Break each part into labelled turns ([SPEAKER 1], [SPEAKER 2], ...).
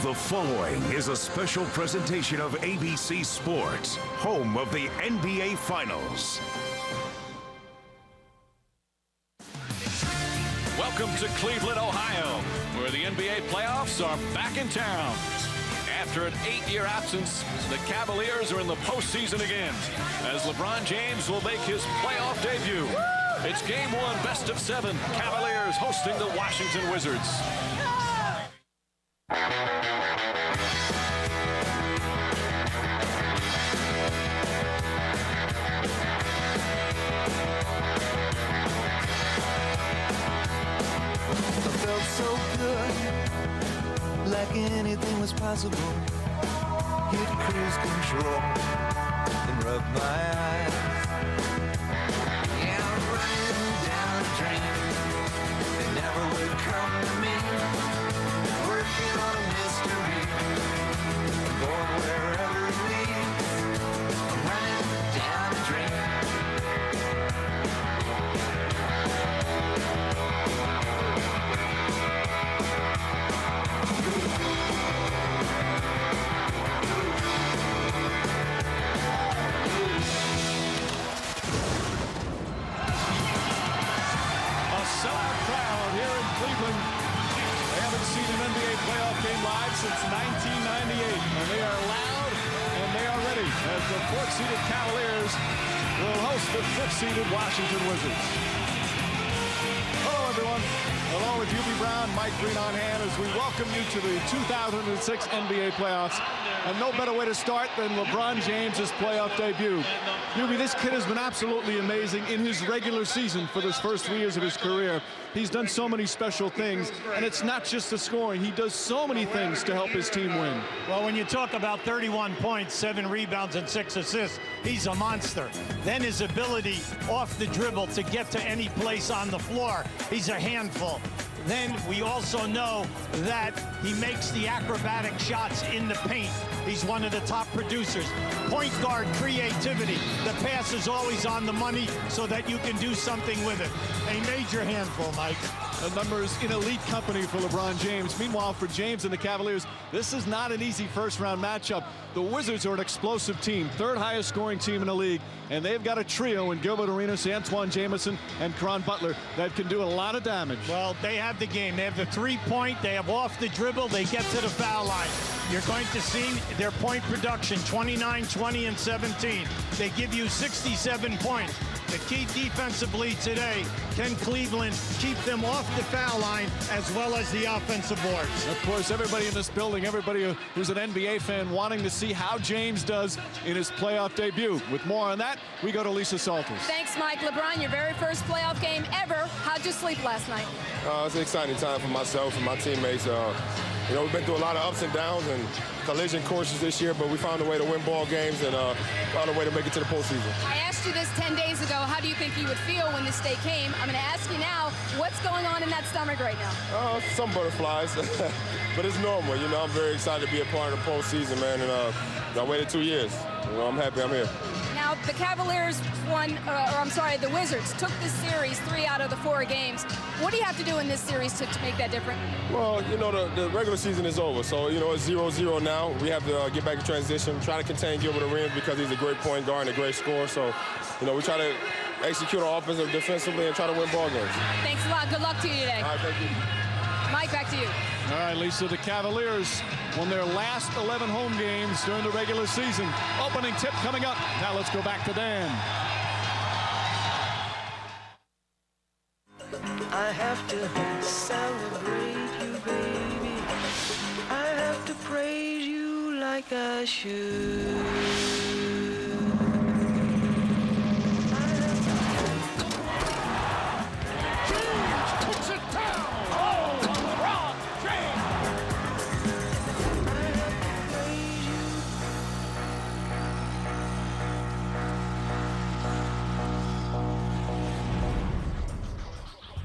[SPEAKER 1] The following is a special presentation of ABC Sports, home of the NBA Finals.
[SPEAKER 2] Welcome to Cleveland, Ohio, where the NBA playoffs are back in town. After an 8-year absence, the Cavaliers are in the postseason again, as LeBron James will make his playoff debut. It's Game 1, best of 7, Cavaliers hosting the Washington Wizards.
[SPEAKER 3] So good, like anything was possible. Hit cruise control and rub my eyes. Yeah, I'm running down a dream that never would come to me. Working on a mystery, going wherever it leads. I'm running down a dream.
[SPEAKER 2] Sellout crowd here in Cleveland. They haven't seen an NBA playoff game live since 1998, and they are loud and they are ready as the 4th-seeded Cavaliers will host the 5th-seeded Washington Wizards. Hello, everyone. Along with Hughes Brown, Mike Green on hand as we welcome you to the 2006 NBA playoffs. And no better way to start than LeBron James's playoff debut. Hughes, this kid has been absolutely amazing in his regular season for this first 3 years of his career. He's done so many special things, and it's not just the scoring. He does so many things to help his team win.
[SPEAKER 4] Well, when you talk about 31 points, 7 rebounds, and 6 assists, he's a monster. Then his ability off the dribble to get to any place on the floor, he's a handful. Then we also know that he makes the acrobatic shots in the paint. He's one of the top producers. Point guard creativity. The pass is always on the money so that you can do something with it. A major handful, Mike.
[SPEAKER 2] The numbers in elite company for LeBron James. Meanwhile, for James and the Cavaliers, this is not an easy first-round matchup. The Wizards are an explosive team, 3rd highest scoring team in the league, and they've got a trio in Gilbert Arenas, Antawn Jamison, and Caron Butler that can do a lot of damage.
[SPEAKER 4] Well, they have the game. They have the three-point, they have off the dribble, they get to the foul line. You're going to see their point production, 29, 20, and 17. They give you 67 points. The key defensively today, can Cleveland keep them off the foul line as well as the offensive boards?
[SPEAKER 2] Of course, everybody in this building, everybody who's an NBA fan wanting to see how James does in his playoff debut. With more on that, we go to Lisa Salters.
[SPEAKER 5] Thanks, Mike. LeBron, your very first playoff game ever. How'd you sleep last night?
[SPEAKER 6] It's an exciting time for myself and my teammates. You know, we've been through a lot of ups and downs and collision courses this year, but we found a way to win ball games and found a way to make it to the postseason.
[SPEAKER 5] I asked you this 10 days ago. How do you think you would feel when this day came? I'm going to ask you now, what's going on in that stomach right now?
[SPEAKER 6] Some butterflies, but it's normal. You know, I'm very excited to be a part of the postseason, man, and I waited 2 years. You know, I'm happy I'm here.
[SPEAKER 5] Now, the Cavaliers the Wizards took this series 3 out of the 4 games. What do you have to do in this series to make that different?
[SPEAKER 6] Well, you know, the regular season is over, so, you know, it's 0-0 now. We have to get back to transition, try to contain Gilbert Arenas because he's a great point guard and a great scorer. So, you know, we try to execute our offensive defensively and try to win ball games.
[SPEAKER 5] Thanks a lot. Good luck to you today.
[SPEAKER 6] All right, thank you.
[SPEAKER 5] Mike, back to you.
[SPEAKER 2] All right, Lisa, the Cavaliers won their last 11 home games during the regular season. Opening tip coming up. Now let's go back to Dan.
[SPEAKER 3] I have to celebrate you, baby. I have to praise you like I should.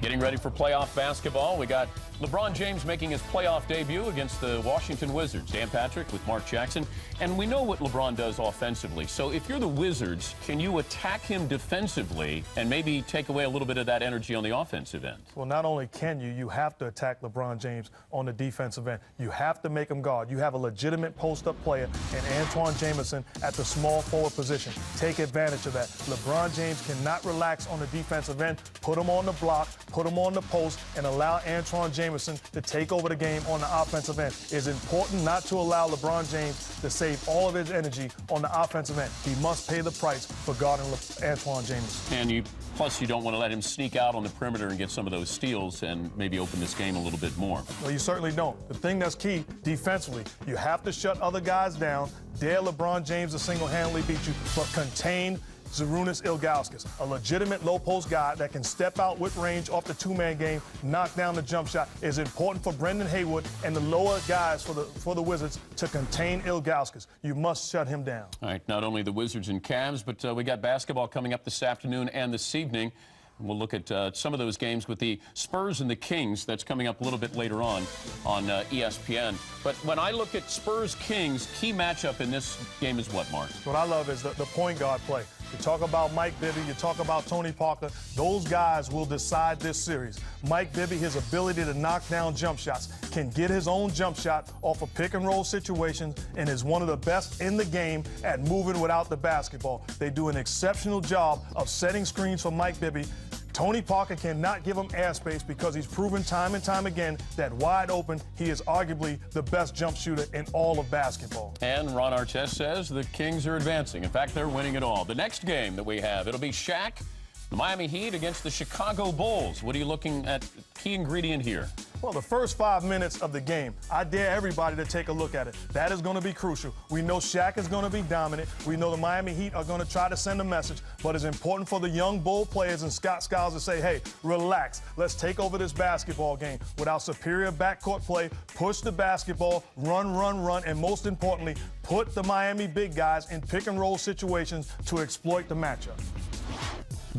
[SPEAKER 7] Getting ready for playoff basketball. We got LeBron James making his playoff debut against the Washington Wizards. Dan Patrick with Mark Jackson. And we know what LeBron does offensively. So if you're the Wizards, can you attack him defensively and maybe take away a little bit of that energy on the offensive end?
[SPEAKER 8] Well, not only can you, you have to attack LeBron James on the defensive end. You have to make him guard. You have a legitimate post-up player in Antawn Jamison at the small forward position. Take advantage of that. LeBron James cannot relax on the defensive end. Put him on the block, put him on the post, and allow Antawn Jamison to take over the game on the offensive end. It's important not to allow LeBron James to save all of his energy on the offensive end. He must pay the price for guarding Antawn Jamison.
[SPEAKER 7] And plus you don't want to let him sneak out on the perimeter and get some of those steals and maybe open this game a little bit more.
[SPEAKER 8] Well, you certainly don't. The thing that's key defensively, you have to shut other guys down, dare LeBron James to single-handedly beat you, but contain Zydrunas Ilgauskas, a legitimate low-post guy that can step out with range off the two-man game, knock down the jump shot. Is important for Brendan Haywood and the lower guys for the Wizards to contain Ilgauskas. You must shut him down.
[SPEAKER 7] All right, not only the Wizards and Cavs, but we got basketball coming up this afternoon and this evening. We'll look at some of those games with the Spurs and the Kings. That's coming up a little bit later on ESPN. But when I look at Spurs-Kings, key matchup in this game is what, Mark?
[SPEAKER 8] What I love is the point guard play. You talk about Mike Bibby, you talk about Tony Parker. Those guys will decide this series. Mike Bibby, his ability to knock down jump shots, can get his own jump shot off of pick-and-roll situations and is one of the best in the game at moving without the basketball. They do an exceptional job of setting screens for Mike Bibby. Tony Parker cannot give him airspace because he's proven time and time again that wide open, he is arguably the best jump shooter in all of basketball.
[SPEAKER 7] And Ron Artest says the Kings are advancing. In fact, they're winning it all. The next game that we have, it'll be Shaq, the Miami Heat against the Chicago Bulls. What are you looking at? Key ingredient here?
[SPEAKER 8] Well, the first 5 minutes of the game, I dare everybody to take a look at it. That is going to be crucial. We know Shaq is going to be dominant. We know the Miami Heat are going to try to send a message, but it's important for the young Bull players and Scott Skiles to say, hey, relax. Let's take over this basketball game with our superior backcourt play, push the basketball, run, and most importantly, put the Miami big guys in pick-and-roll situations to exploit the matchup.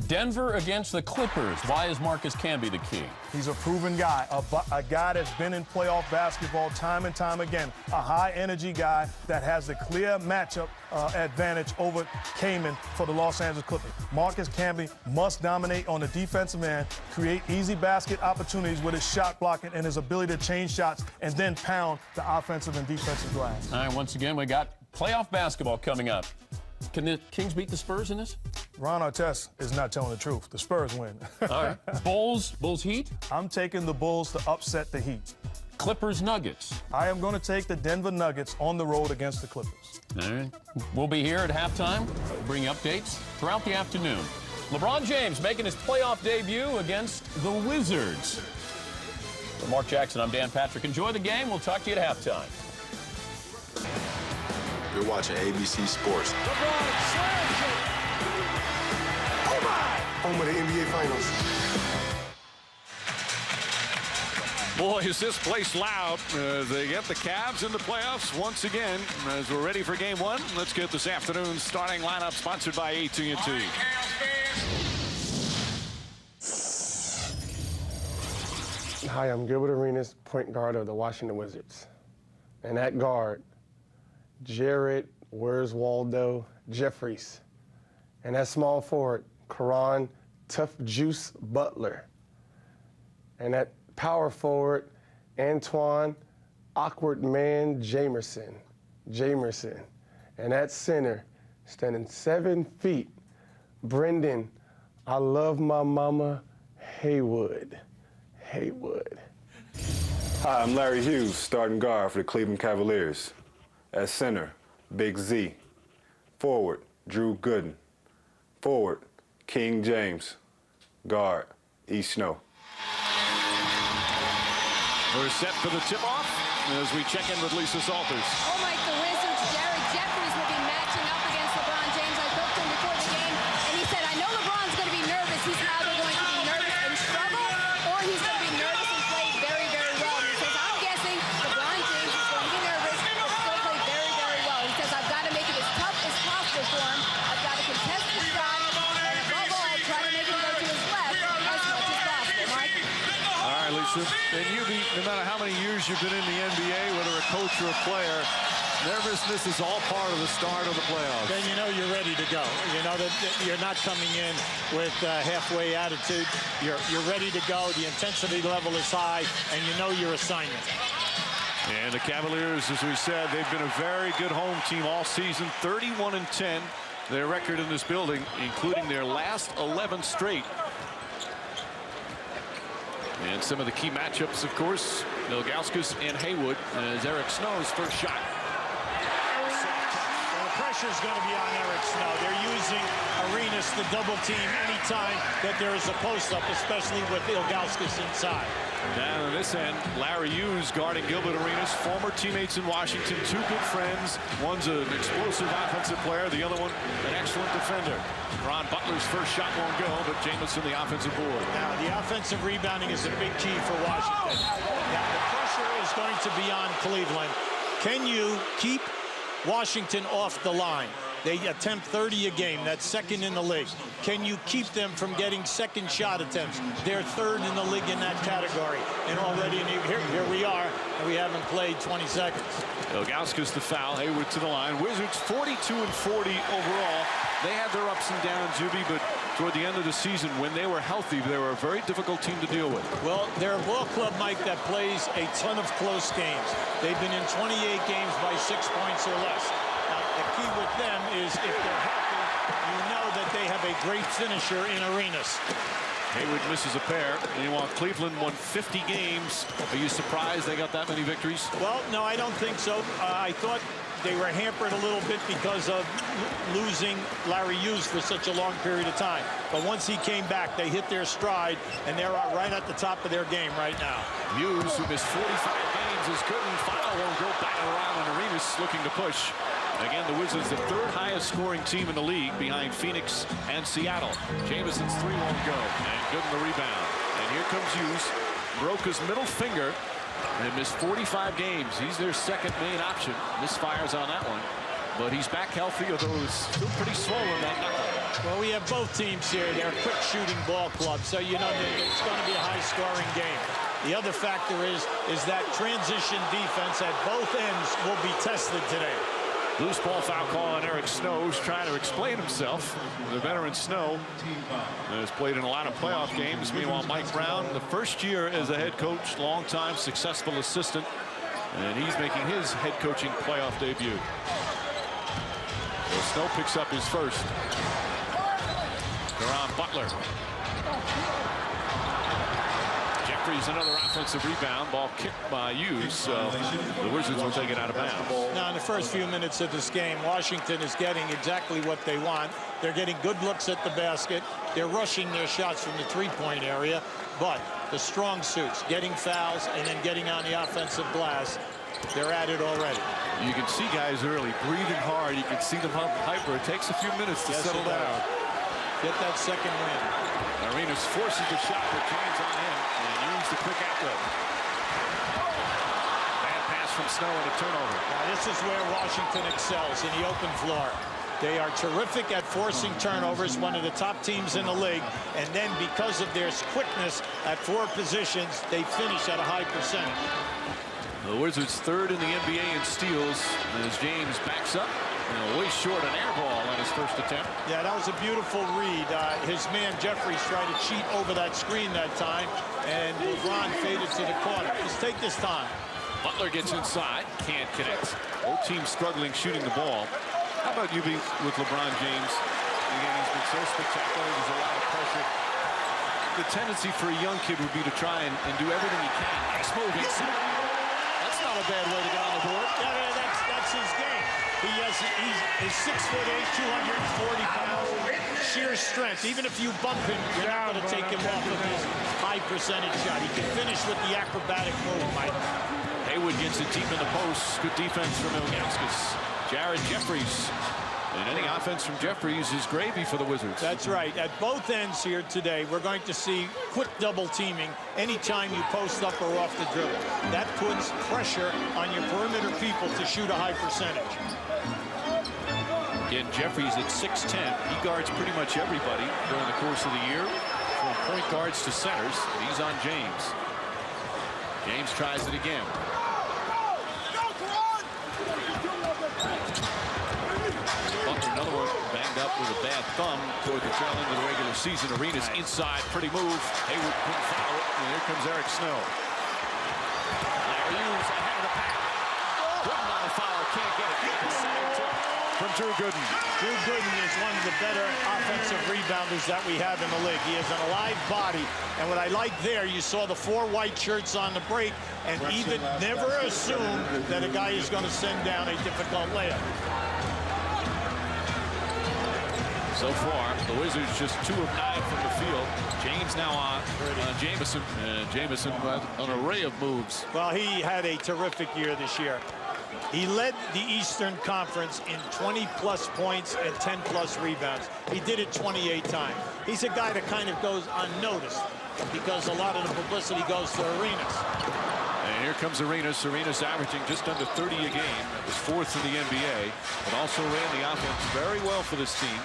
[SPEAKER 7] Denver against the Clippers. Why is Marcus Camby the key?
[SPEAKER 8] He's a proven guy, a guy that's been in playoff basketball time and time again, a high-energy guy that has the clear matchup advantage over Kaman for the Los Angeles Clippers. Marcus Camby must dominate on the defensive end, create easy basket opportunities with his shot blocking and his ability to change shots and then pound the offensive and defensive glass.
[SPEAKER 7] All right, once again, we got playoff basketball coming up. Can the Kings beat the Spurs in this?
[SPEAKER 8] Ron Artest is not telling the truth. The Spurs win.
[SPEAKER 7] All right. Bulls Heat?
[SPEAKER 8] I'm taking the Bulls to upset the Heat.
[SPEAKER 7] Clippers Nuggets?
[SPEAKER 8] I am going to take the Denver Nuggets on the road against the Clippers.
[SPEAKER 7] All right. We'll be here at halftime. We'll bring updates throughout the afternoon. LeBron James making his playoff debut against the Wizards. For Mark Jackson, I'm Dan Patrick. Enjoy the game. We'll talk to you at halftime.
[SPEAKER 9] You're watching ABC Sports.
[SPEAKER 2] LeBron slams it.
[SPEAKER 9] Oh my! Home of the NBA Finals.
[SPEAKER 2] Boy, is this place loud. They get the Cavs in the playoffs once again. As we're ready for game one, let's get this afternoon's starting lineup sponsored by AT&T.
[SPEAKER 10] Hi, I'm Gilbert Arenas, point guard of the Washington Wizards. And at guard, Jared, where's Waldo, Jeffries. And at small forward, Caron Tough Juice Butler. And at power forward, Antawn Awkward Man Jamison. And at center, standing 7 feet, Brendan, I love my mama, Haywood.
[SPEAKER 11] Hi, I'm Larry Hughes, starting guard for the Cleveland Cavaliers. At center, Big Z. Forward, Drew Gooden. Forward, King James. Guard, E. Snow.
[SPEAKER 2] We're set for the tip-off as we check in with Lisa Salters.
[SPEAKER 5] Oh, Mike, the Wizards, Jared Jeffries will be matching up against LeBron James. I spoke to him before the game, and he said, I know LeBron's going to be nervous. He's either going to be nervous and struggle, or he's going to be nervous and play very, very well. He says, I'm guessing LeBron James is going to be nervous, but still play very, very well. He says, I've got to make it as tough as possible for him. I've got to contest the shot, and above all, try to make him go to his left as much as possible. Mike?
[SPEAKER 2] Jameson, and no matter how many years you've been in the NBA, whether a coach or a player, nervousness is all part of the start of the playoffs.
[SPEAKER 4] Then you know you're ready to go. You know that you're not coming in with halfway attitude. You're ready to go. The intensity level is high, and you know your assignment.
[SPEAKER 2] And the Cavaliers, as we said, they've been a very good home team all season, 31-10. Their record in this building, including their last 11 straight. And some of the key matchups, of course, Ilgauskas and Haywood, as Eric Snow's first shot.
[SPEAKER 4] Well, the pressure's going to be on Eric Snow. They're using Arenas to double team anytime that there is a post-up, especially with Ilgauskas inside.
[SPEAKER 2] Down on this end, Larry Hughes guarding Gilbert Arenas, former teammates in Washington, two good friends. One's an explosive offensive player, the other one an excellent defender. Caron Butler's first shot won't go, but Jamison the offensive board.
[SPEAKER 4] Now, the offensive rebounding is a big key for Washington. Now, the pressure is going to be on Cleveland. Can you keep Washington off the line? They attempt 30 a game. That's second in the league. Can you keep them from getting second shot attempts? They're third in the league in that category. And already here we are, and we haven't played 20 seconds.
[SPEAKER 2] Ilgauskas the foul. Haywood to the line. Wizards 42-40 overall. They had their ups and downs, Zuby, but toward the end of the season, when they were healthy, they were a very difficult team to deal with.
[SPEAKER 4] Well, they're a ball club, Mike, that plays a ton of close games. They've been in 28 games by 6 points or less. Now, the key with them is if they're healthy, you know that they have a great finisher in Arenas.
[SPEAKER 2] Haywood misses a pair. Meanwhile, Cleveland won 50 games. Are you surprised they got that many victories?
[SPEAKER 4] Well, no, I don't think so. I thought they were hampered a little bit because of losing Larry Hughes for such a long period of time. But once he came back, they hit their stride, and they're right at the top of their game right now.
[SPEAKER 2] Hughes, who missed 45 games, is good, and foul won't go back around, and Arenas looking to push. Again, the Wizards, the third highest scoring team in the league behind Phoenix and Seattle. Jamison's three won't go, and good in the rebound. And here comes Hughes, broke his middle finger, and missed 45 games. He's their second main option. Misfires on that one. But he's back healthy, although it's still pretty swollen, that knuckle.
[SPEAKER 4] Well, we have both teams here. They're quick shooting ball clubs, so you know it's going to be a high-scoring game. The other factor is that transition defense at both ends will be tested today.
[SPEAKER 2] Loose ball foul call on Eric Snow, who's trying to explain himself. The veteran Snow has played in a lot of playoff games. Meanwhile, Mike Brown, the first year as a head coach, long-time successful assistant, and he's making his head coaching playoff debut. So Snow picks up his first. Caron Butler. Jeffries, another offensive rebound. Ball kicked by Hughes, so the Wizards will take it out of bounds.
[SPEAKER 4] Now, in the first few minutes of this game, Washington is getting exactly what they want. They're getting good looks at the basket. They're rushing their shots from the three-point area, but the strong suits, getting fouls and then getting on the offensive glass, they're at it already.
[SPEAKER 2] You can see guys early breathing hard. You can see them hyper. It takes a few minutes to settle down.
[SPEAKER 4] Get that second win.
[SPEAKER 2] Arenas forces the shot, but James on him, and Hughes the quick outlet. Bad pass from Snow and a turnover.
[SPEAKER 4] Now, this is where Washington excels, in the open floor. They are terrific at forcing turnovers, one of the top teams in the league, and then because of their quickness at four positions, they finish at a high percentage.
[SPEAKER 2] The Wizards third in the NBA in steals as James backs up. Way short an air ball on his first attempt.
[SPEAKER 4] Yeah, that was a beautiful read. His man Jeffries tried to cheat over that screen that time, and LeBron faded to the corner. Let's take this time.
[SPEAKER 2] Butler gets inside, can't connect. Both teams struggling shooting the ball. How about you with LeBron James? Again, he's been so spectacular. There's a lot of pressure. The tendency for a young kid would be to try and do everything he can. Nice move inside. That's not a bad way to get on the board.
[SPEAKER 4] Yeah, that's his game. He's 6'8", 240 pounds, sheer strength. Even if you bump him, you're not going to take him off of his high percentage shot. He can finish with the acrobatic move, Mike.
[SPEAKER 2] Haywood gets it deep in the post. Good defense from Ilgauskas. Jared Jeffries. And any offense from Jeffries is gravy for the Wizards.
[SPEAKER 4] That's right. At both ends here today, we're going to see quick double teaming anytime you post up or off the dribble. That puts pressure on your perimeter people to shoot a high percentage.
[SPEAKER 2] Again, Jeffries at 6'10". He guards pretty much everybody during the course of the year, from point guards to centers. He's on James. James tries it again. Butler, another one, banged up with a bad thumb toward the tail end of the regular season. Arenas inside, pretty move. Hayward couldn't follow it, and here comes Eric Snow. Larry Hughes ahead of the pack. Gooden on the follow, can't get it. From Drew Gooden.
[SPEAKER 4] Drew Gooden is one of the better offensive rebounders that we have in the league. He has an alive body, and what I like there, you saw the 4 white shirts on the break, and even never assume that a guy is going to send down a difficult layup.
[SPEAKER 2] So far, the Wizards just 2 of 9 from the field. James now on Jamison. Jamison an array of moves.
[SPEAKER 4] Well, he had a terrific year this year. He led the Eastern Conference in 20-plus points and 10-plus rebounds. He did it 28 times. He's a guy that kind of goes unnoticed because a lot of the publicity goes to Arenas.
[SPEAKER 2] And here comes Arenas. Arenas averaging just under 30 a game. That was 4th in the NBA, but also ran the offense very well for this team.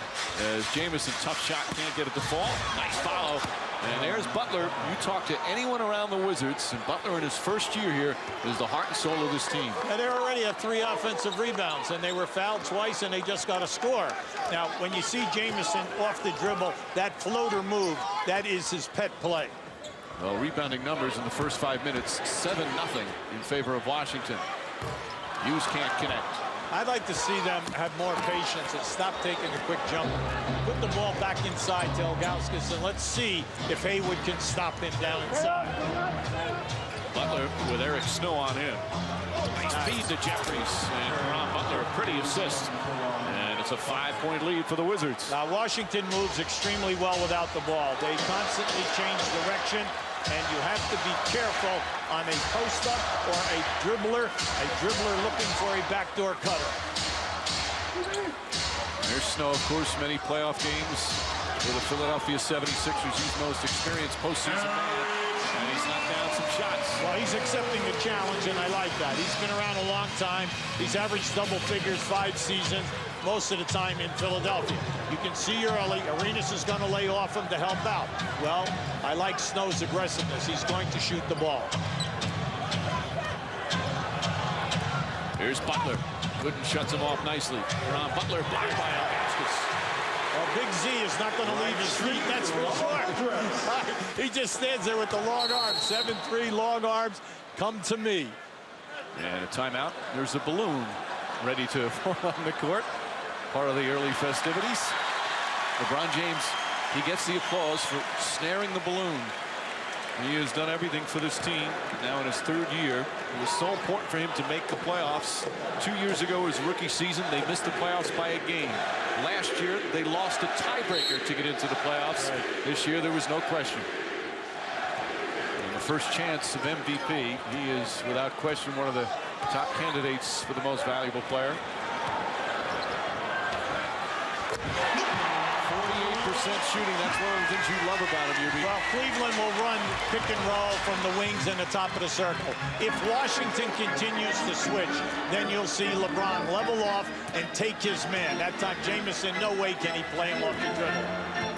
[SPEAKER 2] As Jamison, tough shot, can't get it to fall. Nice follow. And there's Butler. You talk to anyone around the Wizards, and Butler in his first year here is the heart and soul of this team.
[SPEAKER 4] Now, they already have 3 offensive rebounds, and they were fouled twice, and they just got a score. Now, when you see Jamison off the dribble, that floater move, that is his pet play.
[SPEAKER 2] Well, rebounding numbers in the first 5 minutes, 7-0 in favor of Washington. Hughes can't connect.
[SPEAKER 4] I'd like to see them have more patience and stop taking the quick jump. Put the ball back inside to Ilgauskas, and let's see if Hayward can stop him down inside.
[SPEAKER 2] Butler with Eric Snow on him. Nice feed to Jeffries, and Caron Butler a pretty assist. And it's a 5-point lead for the Wizards.
[SPEAKER 4] Now, Washington moves extremely well without the ball. They constantly change direction, and you have to be careful on a post-up or a dribbler looking for a backdoor cutter.
[SPEAKER 2] There's Snow, of course, many playoff games for the Philadelphia 76ers. He's the most experienced postseason man, and he's knocked down some shots.
[SPEAKER 4] Well, he's accepting the challenge, and I like that. He's been around a long time. He's averaged double figures 5 seasons, most of the time in Philadelphia. You can see early, Arenas is going to lay off him to help out. Well, I like Snow's aggressiveness. He's going to shoot the ball.
[SPEAKER 2] Here's Butler. Gooden shuts him off nicely. Caron Butler blocked by Ilgauskas.
[SPEAKER 4] Well, Big Z is not going to leave his feet, that's for sure. He just stands there with the long arms. 7'3", long arms. Come to me.
[SPEAKER 2] And a timeout. There's a balloon ready to fall on the court. Part of the early festivities. LeBron James, he gets the applause for snaring the balloon. He has done everything for this team now in his 3rd year. It was so important for him to make the playoffs. 2 years ago, his rookie season, they missed the playoffs by a game. Last year, they lost a tiebreaker to get into the playoffs. Right. This year, there was no question. And the first chance of MVP, he is without question one of the top candidates for the most valuable player. 48% shooting, that's one of the things you love about him.
[SPEAKER 4] Well, Cleveland will run pick and roll from the wings and the top of the circle. If Washington continues to switch, then you'll see LeBron level off and take his man. That time, Jamison, no way can he play him off the dribble.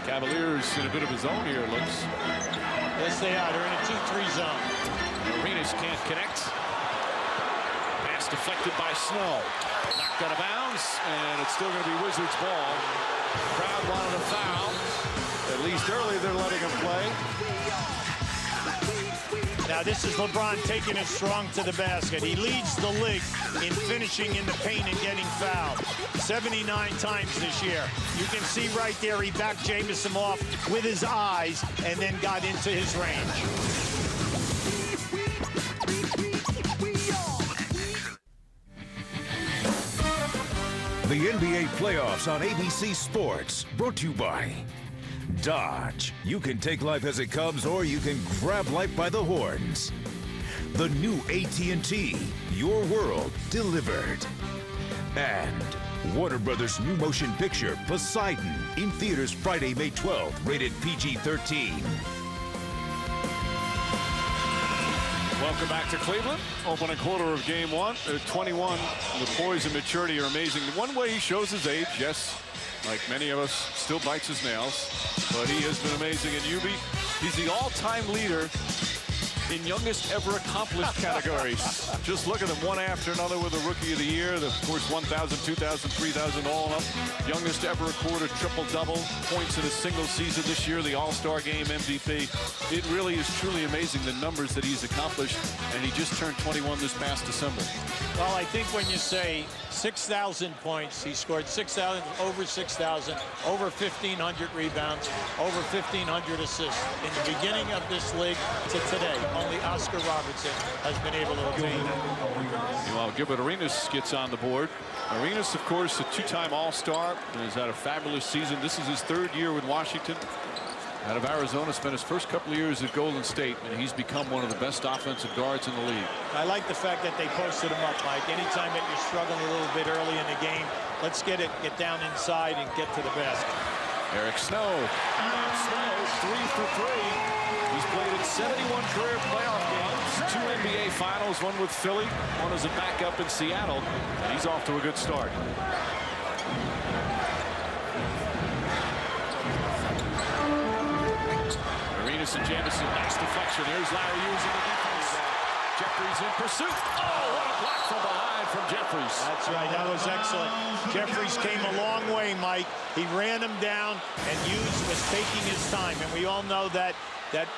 [SPEAKER 2] Cavaliers in a bit of his own here, looks.
[SPEAKER 4] Yes, they are. They're in a 2-3 zone.
[SPEAKER 2] Arenas can't connect. Pass deflected by Snow. Knocked out of bounds, and it's still going to be Wizards ball. Crowd wanted a foul. At least early they're letting him play.
[SPEAKER 4] Now this is LeBron taking it strong to the basket. He leads the league in finishing in the paint and getting fouled 79 times this year. You can see right there he backed Jamison off with his eyes and then got into his range.
[SPEAKER 1] The NBA playoffs on ABC Sports, brought to you by Dodge. You can take life as it comes, or you can grab life by the horns. The new AT&T, your world delivered. And Warner Brothers' new motion picture, Poseidon, in theaters Friday, May 12th, rated PG-13.
[SPEAKER 2] Welcome back to Cleveland. Opening quarter of game 1. At 21, the poise and maturity are amazing. One way he shows his age, yes, like many of us, still bites his nails, but he has been amazing at UB. He's the all-time leader in youngest ever accomplished categories. Just look at them one after another with the Rookie of the Year. Of course, 1,000, 2,000, 3,000 all up. Youngest ever recorded triple-double, points in a single season this year, the All-Star Game MVP. It really is truly amazing the numbers that he's accomplished, and he just turned 21 this past December.
[SPEAKER 4] Well, I think when you say 6,000 points, he scored 6,000, over 6,000, over 1,500 rebounds, over 1,500 assists. In the beginning of this league to today, only Oscar Robertson has been able to obtain that.
[SPEAKER 2] Meanwhile, Gilbert Arenas gets on the board. Arenas, of course, a two-time All-Star, and has had a fabulous season. This is his third year with Washington. Out of Arizona, spent his first couple of years at Golden State, and he's become one of the best offensive guards in the league.
[SPEAKER 4] I like the fact that they posted him up, Mike. Anytime that you're struggling a little bit early in the game, let's get down inside and get to the basket.
[SPEAKER 2] Eric Snow. Snow, 3 for 3. He's played in 71 career playoff games, 2 NBA Finals, one with Philly, one as a backup in Seattle, and he's off to a good start. Arenas and Jamison, nice deflection. Here's Larry Hughes in the defense. Jeffries in pursuit. Oh, what a block from behind from Jeffries.
[SPEAKER 4] That's right, that was excellent. Jeffries came a long way, Mike. He ran him down, and Hughes was taking his time. And we all know that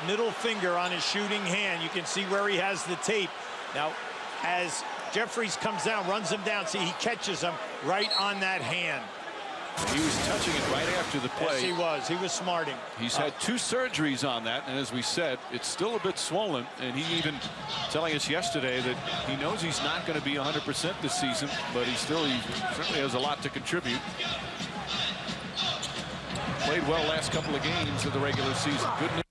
[SPEAKER 4] middle finger on his shooting hand, you can see where he has the tape. Now, as Jeffries comes down, runs him down, see, he catches him right on that hand.
[SPEAKER 2] He was touching it right after the play.
[SPEAKER 4] Yes, he was. He was smarting.
[SPEAKER 2] He's had 2 surgeries on that, and as we said, it's still a bit swollen, and he even telling us yesterday that he knows he's not going to be 100% this season, but he certainly has a lot to contribute. Played well last couple of games of the regular season. Good news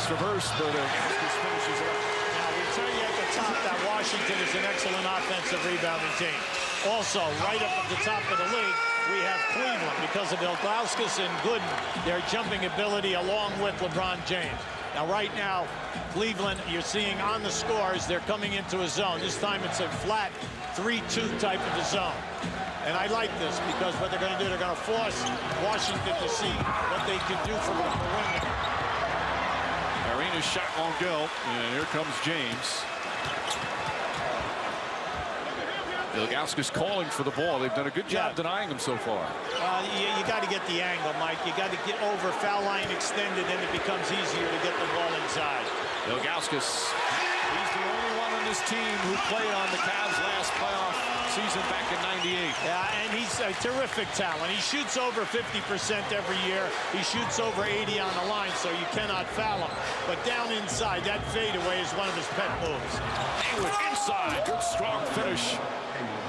[SPEAKER 2] reverse, but finishes it up.
[SPEAKER 4] Now, we tell you at the top that Washington is an excellent offensive rebounding team. Also, right up at the top of the league, we have Cleveland because of Ilgauskas and Gooden, their jumping ability along with LeBron James. Now, right now, Cleveland, you're seeing on the scores, they're coming into a zone. This time it's a flat 3-2 type of a zone. And I like this because what they're going to do, they're going to force Washington to see what they can do from the perimeter.
[SPEAKER 2] Arenas shot won't go, and here comes James. Ilgauskas calling for the ball. They've done a good job denying him so far.
[SPEAKER 4] You got to get the angle, Mike. You got to get over foul line extended, and it becomes easier to get the ball inside.
[SPEAKER 2] Ilgauskas, he's the only one on this team who played on the Cavs last playoff season back in '98.
[SPEAKER 4] Yeah, and he's a terrific talent. He shoots over 50% every year. He shoots over 80 on the line, so you cannot foul him. But down inside, that fadeaway is one of his pet moves.
[SPEAKER 2] Hayward inside, good strong finish.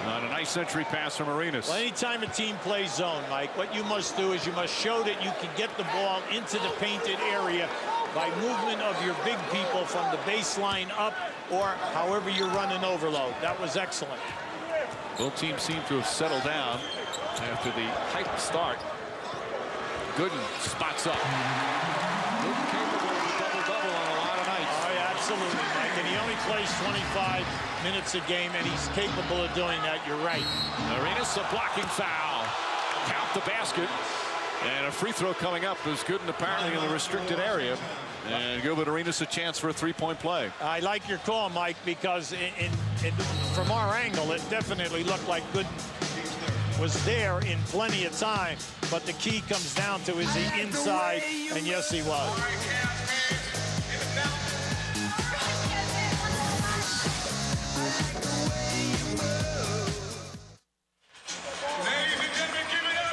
[SPEAKER 2] On a nice entry pass from Arenas.
[SPEAKER 4] Well, anytime a team plays zone, Mike, what you must do is you must show that you can get the ball into the painted area by movement of your big people from the baseline up or however you run an overload. That was excellent.
[SPEAKER 2] Both teams seem to have settled down after the hype start. Gooden spots up. Gooden capable of a double-double on a lot of nights.
[SPEAKER 4] Oh, yeah, absolutely, Mike. And he only plays 25 minutes a game, and he's capable of doing that. You're right.
[SPEAKER 2] Arenas, a blocking foul. Count the basket. And a free throw coming up is Gooden apparently in the restricted area. And Gilbert Arenas a chance for a three-point play.
[SPEAKER 4] I like your call, Mike, because from our angle, it definitely looked like Gooden was there in plenty of time. But the key comes down to is he inside, and yes, he was.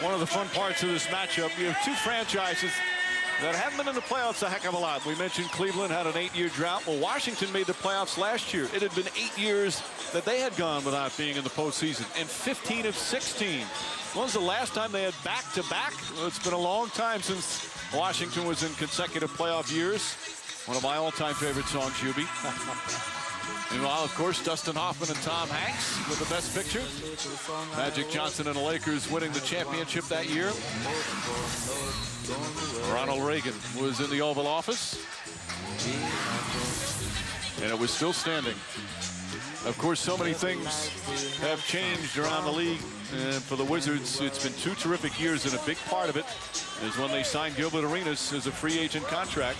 [SPEAKER 2] One of the fun parts of this matchup, you have 2 franchises that haven't been in the playoffs a heck of a lot. We mentioned Cleveland had an 8-year drought. Well, Washington made the playoffs last year. It had been 8 years that they had gone without being in the postseason, and 15 of 16. When was the last time they had back-to-back? Well, it's been a long time since Washington was in consecutive playoff years. One of my all-time favorite songs, Hubie. Meanwhile, of course, Dustin Hoffman and Tom Hanks with the best picture. Magic Johnson and the Lakers winning the championship that year. Ronald Reagan was in the Oval Office. And it was still standing. Of course, so many things have changed around the league. And for the Wizards, it's been 2 terrific years, and a big part of it is when they signed Gilbert Arenas as a free agent contract.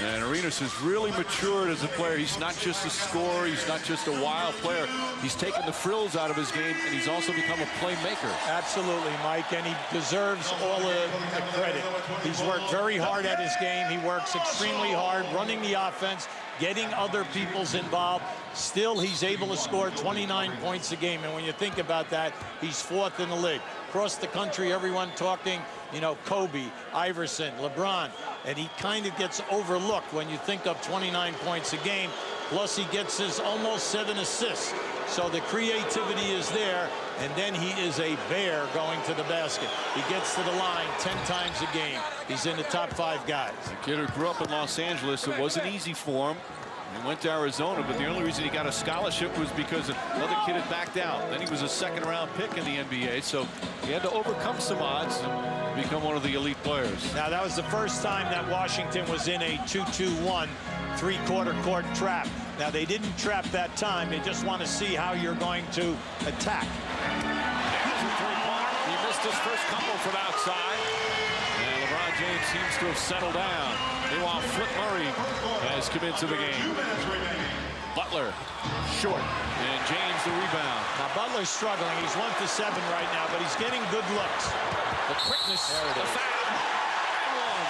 [SPEAKER 2] And Arenas has really matured as a player. He's not just a scorer. He's not just a wild player. He's taken the frills out of his game, and he's also become a playmaker.
[SPEAKER 4] Absolutely, Mike, and he deserves all the credit. He's worked very hard at his game. He works extremely hard, running the offense, getting other people's involved. Still, he's able to score 29 points a game. And when you think about that, he's 4th in the league. Across the country, everyone talking, you know, Kobe, Iverson, LeBron, and he kind of gets overlooked when you think of 29 points a game. Plus, he gets his almost 7 assists. So the creativity is there, and then he is a bear going to the basket. He gets to the line 10 times a game. He's in the top 5 guys.
[SPEAKER 2] The kid who grew up in Los Angeles, it wasn't easy for him. He went to Arizona, but the only reason he got a scholarship was because another kid had backed out. Then he was a 2nd-round pick in the NBA, so he had to overcome some odds and become one of the elite players.
[SPEAKER 4] Now, that was the first time that Washington was in a 2-2-1 3-quarter court trap. Now, they didn't trap that time. They just want to see how you're going to attack.
[SPEAKER 2] He missed his first couple from outside. And LeBron James seems to have settled down. Meanwhile, Flip Murray has come into the game. Butler, short, and James the rebound.
[SPEAKER 4] Now, Butler's struggling. He's 1 for 7 right now, but he's getting good looks.
[SPEAKER 2] The quickness, the foul, and one.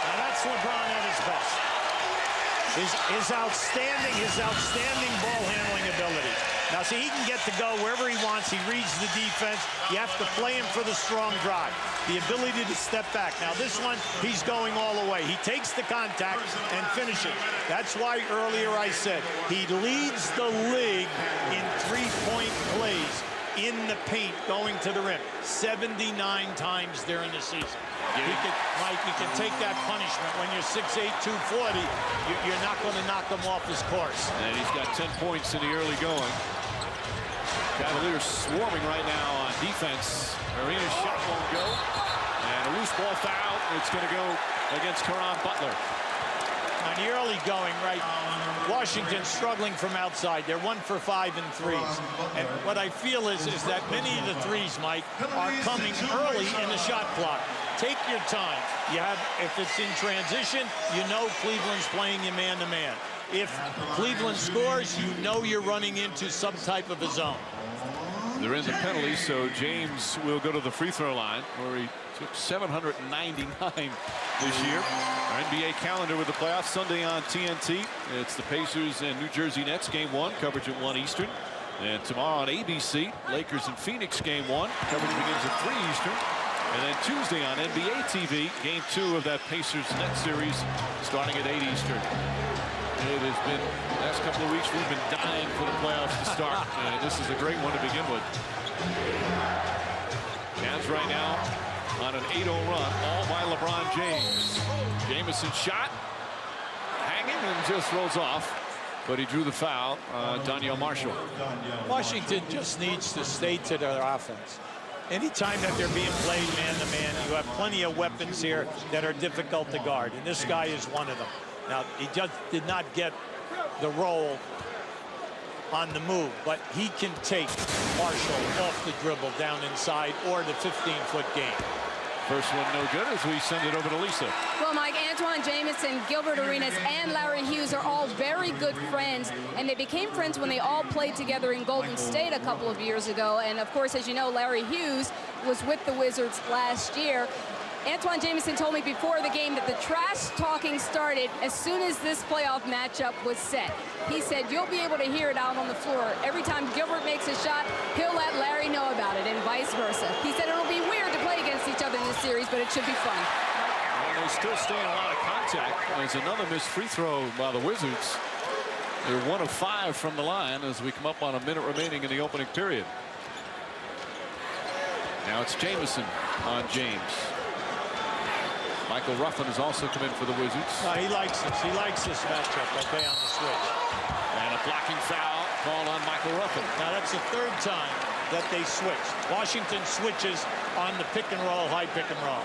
[SPEAKER 4] Now, that's LeBron at his best. His outstanding ball handling ability. Now, see, he can get to go wherever he wants. He reads the defense. You have to play him for the strong drive. The ability to step back. Now, this one, he's going all the way. He takes the contact and finishes. That's why earlier I said he leads the league in 3-point plays in the paint going to the rim 79 times during the season. Mike, you can take that punishment. When you're 6'8", 240, you're not going to knock him off his course.
[SPEAKER 2] And he's got 10 points in the early going. Cavaliers swarming right now on defense. Arenas' shot won't go. And a loose ball foul. It's going to go against Caron Butler.
[SPEAKER 4] On the early going, right, Washington struggling from outside. They're 1 for 5 in threes. And what I feel is that many of the threes, Mike, are coming early in the shot clock. Take your time. If it's in transition, you know Cleveland's playing you man-to-man. If Cleveland scores, you know you're running into some type of a zone.
[SPEAKER 2] They're in the penalty, so James will go to the free throw line, where he took 799 this year. Our NBA calendar with the playoffs Sunday on TNT. It's the Pacers and New Jersey Nets game 1, coverage at 1 Eastern. And tomorrow on ABC, Lakers and Phoenix game 1, coverage begins at 3 Eastern. And then Tuesday on NBA TV, game 2 of that Pacers-Nets series, starting at 8 Eastern. It has been, the last couple of weeks, we've been dying for the playoffs to start. And this is a great one to begin with. Cavs right now on an 8-0 run, all by LeBron James. Jamison shot, hanging, and just rolls off. But he drew the foul, Danielle Marshall.
[SPEAKER 4] Washington just needs to stay to their offense. Anytime that they're being played man-to-man, you have plenty of weapons here that are difficult to guard, and this guy is one of them. Now, he just did not get the roll on the move, but he can take Marshall off the dribble down inside or the 15-foot game.
[SPEAKER 2] First one no good as we send it over to Lisa.
[SPEAKER 5] Well, Mike, Antawn Jamison, Gilbert Arenas, and Larry Hughes are all very good friends, and they became friends when they all played together in Golden State a couple of years ago. And, of course, as you know, Larry Hughes was with the Wizards last year. Antawn Jamison told me before the game that the trash talking started as soon as this playoff matchup was set. He said, you'll be able to hear it out on the floor. Every time Gilbert makes a shot, he'll let Larry know about it, and vice versa. He said it'll be weird to play against each other in this series, but it should be fun.
[SPEAKER 2] Well, they still stay in a lot of contact. There's another missed free throw by the Wizards. They're 1 of 5 from the line as we come up on a minute remaining in the opening period. Now it's Jamison on James. Michael Ruffin has also come in for the Wizards.
[SPEAKER 4] He likes this. He likes this matchup, okay, on the switch.
[SPEAKER 2] And a blocking foul called on Michael Ruffin.
[SPEAKER 4] Now, that's the 3rd time that they switched. Washington switches on the pick and roll, high pick and roll.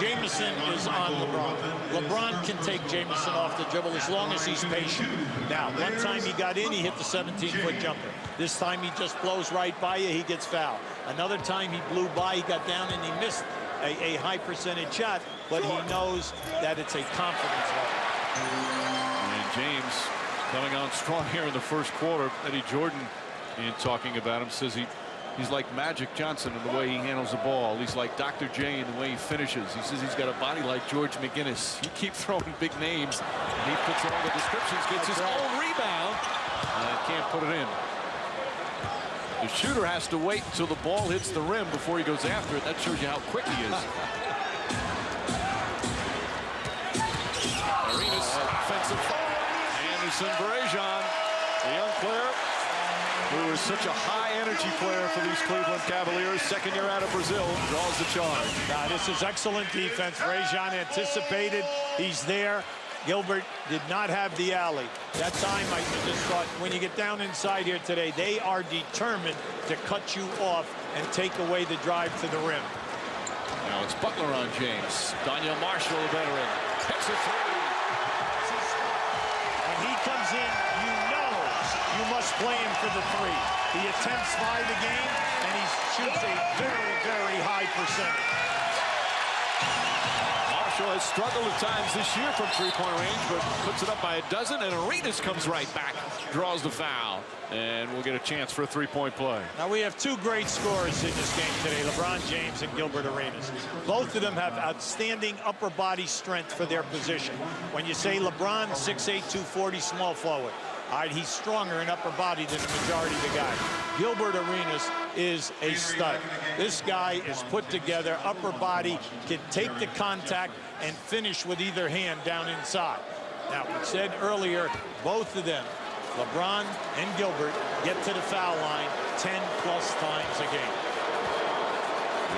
[SPEAKER 4] Jamison is on LeBron. LeBron can take Jamison off the dribble as long as he's patient. Now, one time he got in, he hit the 17-foot jumper. This time he just blows right by you, he gets fouled. Another time he blew by, he got down and he missed a high percentage shot. but he knows that it's a confidence level.
[SPEAKER 2] And James coming on strong here in the first quarter. Eddie Jordan, in talking about him, says he's like Magic Johnson in the way he handles the ball. He's like Dr. J in the way he finishes. He says he's got a body like George McGinnis. You keep throwing big names, and he fits all the descriptions, gets his own rebound, and can't put it in. The shooter has to wait until the ball hits the rim before he goes after it. That shows you how quick he is. Arenas, offensive foul. Anderson Brazion, the young player who is such a high-energy player for these Cleveland Cavaliers. Second year out of Brazil, draws the charge.
[SPEAKER 4] Now, this is excellent defense. Brazion anticipated. He's there. Gilbert did not have the alley. That time, I just thought, when you get down inside here today, they are determined to cut you off and take away the drive to the rim.
[SPEAKER 2] Now it's Butler on James. Daniel Marshall, the veteran, hits a three.
[SPEAKER 4] When he comes in, you know you must play him for the three. He attempts 5 a game, and he shoots a very, very high percentage.
[SPEAKER 2] Marshall has struggled at times this year from three-point range, but puts it up by a dozen, and Arenas comes right back, draws the foul, and we'll get a chance for a three-point play.
[SPEAKER 4] Now, we have 2 great scorers in this game today, LeBron James and Gilbert Arenas. Both of them have outstanding upper body strength for their position. When you say LeBron, 6'8", 240, small forward. All right, he's stronger in upper body than the majority of the guys. Gilbert Arenas is a stud. This guy is put together, upper body, can take the contact and finish with either hand down inside. Now, we said earlier, both of them, LeBron and Gilbert, get to the foul line 10+ times a game.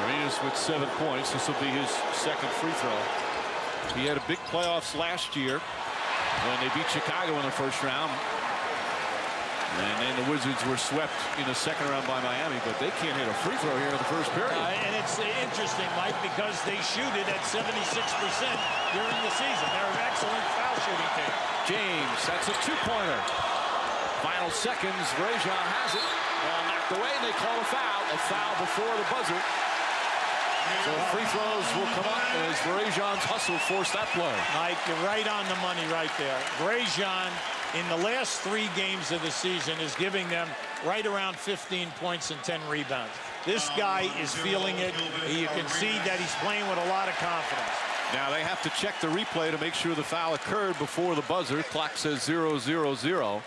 [SPEAKER 2] Arenas with 7 points. This will be his second free throw. He had a big playoffs last year when they beat Chicago in the first round. And then the Wizards were swept in the second round by Miami, but they can't hit a free throw here in the first period.
[SPEAKER 4] And it's interesting, Mike, because they shoot it at 76% during the season. They're an excellent foul shooting team.
[SPEAKER 2] James, that's a 2-pointer. Final seconds, Brazion has it. Ball knocked away, and they call a foul before the buzzer. So free throws will come up as Brazian's hustle forced that play.
[SPEAKER 4] Mike, you're right on the money right there. Brazion, in the last 3 games of the season, is giving them right around 15 points and 10 rebounds. This guy is feeling it. You can see that he's playing with a lot of confidence.
[SPEAKER 2] Now they have to check the replay to make sure the foul occurred before the buzzer. Clock says 0-0-0.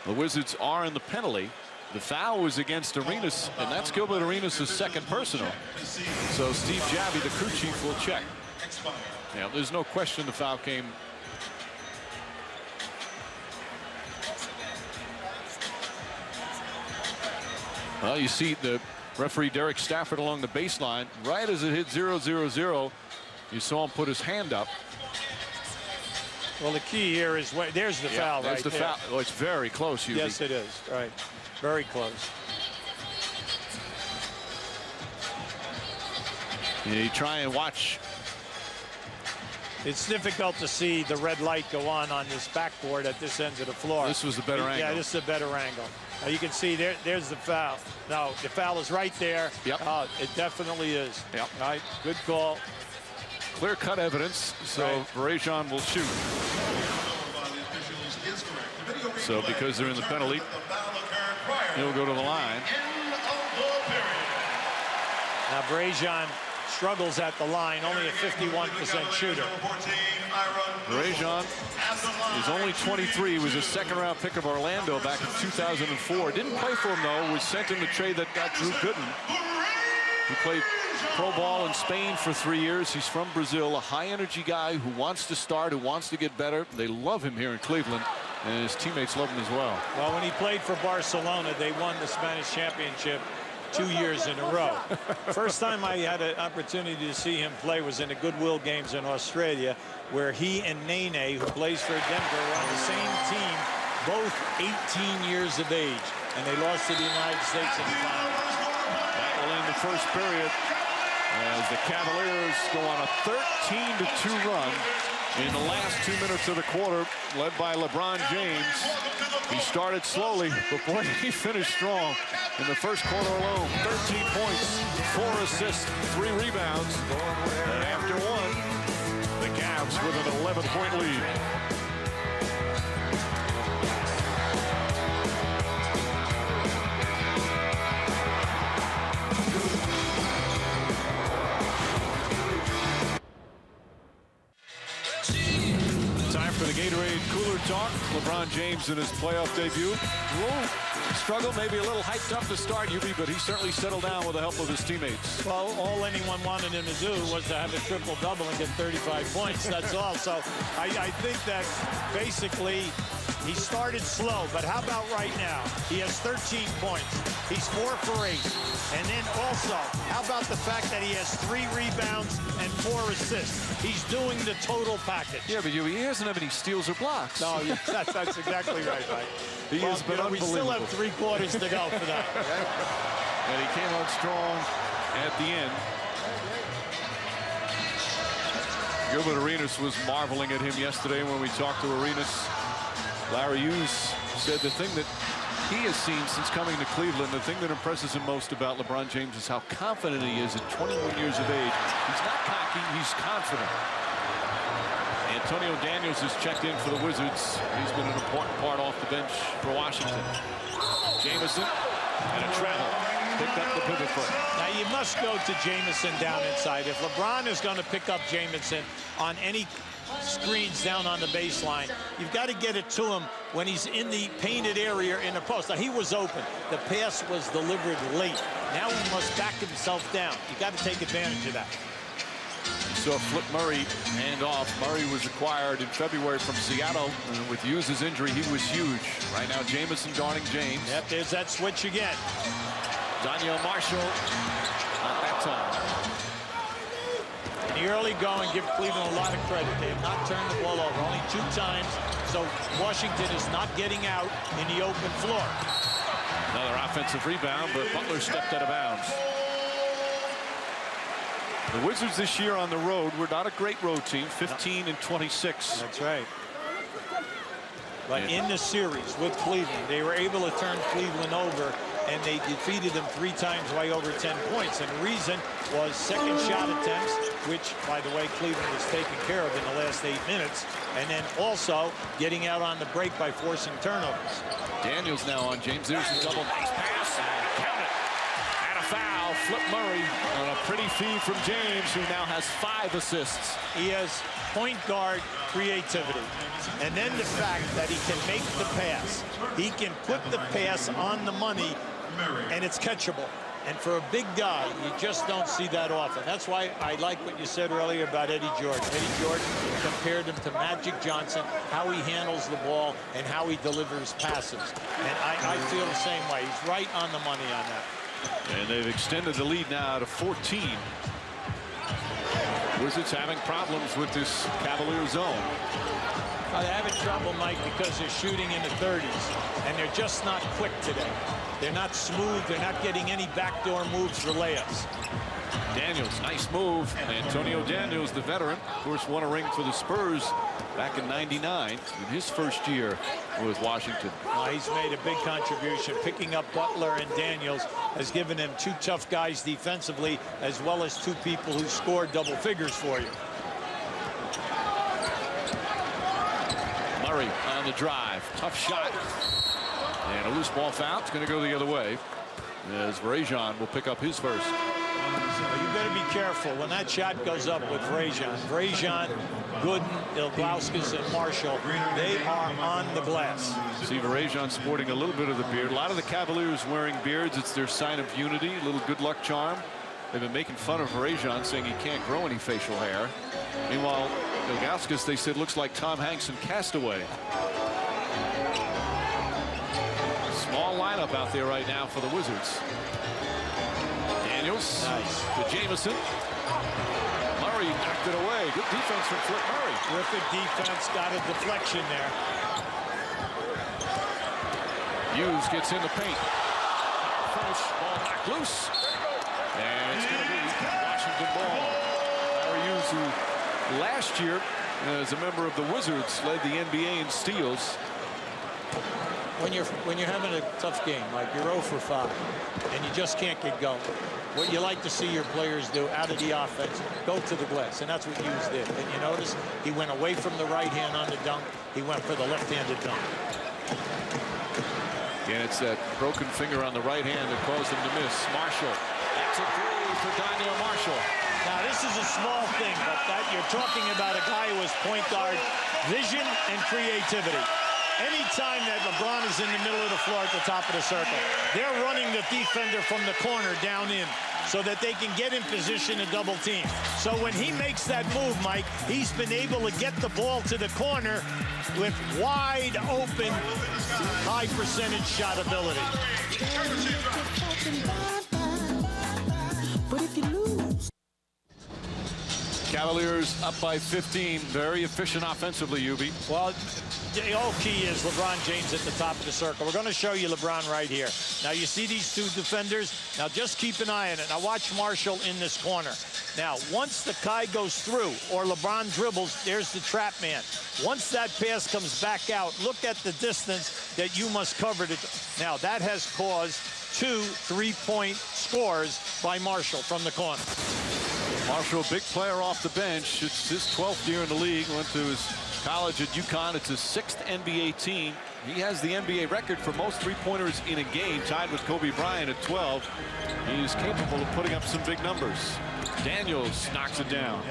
[SPEAKER 2] The Wizards are in the penalty. The foul was against Arenas, and that's Gilbert Arenas' second personal. So Steve Javie, the crew chief, will check. Now, there's no question the foul came. Well, you see the referee Derek Stafford along the baseline. Right as it hit 0-0-0, you saw him put his hand up.
[SPEAKER 4] Well, the key here is there's the foul right
[SPEAKER 2] there. Foul. Oh, it's very close, Hughes.
[SPEAKER 4] Yes, it is. Right. Very close.
[SPEAKER 2] You try and watch.
[SPEAKER 4] It's difficult to see the red light go on this backboard at this end of the floor.
[SPEAKER 2] This was the better angle.
[SPEAKER 4] Yeah, this is a better angle. Now you can see there's the foul. No, the foul is right there.
[SPEAKER 2] Yep.
[SPEAKER 4] It definitely is.
[SPEAKER 2] Yep.
[SPEAKER 4] All right, good call.
[SPEAKER 2] Clear-cut evidence, so Brazion will shoot. So because they're in the penalty, he'll go to the line.
[SPEAKER 4] Now Brazion struggles at the line, only a 51% shooter.
[SPEAKER 2] Brazion is only 23, was a second-round pick of Orlando back in 2004. Didn't play for him, though, was sent in the trade that got Drew Gooden. He played pro ball in Spain for 3 years. He's from Brazil, a high-energy guy who wants to start, who wants to get better. They love him here in Cleveland, and his teammates love him as well.
[SPEAKER 4] Well, when he played for Barcelona, they won the Spanish championship 2 years in a row. First time I had an opportunity to see him play was in the Goodwill games in Australia, where he and Nene, who plays for Denver, were on the same team, both 18 years of age, and they lost to the United States in the final.
[SPEAKER 2] That will end the first period as the Cavaliers go on a 13-2 run in the last 2 minutes of the quarter, led by LeBron James. He started slowly, but boy, he finished strong in the first quarter alone. 13 points, 4 assists, 3 rebounds. And after one, with an 11-point lead. Time for the Gatorade Cooler Talk. LeBron James in his playoff debut. Struggle, maybe a little hyped up to start, UB, but he certainly settled down with the help of his teammates.
[SPEAKER 4] Well, all anyone wanted him to do was to have a triple-double and get 35 points. That's all. So I think that basically he started slow, but how about right now? He has 13 points. He's 4 for 8. And then also, how about the fact that he has 3 rebounds and 4 assists? He's doing the total package.
[SPEAKER 2] Yeah, but he doesn't have any steals or blocks.
[SPEAKER 4] No, that's exactly right, Mike.
[SPEAKER 2] He has been unbelievable.
[SPEAKER 4] We still have 3 quarters to go for that.
[SPEAKER 2] And he came out strong at the end. Gilbert Arenas was marveling at him yesterday when we talked to Arenas. Larry Hughes said the thing that he has seen since coming to Cleveland, the thing that impresses him most about LeBron James is how confident he is at 21 years of age. He's not cocky, he's confident. Antonio Daniels has checked in for the Wizards. He's been an important part off the bench for Washington. Jamison and a travel. Picked up the pivot foot.
[SPEAKER 4] Now you must go to Jamison down inside. If LeBron is going to pick up Jamison on any screens down on the baseline, you've got to get it to him when he's in the painted area in the post. Now he was open. The pass was delivered late. Now he must back himself down. You got to take advantage of that.
[SPEAKER 2] You saw Flip Murray hand off. Murray was acquired in February from Seattle. And with Hughes' injury, he was huge. Right now, Jamison guarding James.
[SPEAKER 4] Yep, there's that switch again.
[SPEAKER 2] Daniel Marshall, not that time.
[SPEAKER 4] In the early going, give Cleveland a lot of credit. They have not turned the ball over, only 2 times. So Washington is not getting out in the open floor.
[SPEAKER 2] Another offensive rebound, but Butler stepped out of bounds. The Wizards this year on the road were not a great road team, 15 and 26.
[SPEAKER 4] That's right. But in the series with Cleveland, they were able to turn Cleveland over, and they defeated them 3 times by over 10 points. And the reason was second shot attempts, which, by the way, Cleveland was taken care of in the last 8 minutes, and then also getting out on the break by forcing turnovers.
[SPEAKER 2] Daniels now on James. There's a double. Nice pass. Count it. And a foul. Flip Murray on a pretty feed from James, who now has 5 assists.
[SPEAKER 4] He has point guard creativity, and then the fact that he can make the pass. He can put the pass on the money, and it's catchable. And for a big guy, you just don't see that often. That's why I like what you said earlier about Eddie Jordan. Eddie Jordan compared him to Magic Johnson, how he handles the ball and how he delivers passes. And I feel the same way. He's right on the money on that.
[SPEAKER 2] And they've extended the lead now to 14. Wizards having problems with this Cavalier zone.
[SPEAKER 4] They're having trouble, Mike, because they're shooting in the 30s, and they're just not quick today. They're not smooth. They're not getting any backdoor moves for layups.
[SPEAKER 2] Daniels, nice move. Antonio Daniels, the veteran, of course, won a ring for the Spurs back in '99 in his first year with Washington.
[SPEAKER 4] He's made a big contribution. Picking up Butler and Daniels has given him 2 tough guys defensively, as well as 2 people who scored double figures for you.
[SPEAKER 2] Murray on the drive. Tough shot. And a loose ball foul. It's going to go the other way, as Vrajan will pick up his first.
[SPEAKER 4] You better be careful when that shot goes up with Vrajan. Vrajan, Gooden, Ilgauskas, and Marshall, they are on the glass.
[SPEAKER 2] See Vrajan sporting a little bit of the beard. A lot of the Cavaliers wearing beards. It's their sign of unity, a little good luck charm. They've been making fun of Vrajan, saying he can't grow any facial hair. Meanwhile, Ilgauskas, they said, looks like Tom Hanks in Castaway. Small lineup out there right now for the Wizards. Daniels, nice to Jamison. Murray knocked it away. Good defense from Flip Murray.
[SPEAKER 4] Terrific defense, got a deflection there.
[SPEAKER 2] Hughes gets in the paint. Finish, ball knocked loose. And it's going to be Washington ball. Larry Hughes, who last year, as a member of the Wizards, led the NBA in steals.
[SPEAKER 4] when you're having a tough game, like you're 0 for 5, and you just can't get going, what you like to see your players do out of the offense, go to the glass, and that's what Hughes did. And you notice he went away from the right hand on the dunk. He went for the left-handed dunk.
[SPEAKER 2] Again, it's that broken finger on the right hand that caused him to miss. Marshall. That's a three for Daniel Marshall.
[SPEAKER 4] Now, this is a small thing, but that you're talking about a guy who has point guard vision and creativity. Anytime that LeBron is in the middle of the floor at the top of the circle, they're running the defender from the corner down in so that they can get in position to double team. So when he makes that move, Mike, he's been able to get the ball to the corner with wide open, high percentage shot ability.
[SPEAKER 12] But if you lose.
[SPEAKER 2] Cavaliers up by 15. Very efficient offensively, Hubie.
[SPEAKER 4] Well, the whole key is LeBron James at the top of the circle. We're going to show you LeBron right here. Now, you see these two defenders? Now, just keep an eye on it. Now, watch Marshall in this corner. Now, once the Kai goes through or LeBron dribbles, there's the trap man. Once that pass comes back out, look at the distance that you must cover. Now, that has caused 2 3-point scores by Marshall from the corner.
[SPEAKER 2] Marshall, big player off the bench. It's his 12th year in the league. Went to his college at UConn. It's his 6th NBA team. He has the NBA record for most three-pointers in a game, tied with Kobe Bryant at 12. He's capable of putting up some big numbers. Daniels knocks it down.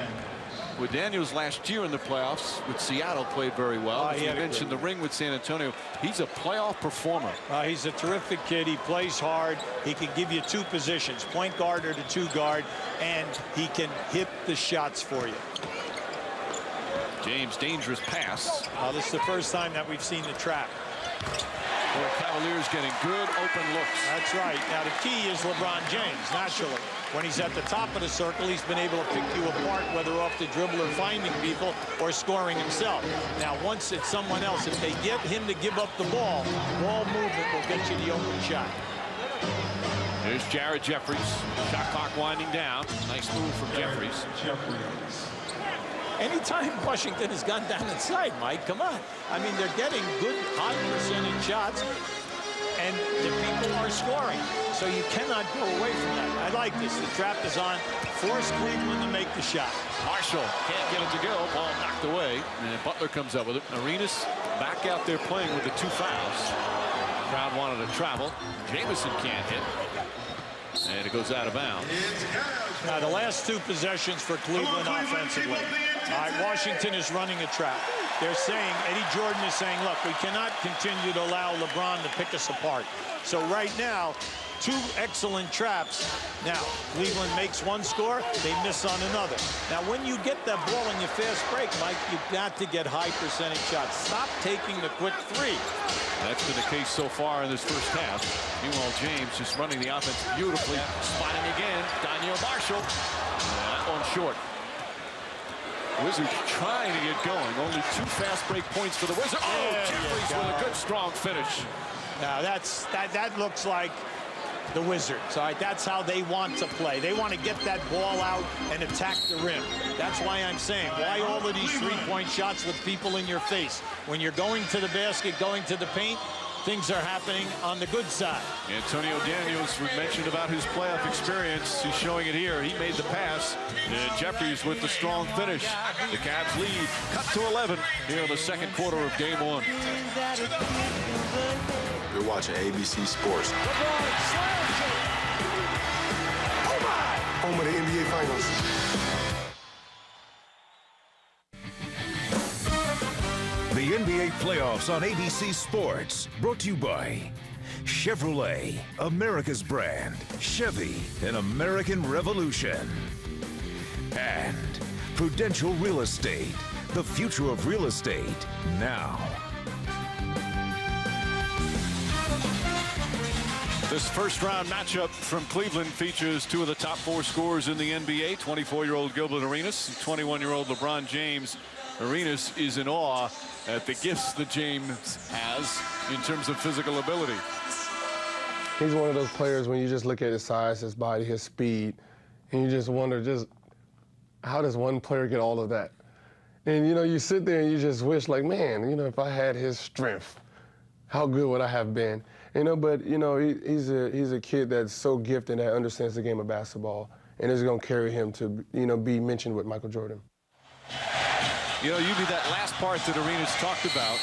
[SPEAKER 2] With Daniels last year in the playoffs with Seattle played very well. As you mentioned the ring with San Antonio. He's a playoff performer.
[SPEAKER 4] He's a terrific kid. He plays hard. He can give you 2 positions, point guard or the 2 guard, and he can hit the shots for you.
[SPEAKER 2] James, dangerous pass.
[SPEAKER 4] This is the first time that we've seen the trap.
[SPEAKER 2] The Cavaliers getting good open looks.
[SPEAKER 4] That's right. Now, the key is LeBron James, naturally. When he's at the top of the circle, he's been able to pick you apart, whether off the dribble or finding people or scoring himself. Now, once it's someone else, if they get him to give up the ball movement will get you the open shot.
[SPEAKER 2] There's Jared Jeffries. Shot clock winding down. Nice move from Jeffries.
[SPEAKER 4] Anytime Washington has gone down inside, Mike, come on. I mean, they're getting good high percentage shots, and the people are scoring. So you cannot go away from that. I like this. The trap is on. Force Cleveland to make the shot.
[SPEAKER 2] Marshall can't get it to go. Ball knocked away. And Butler comes up with it. Arenas back out there playing with the 2 fouls. Crowd wanted to travel. Jamison can't hit. And it goes out of bounds.
[SPEAKER 4] Now, the last 2 possessions for Cleveland offensively. All right, Washington is running a trap. They're saying, Eddie Jordan is saying, look, we cannot continue to allow LeBron to pick us apart. So right now, 2 excellent traps. Now, Cleveland makes 1 score, they miss on another. Now, when you get that ball in your fast break, Mike, you've got to get high percentage shots. Stop taking the quick 3.
[SPEAKER 2] That's been the case so far in this first half. Meanwhile, James just running the offense beautifully. Spotting again, Daniel Marshall. That one short. Wizards trying to get going. Only 2 fast break points for the Wizards. Jeffries with a good, strong finish.
[SPEAKER 4] Now, that looks like the Wizards. All right, that's how they want to play. They want to get that ball out and attack the rim. That's why I'm saying, why all of these 3-point shots with people in your face? When you're going to the basket, going to the paint, things are happening on the good side.
[SPEAKER 2] Antonio Daniels, we mentioned about his playoff experience. He's showing it here. He made the pass. And Jeffries with the strong finish. The Cavs lead, cut to 11 here in the second quarter of game 1.
[SPEAKER 13] You're watching ABC Sports.
[SPEAKER 9] Home of the NBA Finals.
[SPEAKER 1] The NBA playoffs on ABC Sports, brought to you by Chevrolet, America's brand, Chevy, an American revolution, and Prudential Real Estate, the future of real estate now.
[SPEAKER 2] This first-round matchup from Cleveland features 2 of the top 4 scorers in the NBA, 24-year-old Gilbert Arenas and 21-year-old LeBron James. Arenas is in awe at the gifts that James has in terms of physical ability.
[SPEAKER 10] He's one of those players when you just look at his size, his body, his speed, and you just wonder how does one player get all of that? And, you know, you sit there and you just wish, like, man, you know, if I had his strength, how good would I have been? You know, but you know, he's a kid that's so gifted that understands the game of basketball, and is going to carry him to, you know, be mentioned with Michael Jordan.
[SPEAKER 2] You know, you be that last part that Arenas talked about,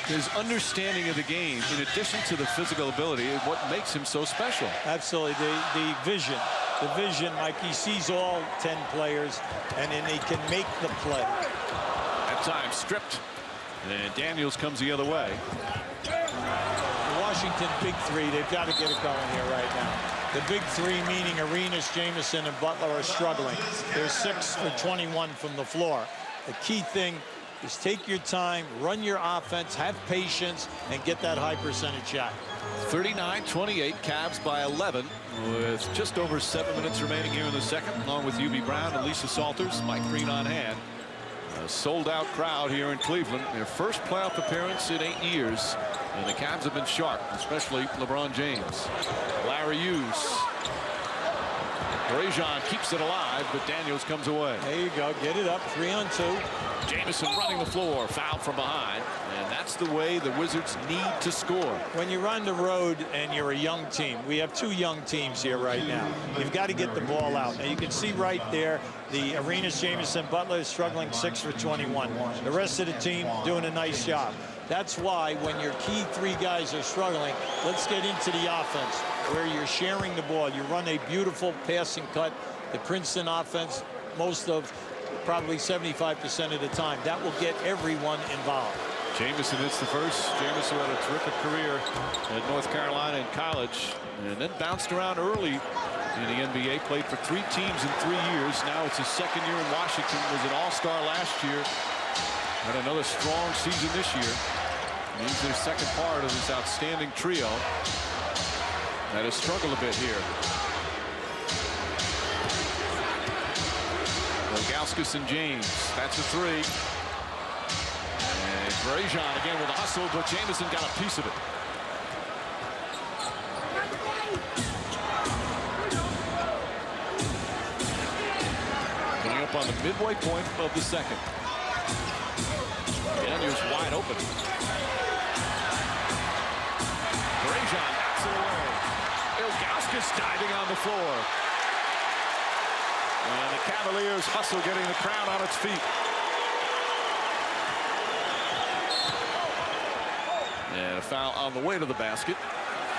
[SPEAKER 2] his understanding of the game, in addition to the physical ability, is what makes him so special.
[SPEAKER 4] Absolutely, the vision. The vision, Mike, he sees all 10 players, and then he can make the play.
[SPEAKER 2] At times stripped, and Daniels comes the other way.
[SPEAKER 4] The Washington big three, they've got to get it going here right now. The big three, meaning Arenas, Jamison, and Butler, are struggling. They're 6 for 21 from the floor. The key thing is take your time, run your offense, have patience, and get that high percentage shot.
[SPEAKER 2] 39-28, Cavs by 11 with just over 7 minutes remaining here in the second, along with UB Brown and Lisa Salters, Mike Green on hand. A sold-out crowd here in Cleveland, their first playoff appearance in 8 years, and the Cavs have been sharp, especially LeBron James. Larry Hughes. Brazion keeps it alive, but Daniels comes away.
[SPEAKER 4] There you go, get it up, 3-on-2.
[SPEAKER 2] Jamison running the floor, foul from behind, and that's the way the Wizards need to score.
[SPEAKER 4] When you're on the road and you're a young team, we have 2 young teams here right now. You've got to get the ball out. Now you can see right there, the Arenas, Jamison, Butler is struggling 6 for 21. The rest of the team doing a nice job. That's why when your key 3 guys are struggling, let's get into the offense where you're sharing the ball. You run a beautiful passing cut. The Princeton offense, most of probably 75% of the time. That will get everyone involved.
[SPEAKER 2] Jamison hits the first. Jamison had a terrific career at North Carolina in college, and then bounced around early in the NBA. Played for 3 teams in 3 years. Now it's his second year in Washington. Was an all-star last year. Had another strong season this year. And he's their second part of this outstanding trio that has struggled a bit here. Ilgauskas and James. That's a 3. And Brazion again with a hustle, but Jamison got a piece of it. Coming up on the midway point of the second. Daniels wide open. Brazion knocks it away. Ilgauskas diving on the floor. And the Cavaliers hustle, getting the crowd on its feet. And a foul on the way to the basket.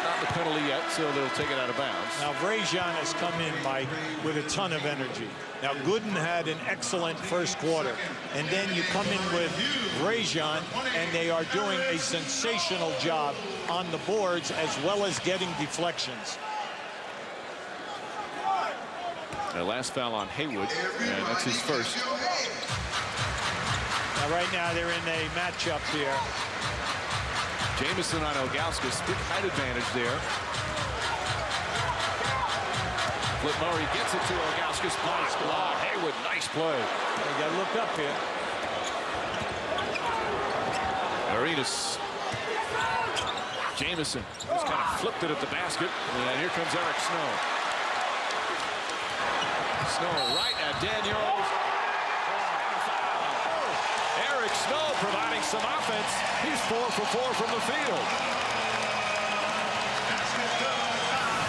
[SPEAKER 2] Not the penalty yet, so they'll take it out of bounds.
[SPEAKER 4] Now, Brazion has come in, Mike, with a ton of energy. Now, Gooden had an excellent first quarter. And then you come in with Brazion, and they are doing a sensational job on the boards as well as getting deflections.
[SPEAKER 2] The last foul on Haywood, and that's his first.
[SPEAKER 4] Now, right now, they're in a matchup here.
[SPEAKER 2] Jamison on Ilgauskas, big height advantage there. Flip Murray gets it to Ilgauskas. Nice block. Haywood, nice play.
[SPEAKER 4] You got to look up here.
[SPEAKER 2] Arenas. Jamison just kind of flipped it at the basket, and here comes Eric Snow. Snow right at Daniels. Eric Snow providing some offense. He's 4 for 4 from the field.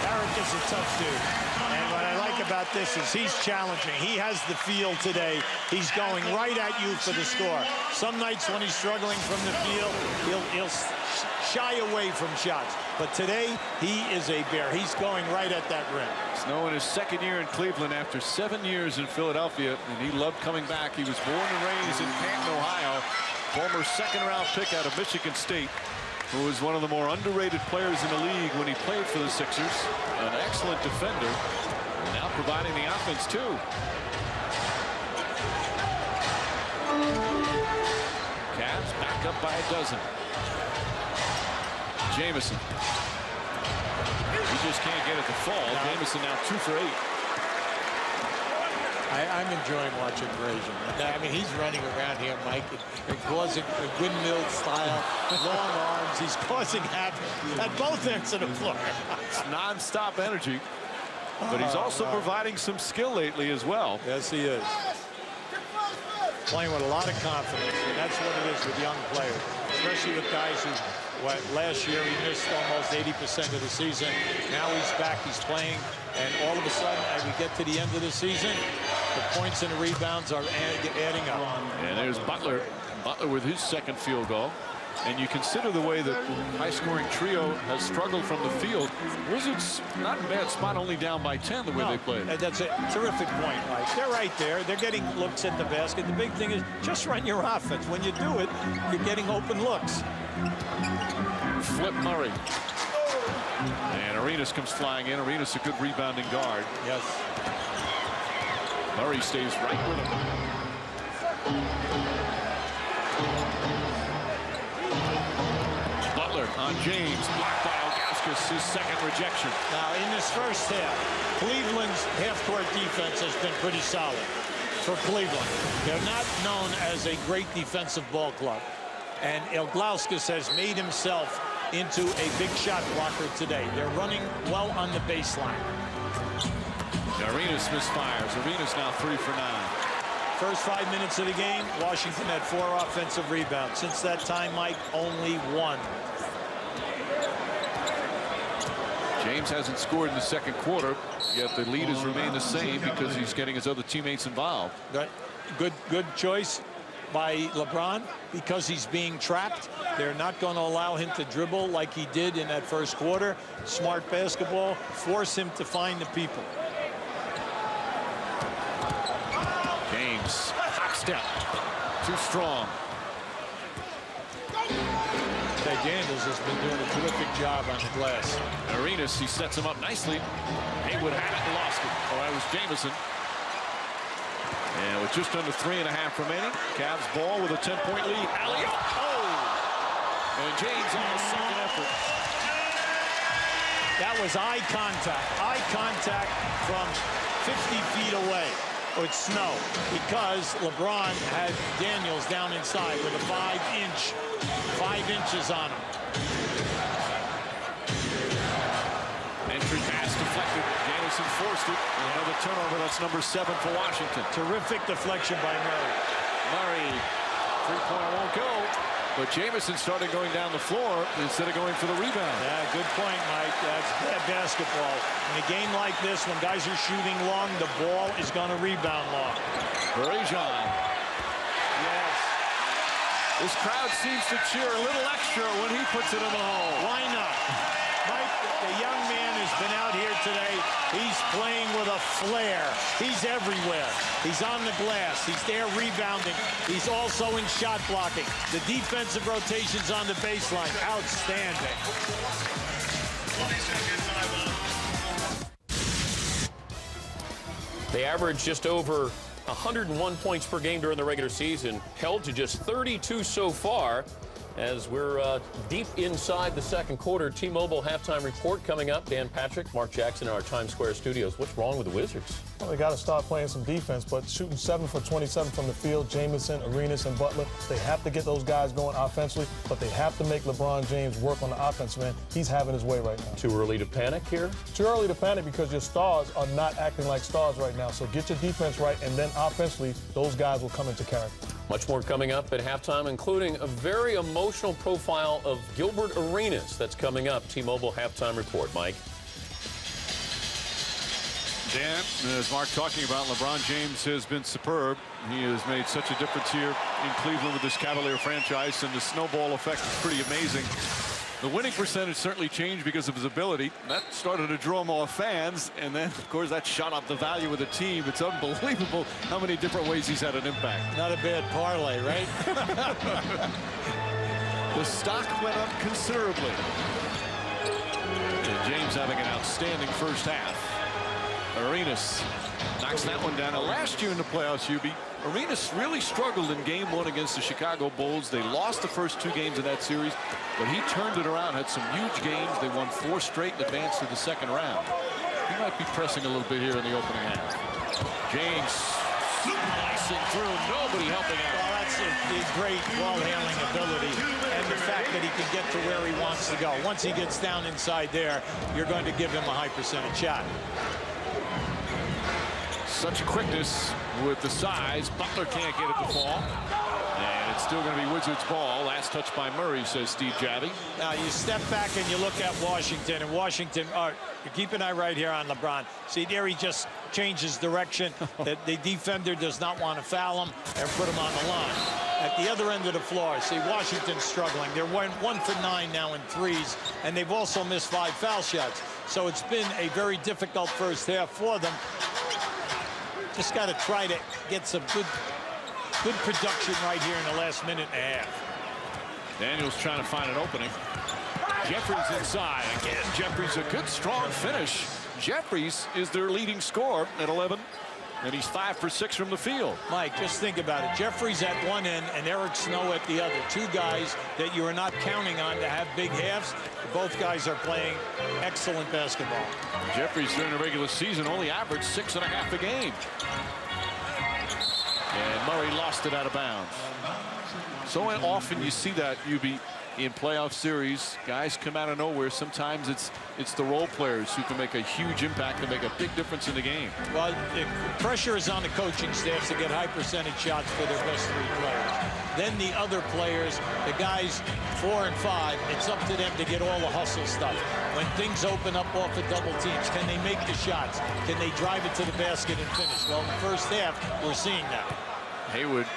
[SPEAKER 4] Eric is a tough dude. And what I like about this is he's challenging. He has the feel today. He's going right at you for the score. Some nights when he's struggling from the field, he'll shy away from shots. But today, he is a bear. He's going right at that rim.
[SPEAKER 2] Snow in his second year in Cleveland after 7 years in Philadelphia, and he loved coming back. He was born and raised in Canton, Ohio. Former second-round pick out of Michigan State, who was one of the more underrated players in the league when he played for the Sixers. An excellent defender, and now providing the offense, too. Cavs back up by a dozen. Jamison. He just can't get it to fall. No. Jamison now 2 for 8.
[SPEAKER 4] I'm enjoying watching Brazion. I mean, he's running around here, Mike, and causing a windmill style, long arms. He's causing havoc at both ends of the floor.
[SPEAKER 2] It's non-stop energy, but he's also providing some skill lately as well.
[SPEAKER 4] Yes, he is. Playing with a lot of confidence, and that's what it is with young players, especially with guys who
[SPEAKER 2] Last year, he missed almost 80% of the season. Now he's back, he's playing, and all of a sudden, as we get to the end of the season, the points and the rebounds are adding up.
[SPEAKER 12] And there's Butler. Butler with his second field goal. And you consider the way that high-scoring trio has struggled from the field. Wizards, not in a bad spot, only down by 10 the way they played.
[SPEAKER 2] That's a terrific point, Mike. They're right there. They're getting looks at the basket. The big thing is just run your offense. When you do it, you're getting open looks.
[SPEAKER 12] Flip Murray. And Arenas comes flying in. Arenas a good rebounding guard.
[SPEAKER 2] Yes.
[SPEAKER 12] Murray stays right with him. Butler on James, blocked by Ilgauskas, his second rejection.
[SPEAKER 2] Now, in this first half, Cleveland's half-court defense has been pretty solid for Cleveland. They're not known as a great defensive ball club. And Ilgauskas has made himself into a big shot blocker today. They're running well on the baseline.
[SPEAKER 12] Arenas misfires. Arenas now 3 for 9.
[SPEAKER 2] First 5 minutes of the game, Washington had 4 offensive rebounds. Since that time, Mike, only 1.
[SPEAKER 12] James hasn't scored in the second quarter, yet the lead has remained the same because he's getting his other teammates involved.
[SPEAKER 2] Good choice by LeBron because he's being trapped. They're not going to allow him to dribble like he did in that first quarter. Smart basketball, force him to find the people.
[SPEAKER 12] James, hot step, too strong.
[SPEAKER 2] Daniels has been doing a terrific job on the glass.
[SPEAKER 12] Arenas, he sets him up nicely. Haywood had it and lost it. Oh, that was Jamison. And with just under 3.5 remaining, Cavs ball with a 10-point lead. Alley-oop. Oh! And James on the second effort.
[SPEAKER 2] That was eye contact from 50 feet away. It's snow because LeBron had Daniels down inside with a 5 inches on him.
[SPEAKER 12] Entry pass deflected. Jamison forced it. Another turnover. That's number 7 for Washington.
[SPEAKER 2] Terrific deflection by Murray.
[SPEAKER 12] Murray, three-pointer won't go. But Jamison started going down the floor instead of going for the rebound.
[SPEAKER 2] Yeah, good point, Mike. That's bad basketball. In a game like this, when guys are shooting long, the ball is going to rebound long.
[SPEAKER 12] Bergeron.
[SPEAKER 2] Yes.
[SPEAKER 12] This crowd seems to cheer a little extra when he puts it in the hole.
[SPEAKER 2] Why not? Mike, the young man has been out here today. He's playing with a flair. He's everywhere. He's on the glass. He's there rebounding. He's also in shot blocking. The defensive rotations on the baseline. Outstanding.
[SPEAKER 7] They averaged just over 101 points per game during the regular season, held to just 32 so far. As we're deep inside the second quarter, T-Mobile halftime report coming up. Dan Patrick, Mark Jackson in our Times Square studios. What's wrong with the Wizards?
[SPEAKER 8] Well, they got to start playing some defense, but shooting 7 for 27 from the field, Jamison, Arenas, and Butler, they have to get those guys going offensively, but they have to make LeBron James work on the offensive end. He's having his way right now.
[SPEAKER 7] Too early to panic here?
[SPEAKER 8] Too early to panic because your stars are not acting like stars right now. So get your defense right, and then offensively, those guys will come into character.
[SPEAKER 7] Much more coming up at halftime, including a very emotional profile of Gilbert Arenas. That's coming up. T-Mobile halftime report. Mike.
[SPEAKER 12] Dan, as Mark talking about, LeBron James has been superb. He has made such a difference here in Cleveland with this Cavalier franchise, and the snowball effect is pretty amazing. The winning percentage certainly changed because of his ability. That started to draw more fans, and then, of course, that shot up the value of the team. It's unbelievable how many different ways he's had an impact.
[SPEAKER 2] Not a bad parlay, right?
[SPEAKER 12] The stock went up considerably. And James having an outstanding first half. Arenas knocks that one down. Now, last year in the playoffs, Hubie, Arenas really struggled in Game 1 against the Chicago Bulls. They lost the first 2 games of that series, but he turned it around, had some huge games. They won 4 straight and advanced to the second round. He might be pressing a little bit here in the opening half. James slicing through, nobody helping out.
[SPEAKER 2] Well, that's a great ball-handling ability, and the fact that he can get to where he wants to go. Once he gets down inside there, you're going to give him a high percentage shot.
[SPEAKER 12] Such quickness with the size. Butler can't get it to fall. And It's still going to be Wizards ball. Last touch by Murray, says Steve Javy.
[SPEAKER 4] Now you step back and you look at Washington, and Washington, keep an eye right here on LeBron. See there, he just changes direction. The defender does not want to foul him and put him on the line. At the other end of the floor, see Washington's struggling. They're 1 for 9 now in threes, and they've also missed 5 foul shots. So it's been a very difficult first half for them. Just got to try to get some good production right here in the last minute and a half.
[SPEAKER 12] Daniels trying to find an opening. Jeffries inside. Again, Jeffries a good, strong finish. Jeffries is their leading scorer at 11, and he's 5 for 6 from the field.
[SPEAKER 4] Mike, just think about it. Jeffries at one end and Eric Snow at the other. 2 guys that you are not counting on to have big halves. Both guys are playing excellent basketball.
[SPEAKER 12] Jeffries during the regular season only averaged 6.5 a game. And Murray lost it out of bounds. So often you see that, in playoff series, guys come out of nowhere. Sometimes it's the role players who can make a huge impact and make a big difference in the game.
[SPEAKER 4] Well, the pressure is on the coaching staffs to get high percentage shots for their best 3 players. Then the other players, the guys 4 and 5, it's up to them to get all the hustle stuff. When things open up off of double teams, can they make the shots? Can they drive it to the basket and finish? Well, in the first half, we're seeing that.
[SPEAKER 12] Haywood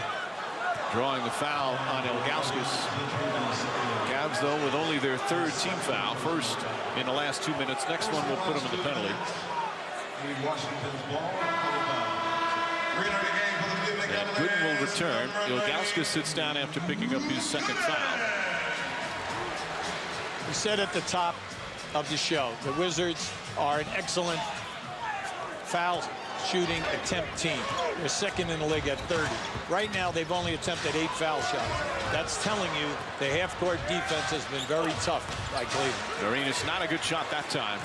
[SPEAKER 12] drawing the foul on Ilgauskas. Cavs, though, with only their 3rd team foul. First in the last 2 minutes. Next one will put them in the penalty. And Gooden will return. Ilgauskas sits down after picking up his 2nd foul.
[SPEAKER 4] We said at the top of the show, the Wizards are an excellent foul shooting attempt team. They're 2nd in the league at 30. Right now, they've only attempted 8 foul shots. That's telling you the half-court defense has been very tough by Cleveland.
[SPEAKER 12] Arenas, not a good shot that time.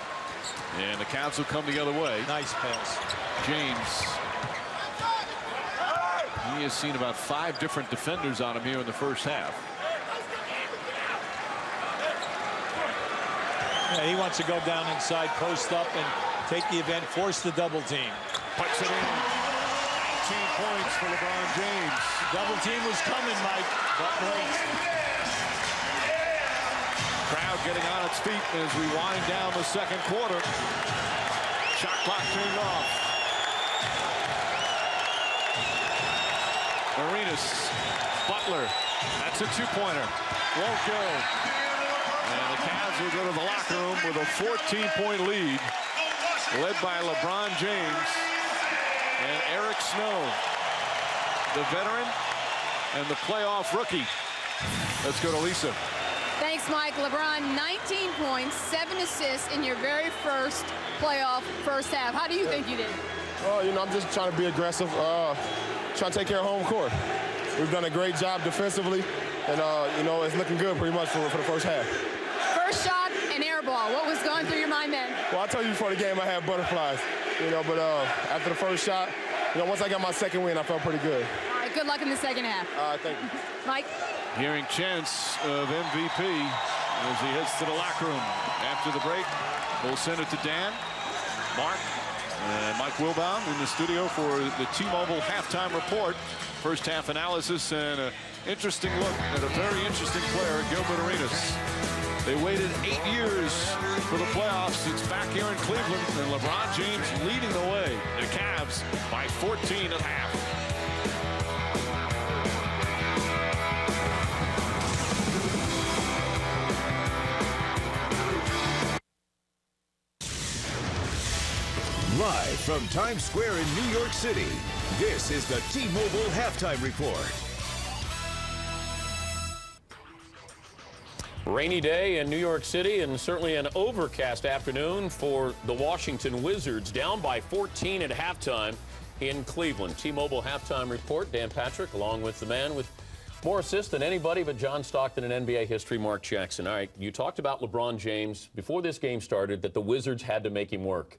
[SPEAKER 12] And the Cavs will come the other way.
[SPEAKER 4] Nice pass.
[SPEAKER 12] James. He has seen about 5 different defenders on him here in the first half.
[SPEAKER 4] Yeah, he wants to go down inside, post up, and take the event, force the double team.
[SPEAKER 12] Puts it in. 19 points for LeBron James.
[SPEAKER 4] Double team was coming, Mike.
[SPEAKER 12] Crowd getting on its feet as we wind down the 2nd quarter. Shot clock turned off. Arenas. Butler. That's a 2-pointer. Won't go. And the Cavs will go to the locker room with a 14-point lead, led by LeBron James and Eric Snow, the veteran and the playoff rookie. Let's go to Lisa.
[SPEAKER 5] Thanks, Mike. LeBron, 19 points, 7 assists in your very first playoff first half. How do you think you did?
[SPEAKER 6] Well, I'm just trying to be aggressive, trying to take care of home court. We've done a great job defensively, and, it's looking good pretty much for the first half.
[SPEAKER 5] First shot, an air ball. What was going through your mind then?
[SPEAKER 6] Well, I told you before the game I had butterflies, but after the first shot, once I got my 2nd win, I felt pretty good.
[SPEAKER 5] All right, good luck in the second half.
[SPEAKER 6] Thank you.
[SPEAKER 5] Mike?
[SPEAKER 12] Hearing chants of MVP as he heads to the locker room. After the break, we'll send it to Dan, Mark, and Mike Wilbaum in the studio for the T-Mobile halftime report. First half analysis and an interesting look at a very interesting player, Gilbert Arenas. They waited 8 years for the playoffs. It's back here in Cleveland, and LeBron James leading the way. The Cavs by 14 at half.
[SPEAKER 1] Live from Times Square in New York City, this is the T-Mobile Halftime Report.
[SPEAKER 7] Rainy day in New York City and certainly an overcast afternoon for the Washington Wizards, down by 14 at halftime in Cleveland. T-Mobile halftime report, Dan Patrick, along with the man with more assists than anybody but John Stockton in NBA history, Mark Jackson. All right, you talked about LeBron James before this game started, that the Wizards had to make him work.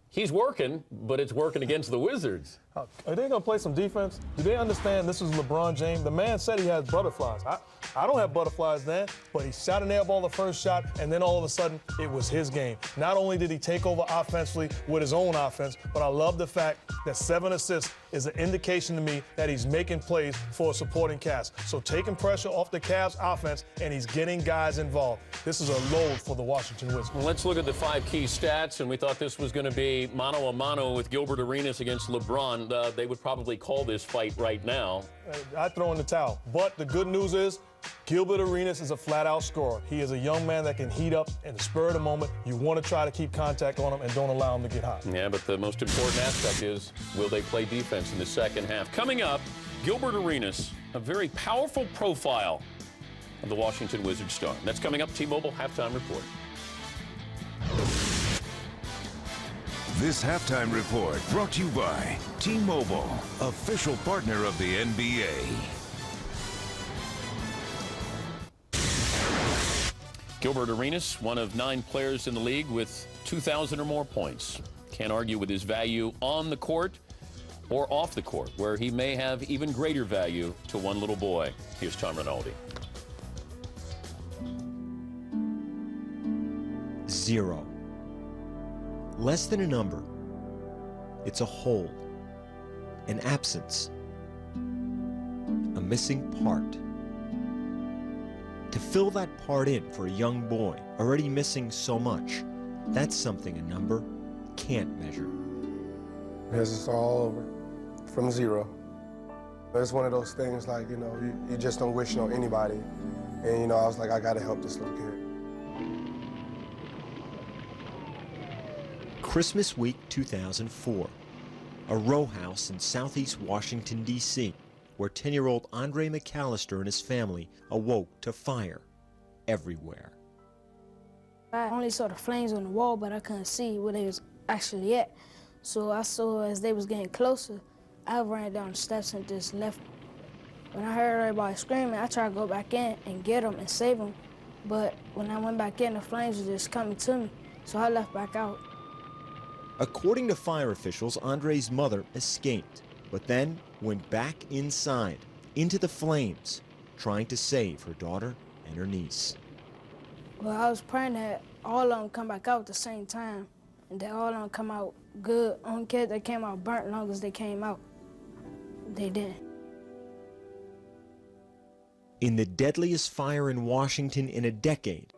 [SPEAKER 7] He's working, but it's working against the Wizards.
[SPEAKER 8] Are they going to play some defense? Do they understand this is LeBron James? The man said he has butterflies. I don't have butterflies then, but he shot an air ball the first shot, and then all of a sudden, it was his game. Not only did he take over offensively with his own offense, but I love the fact that 7 assists is an indication to me that he's making plays for a supporting cast. So taking pressure off the Cavs offense, and he's getting guys involved. This is a load for the Washington Wizards.
[SPEAKER 7] Well, let's look at the 5 key stats, and we thought this was going to be mano-a-mano with Gilbert Arenas against LeBron. They would probably call this fight right now.
[SPEAKER 8] I'd throw in the towel. But the good news is, Gilbert Arenas is a flat-out scorer. He is a young man that can heat up in the spur of the moment. You want to try to keep contact on him and don't allow him to get hot.
[SPEAKER 7] Yeah, but the most important aspect is, will they play defense in the second half? Coming up, Gilbert Arenas, a very powerful profile of the Washington Wizards star. That's coming up. T-Mobile Halftime Report.
[SPEAKER 1] This halftime report brought to you by T-Mobile, official partner of the NBA.
[SPEAKER 7] Gilbert Arenas, one of 9 players in the league with 2,000 or more points. Can't argue with his value on the court or off the court, where he may have even greater value to one little boy. Here's Tom Rinaldi.
[SPEAKER 14] 0. Less than a number. It's a hole, an absence, a missing part. To fill that part in for a young boy already missing so much, that's something a number can't measure.
[SPEAKER 10] Yes, it's all over, from 0. It's one of those things like, you know, you just don't wish on anybody. And, you know, I was like, I got to help this little kid.
[SPEAKER 14] Christmas week 2004, a row house in southeast Washington, D.C., where 10-year-old Andre McAllister and his family awoke to fire everywhere.
[SPEAKER 15] I only saw the flames on the wall, but I couldn't see where they was actually at. So I saw as they was getting closer, I ran down the steps and just left. When I heard everybody screaming, I tried to go back in and get them and save them. But when I went back in, the flames were just coming to me, so I left back out.
[SPEAKER 14] According to fire officials, Andre's mother escaped, but then went back inside, into the flames, trying to save her daughter and her niece.
[SPEAKER 15] Well, I was praying that all of them come back out at the same time, and that all of them come out good. Only kids that came out burnt long as they came out. They did.
[SPEAKER 14] In the deadliest fire in Washington in a decade,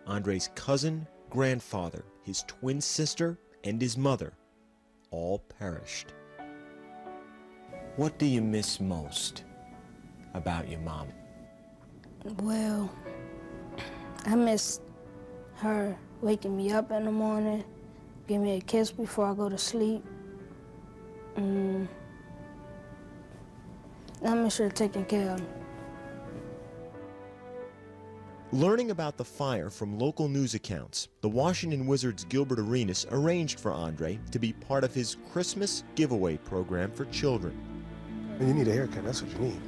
[SPEAKER 14] Andre's cousin, grandfather, his twin sister, and his mother all perished. What do you miss most about your mom?
[SPEAKER 15] Well, I miss her waking me up in the morning, giving me a kiss before I go to sleep. I miss her taking care of me.
[SPEAKER 14] Learning about the fire from local news accounts, the Washington Wizards' Gilbert Arenas arranged for Andre to be part of his Christmas giveaway program for children.
[SPEAKER 10] You need a haircut, that's what you need.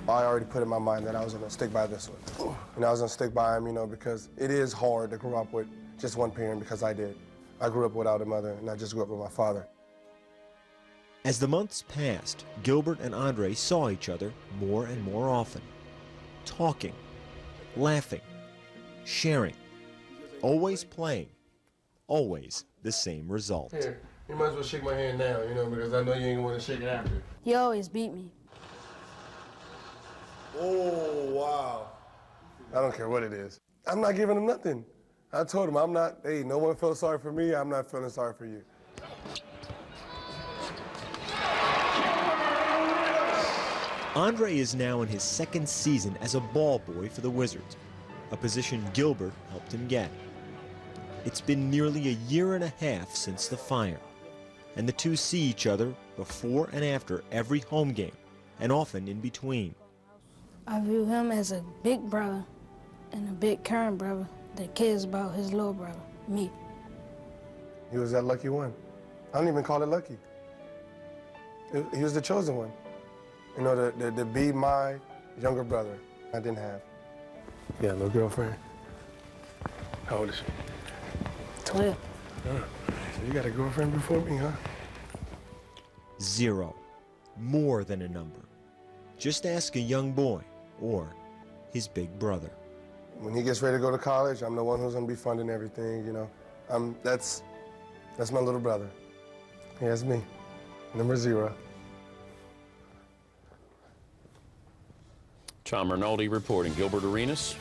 [SPEAKER 10] I already put in my mind that I was going to stick by this one. And I was going to stick by him, you know, because it is hard to grow up with just one parent, because I did. I grew up without a mother, and I just grew up with my father.
[SPEAKER 14] As the months passed, Gilbert and Andre saw each other more and more often, talking, laughing, sharing, always playing, always the same result.
[SPEAKER 10] Here, you might as well shake my hand now, you know, because I know you ain't want to shake it after.
[SPEAKER 15] He always beat me.
[SPEAKER 10] Oh, wow. I don't care what it is. I'm not giving him nothing. I told him, I'm not, hey, no one feels sorry for me, I'm not feeling sorry for you.
[SPEAKER 14] Andre is now in his second season as a ball boy for the Wizards, a position Gilbert helped him get. It's been nearly a year and a half since the fire, and the two see each other before and after every home game, and often in between.
[SPEAKER 15] I view him as a big brother and a big caring brother that cares about his little brother, me.
[SPEAKER 10] He was that lucky one. I don't even call it lucky. He was the chosen one. You know, to be my younger brother, I didn't have. You got no girlfriend? How old is she?
[SPEAKER 15] 12.
[SPEAKER 10] So you got a girlfriend before me, huh?
[SPEAKER 14] 0. More than a number. Just ask a young boy or his big brother.
[SPEAKER 10] When he gets ready to go to college, I'm the one who's going to be funding everything, you know. That's my little brother. He has me, number 0.
[SPEAKER 7] Tom Rinaldi reporting. Gilbert Arenas,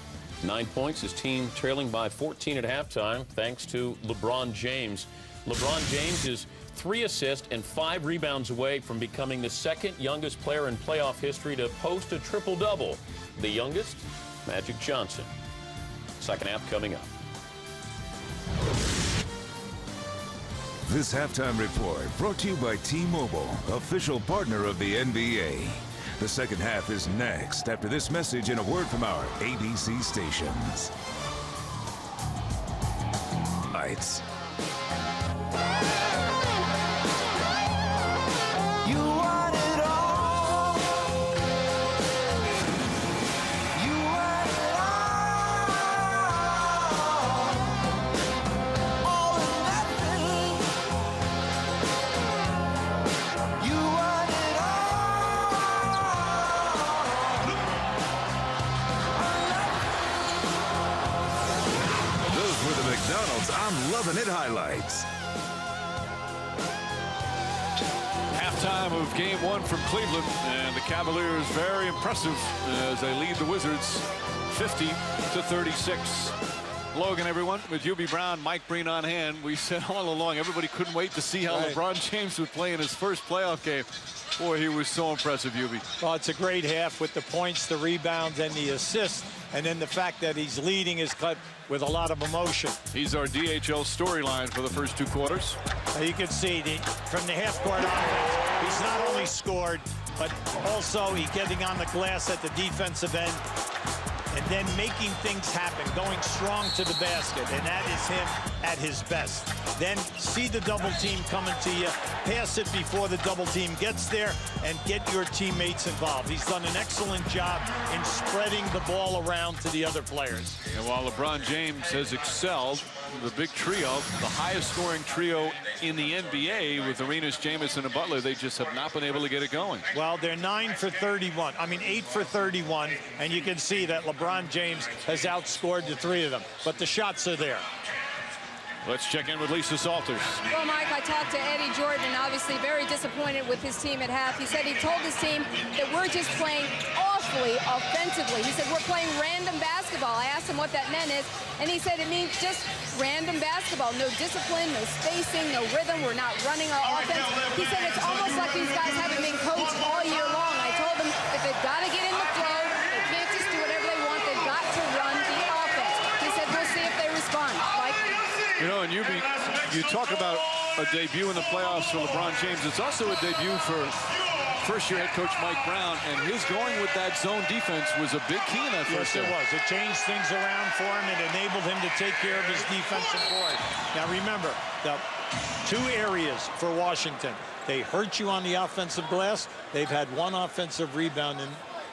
[SPEAKER 7] 9 points. His team trailing by 14 at halftime thanks to LeBron James. LeBron James is 3 assists and 5 rebounds away from becoming the second youngest player in playoff history to post a triple-double. The youngest, Magic Johnson. Second half coming up.
[SPEAKER 1] This halftime report brought to you by T-Mobile, official partner of the NBA. The second half is next after this message and a word from our ABC stations. Lights.
[SPEAKER 3] You want it all. You want it all or nothing. You want it
[SPEAKER 1] Those were the McDonald's I'm Loving It highlights.
[SPEAKER 12] Halftime of game 1 from Cleveland, and the Cavaliers very impressive as they lead the Wizards 50-36. Logan, everyone, with Hubie Brown, Mike Breen on hand. We said all along everybody couldn't wait to see how LeBron James would play in his first playoff game. Boy, he was so impressive, Hubie.
[SPEAKER 4] Well, it's a great half with the points, the rebounds, and the assists. And then the fact that he's leading his cut with a lot of emotion.
[SPEAKER 12] He's our DHL storyline for the first 2 quarters.
[SPEAKER 4] You can see from the half-court offense, he's not only scored, but also he's getting on the glass at the defensive end and then making things happen, going strong to the basket, and that is him at his best. Then see the double team coming to you, pass it before the double team gets there, and get your teammates involved. He's done an excellent job in spreading the ball around to the other players.
[SPEAKER 12] And while LeBron James has excelled, the big trio, the highest scoring trio in the NBA with Arenas, Jamison, and Butler, they just have not been able to get it going.
[SPEAKER 4] Well, they're 9 for 31. I mean, 8 for 31, and you can see that LeBron James has outscored the 3 of them. But the shots are there.
[SPEAKER 12] Let's check in with Lisa Salters.
[SPEAKER 5] Well, Mike, I talked to Eddie Jordan, obviously very disappointed with his team at half. He said he told his team that we're just playing awfully offensively. He said we're playing random basketball. I asked him what that meant and he said it means just random basketball. No discipline, no spacing, no rhythm. We're not running our offense. He said it's almost like these guys haven't been coached all year long. I told them if they've got to get in the flow, they can't just do whatever they want. They've got to run the offense. He said we'll see if they respond. Mike?
[SPEAKER 12] You know, and you talk about a debut in the playoffs for LeBron James. It's also a debut for first-year head coach Mike Brown, and his going with that zone defense was a big key in that first half.
[SPEAKER 4] Yes, it was. It changed things around for him. It enabled him to take care of his defensive board. Now, remember, the 2 areas for Washington. They hurt you on the offensive glass. They've had 1 offensive rebound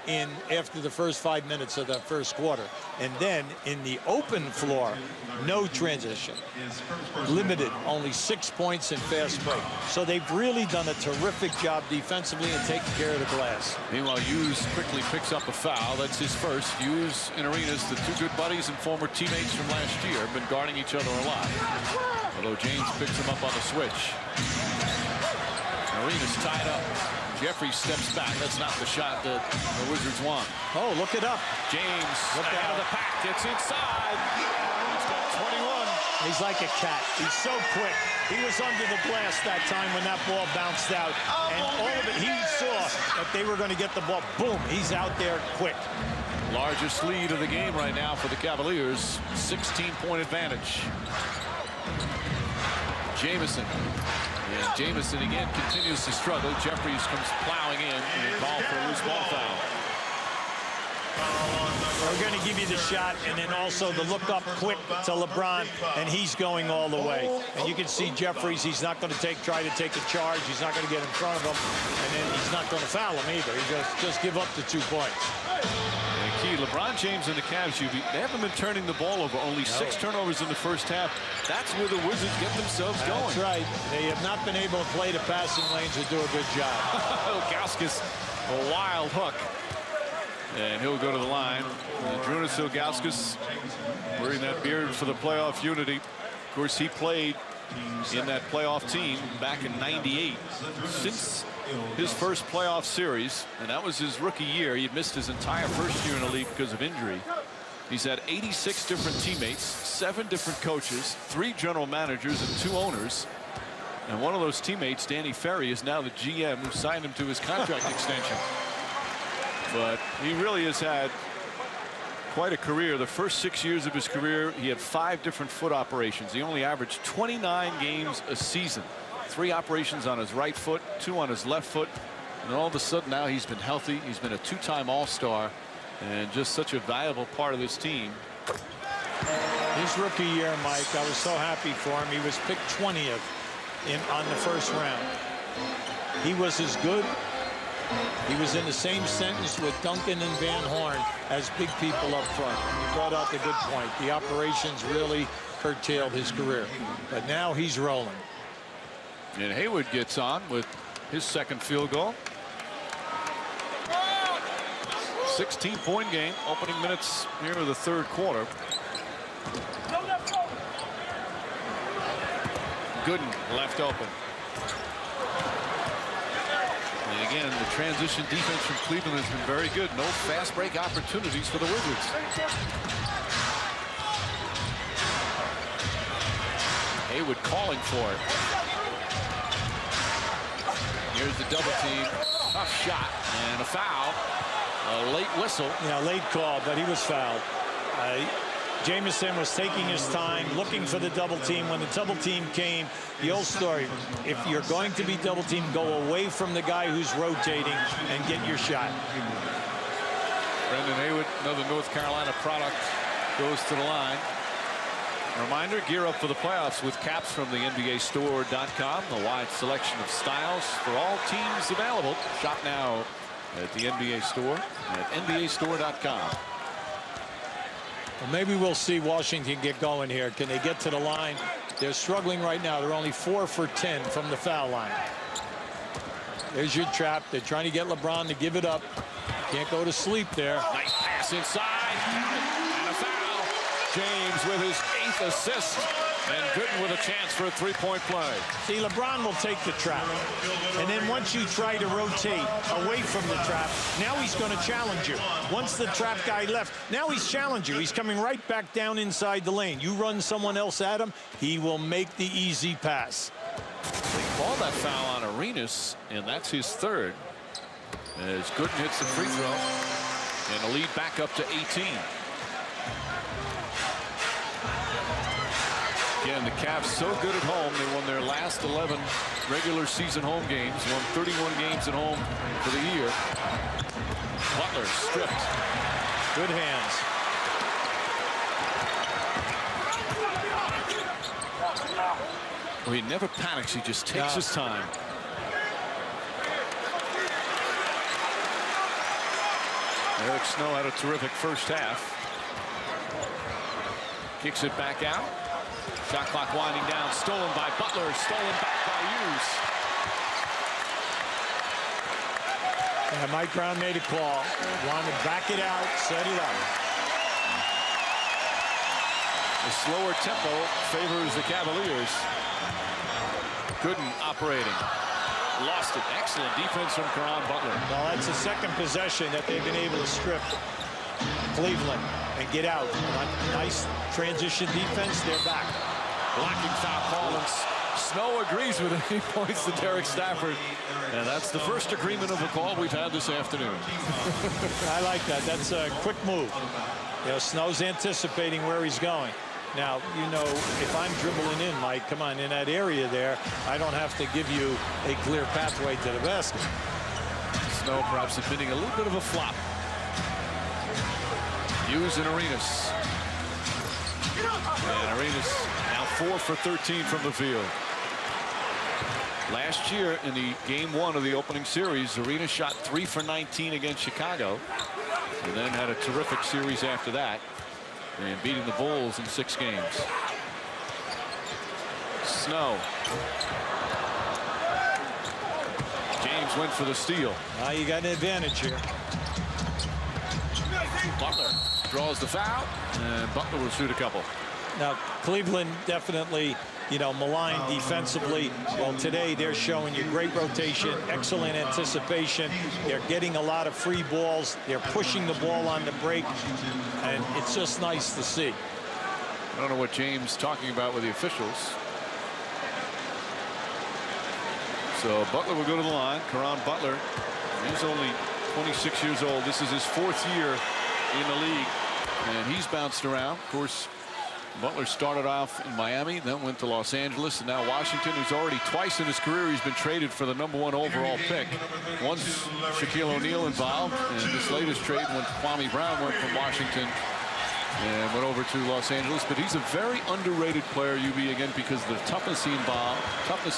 [SPEAKER 4] in after the first 5 minutes of the first quarter. And then in the open floor, no transition. Limited, only 6 points in fast break. So they've really done a terrific job defensively and taking care of the glass.
[SPEAKER 12] Meanwhile, Hughes quickly picks up a foul. That's his first. Hughes and Arenas, the 2 good buddies and former teammates from last year, have been guarding each other a lot. Although James picks him up on the switch. Arenas tied up. Jeffrey steps back. That's not the shot that the Wizards want.
[SPEAKER 4] Oh, look it up.
[SPEAKER 12] James ahead of the pack. Gets inside. He's got 21.
[SPEAKER 4] He's like a cat. He's so quick. He was under the glass that time when that ball bounced out. And all of it, he saw that they were going to get the ball. Boom, he's out there quick.
[SPEAKER 12] Largest lead of the game right now for the Cavaliers. 16-point advantage. Jamison. And Jamison again continues to struggle. Jeffries comes plowing in and call for a loose ball foul.
[SPEAKER 4] We're going to give you the shot and then also the look up quick to LeBron, and he's going all the way. And you can see Jeffries, he's not going to try to take a charge. He's not going to get in front of him, and then he's not going to foul him either. He just give up the 2 points.
[SPEAKER 12] And key. LeBron James and the Cavs, they haven't been turning the ball over. Only 6 turnovers in the first half. That's where the Wizards get themselves going.
[SPEAKER 4] That's right. They have not been able to play the passing lanes or do a good job.
[SPEAKER 12] Ilgauskas, a wild hook. And he'll go to the line. Zydrunas Ilgauskas wearing that beard for the playoff unity. Of course, he played in that playoff team back in '98 since his first playoff series, and that was his rookie year. He missed his entire first year in the league because of injury. He's had 86 different teammates, 7 different coaches, 3 general managers, and 2 owners. And one of those teammates, Danny Ferry, is now the GM who signed him to his contract extension. But he really has had quite a career. The first 6 years of his career, he had 5 different foot operations. He only averaged 29 games a season. 3 operations on his right foot, 2 on his left foot. And all of a sudden now he's been healthy. He's been a 2-time All-Star and just such a valuable part of this team.
[SPEAKER 4] His rookie year, Mike, I was so happy for him. He was picked 20th on the first round. He was as good. He was in the same sentence with Duncan and Van Horn as big people up front. You brought out the good point. The operations really curtailed his career. But now he's rolling.
[SPEAKER 12] And Hayward gets on with his second field goal. 16-point game. Opening minutes here of the third quarter. Gooden left open. And again, the transition defense from Cleveland has been very good. No fast break opportunities for the Wizards. Hayward calling for it. Here's the double team. Tough shot and a foul. A late whistle.
[SPEAKER 4] Yeah, late call, but he was fouled. Jamison was taking his time, looking for the double team. When the double team came, the old story, if you're going to be double teamed, go away from the guy who's rotating and get your shot.
[SPEAKER 12] Brendan Hayward, another North Carolina product, goes to the line. Reminder, gear up for the playoffs with caps from the NBAstore.com. A wide selection of styles for all teams available. Shop now at the NBA Store at NBAstore.com.
[SPEAKER 4] Well, maybe we'll see Washington get going here. Can they get to the line? They're struggling right now. They're only 4 for 10 from the foul line. There's your trap. They're trying to get LeBron to give it up. Can't go to sleep there.
[SPEAKER 12] Nice pass inside. And a foul. James with his 8th assist. And Gooden with a chance for a 3-point play.
[SPEAKER 4] See, LeBron will take the trap. And then once you try to rotate away from the trap, now he's going to challenge you. Once the trap guy left, now he's challenging you. He's coming right back down inside the lane. You run someone else at him, he will make the easy pass.
[SPEAKER 12] They call that foul on Arenas, and that's his 3rd. As Gooden hits the free throw. And the lead back up to 18. Again, the Cavs so good at home. They won their last 11 regular season home games. Won 31 games at home for the year. Butler stripped.
[SPEAKER 4] Good hands.
[SPEAKER 12] Well, he never panics. He just takes his time. Eric Snow had a terrific first half. Kicks it back out. Shot clock winding down. Stolen by Butler. Stolen back by Hughes.
[SPEAKER 4] Yeah, Mike Brown made a call. Wanted to back it out, set it up.
[SPEAKER 12] The slower tempo favors the Cavaliers. Gooden operating. Lost it. Excellent defense from Caron Butler.
[SPEAKER 4] Well, that's the second possession that they've been able to strip Cleveland and get out. Nice transition defense. They're back.
[SPEAKER 12] Blocking foul call, and Snow agrees with it. He points to Derek Stafford. And that's the first agreement of a call we've had this afternoon.
[SPEAKER 4] I like that. That's a quick move. You know, Snow's anticipating where he's going. Now, you know, if I'm dribbling in, Mike, come on, in that area there, I don't have to give you a clear pathway to the basket.
[SPEAKER 12] Snow perhaps admitting a little bit of a flop. Hughes and Arenas. And Arenas now 4 for 13 from the field. Last year in the game 1 of the opening series, Arenas shot 3 for 19 against Chicago, and then had a terrific series after that, and beating the Bulls in 6 games. Snow. James went for the steal.
[SPEAKER 4] Now you got an advantage here.
[SPEAKER 12] Butler draws the foul, and Butler will shoot a couple.
[SPEAKER 4] Now, Cleveland definitely, you know, maligned defensively. Well, today they're showing you great rotation, excellent anticipation. They're getting a lot of free balls. They're pushing the ball on the break, and it's just nice to see.
[SPEAKER 12] I don't know what James is talking about with the officials. So Butler will go to the line. Caron Butler, he's only 26 years old. This is his 4th year in the league, and he's bounced around. Of course, Butler started off in Miami, then went to Los Angeles, and now Washington, who's already twice in his career he's been traded for the #1 overall pick. Once Shaquille O'Neal involved, and this latest trade when Kwame Brown went from Washington and went over to Los Angeles. But he's a very underrated player, UB, again, because of the toughness he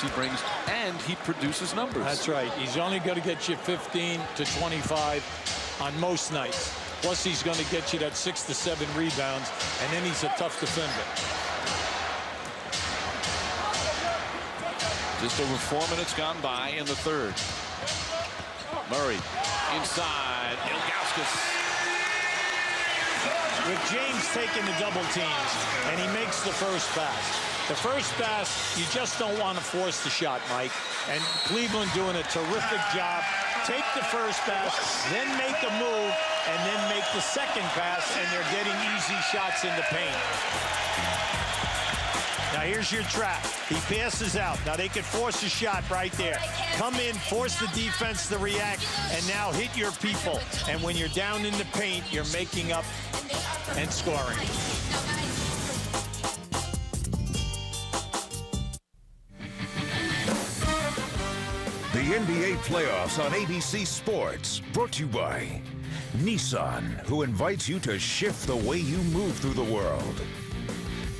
[SPEAKER 12] brings, and he produces numbers.
[SPEAKER 4] That's right. He's only going to get you 15 to 25 on most nights. Plus, he's going to get you that 6 to 7 rebounds, and then he's a tough defender.
[SPEAKER 12] Just over 4 minutes gone by in the 3rd. Murray inside. Ilgauskas.
[SPEAKER 4] With James taking the double teams, and he makes the first pass. The first pass, you just don't want to force the shot, Mike. And Cleveland doing a terrific job. Take the first pass, then make a move, and then make the second pass, and they're getting easy shots in the paint. Now here's your trap. He passes out. Now they could force a shot right there. Come in, force the defense to react, and now hit your people. And when you're down in the paint, you're making up and scoring.
[SPEAKER 1] The NBA playoffs on ABC Sports, brought to you by Nissan, who invites you to shift the way you move through the world.